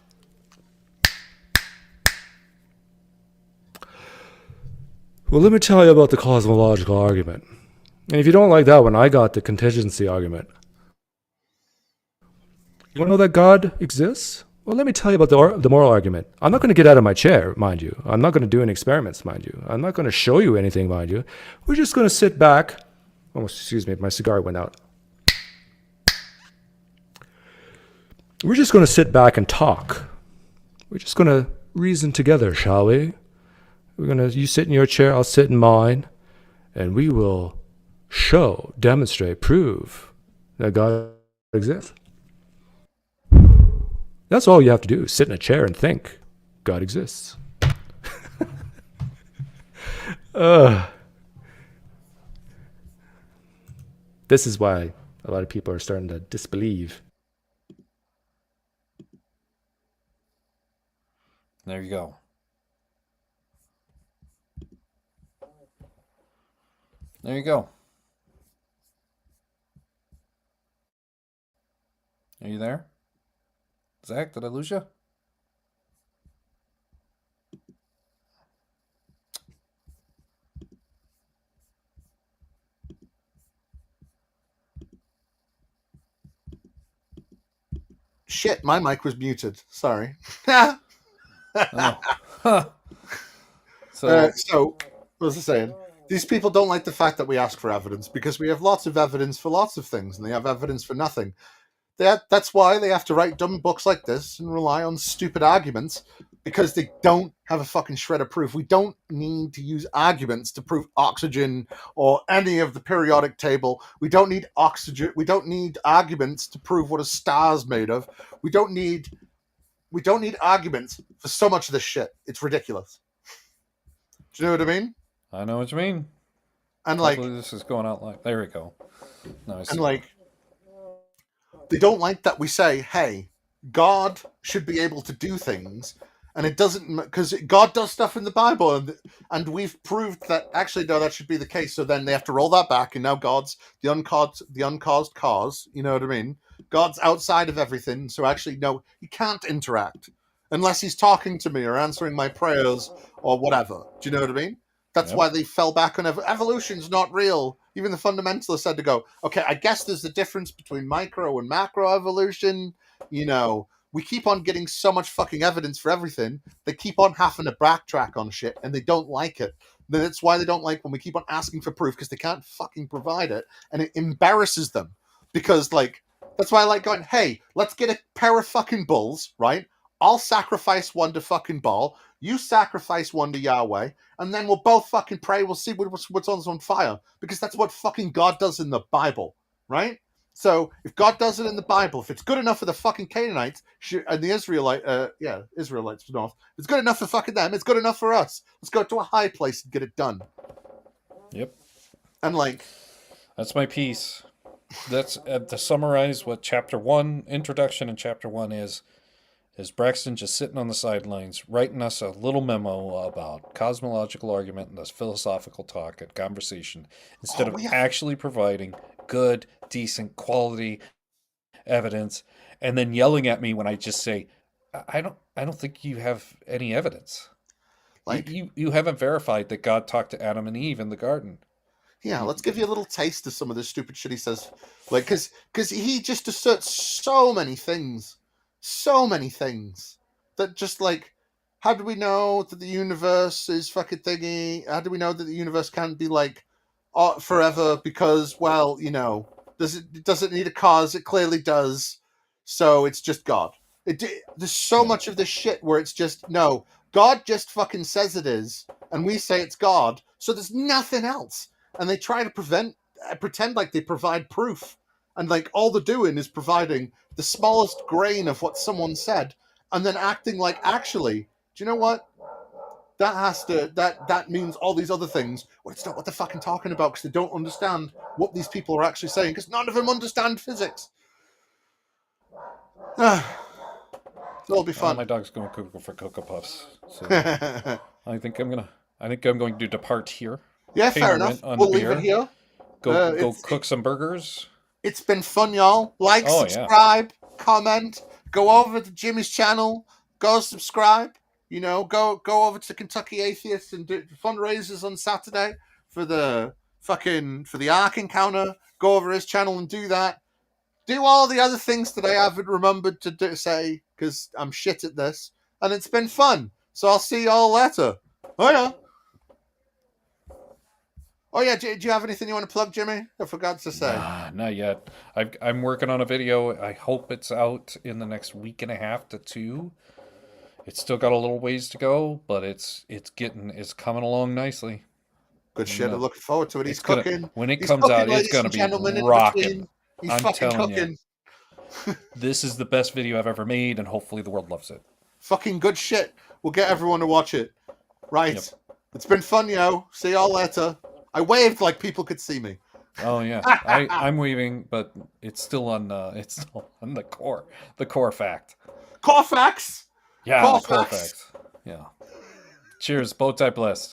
Well, let me tell you about the cosmological argument. And if you don't like that one, I got the contingency argument. You want to know that God exists? Well, let me tell you about the moral argument. I'm not going to get out of my chair, mind you. I'm not going to do any experiments, mind you. I'm not going to show you anything, mind you. We're just going to sit back. Oh, excuse me, my cigar went out. We're just going to sit back and talk. We're just going to reason together, shall we? You sit in your chair, I'll sit in mine, and we will show, demonstrate, prove that God exists. That's all you have to do, sit in a chair and think God exists. This is why a lot of people are starting to disbelieve. There you go. There you go. Are you there? Zach, did I lose you? Shit, my mic was muted. Sorry. So, what was I saying? These people don't like the fact that we ask for evidence because we have lots of evidence for lots of things, and they have evidence for nothing. That's why they have to write dumb books like this and rely on stupid arguments, because they don't have a fucking shred of proof. We don't need to use arguments to prove oxygen or any of the periodic table. We don't need oxygen. We don't need arguments to prove what a star's made of. We don't need arguments for so much of this shit. It's ridiculous. Do you know what I mean? I know what you mean. And hopefully this is going out like, there we go. Nice. And like, they don't like that we say, hey, God should be able to do things, and it doesn't, because God does stuff in the Bible, and we've proved that actually no, that should be the case. So then they have to roll that back, and now God's the uncaused cause. You know what I mean? God's outside of everything, so actually no, he can't interact unless he's talking to me or answering my prayers or whatever. Do you know what I mean? That's why they fell back on evolution's not real. Even the fundamentalists had to go, okay, I guess there's a difference between micro and macro evolution. You know, we keep on getting so much fucking evidence for everything. They keep on having to backtrack on shit, and they don't like it. That's why they don't like when we keep on asking for proof, because they can't fucking provide it, and it embarrasses them. Because, like, that's why I like going, hey, let's get a pair of fucking bulls, right? I'll sacrifice one to fucking Baal. You sacrifice one to Yahweh, and then we'll both fucking pray. We'll see what's on fire, because that's what fucking God does in the Bible, right? So if God does it in the Bible, if it's good enough for the fucking Canaanites and the Israelites from north, if it's good enough for fucking them, it's good enough for us. Let's go to a high place and get it done. Yep. And like, that's my piece. That's to summarize what chapter 1, introduction in chapter 1 is Braxton just sitting on the sidelines writing us a little memo about cosmological argument and this philosophical talk and conversation instead of actually providing good, decent, quality evidence, and then yelling at me when I just say, I don't think you have any evidence. Like you haven't verified that God talked to Adam and Eve in the garden. Yeah, let's give you a little taste of some of the stupid shit he says. Like, because he just asserts so many things that just like, how do we know that the universe is fucking thingy? How do we know that the universe can't be like forever? Because, well, you know, does it need a cause? It clearly does. So it's just God. There's so much of this shit where it's just, no, God just fucking says it is, and we say it's God. So there's nothing else. And they try to pretend like they provide proof. And like all they're doing is providing the smallest grain of what someone said, and then acting like, actually, do you know what? That means all these other things. Well, it's not what they're fucking talking about, because they don't understand what these people are actually saying, because none of them understand physics. It'll be fun. My dog's going cuckoo for Cocoa Puffs. So I think I'm going to depart here. Yeah, fair enough. We'll leave it here. Go cook some burgers. It's been fun, y'all. Like, subscribe, comment, go over to Jimmy's channel, go subscribe. You know, go over to Kentucky Atheists and do fundraisers on Saturday for the Ark Encounter. Go over his channel and do that. Do all the other things that I haven't remembered to say, because I'm shit at this. And it's been fun. So I'll see y'all later. Oh, yeah. Oh, yeah, do you have anything you want to plug, Jimmy? I forgot to say. Not yet. I'm working on a video. I hope it's out in the next week and a half to 2. It's still got a little ways to go, but it's coming along nicely. Good shit. I'm looking forward to it. He's cooking. When it comes out, it's going to be rocking. He's fucking cooking. This is the best video I've ever made, and hopefully the world loves it. Fucking good shit. We'll get everyone to watch it. Right. Yep. It's been fun, yo. See y'all later. I waved like people could see me. Oh yeah, I'm waving, but it's still on the core fact. Core facts. Yeah, core facts. Yeah. Cheers, bow tie blessed.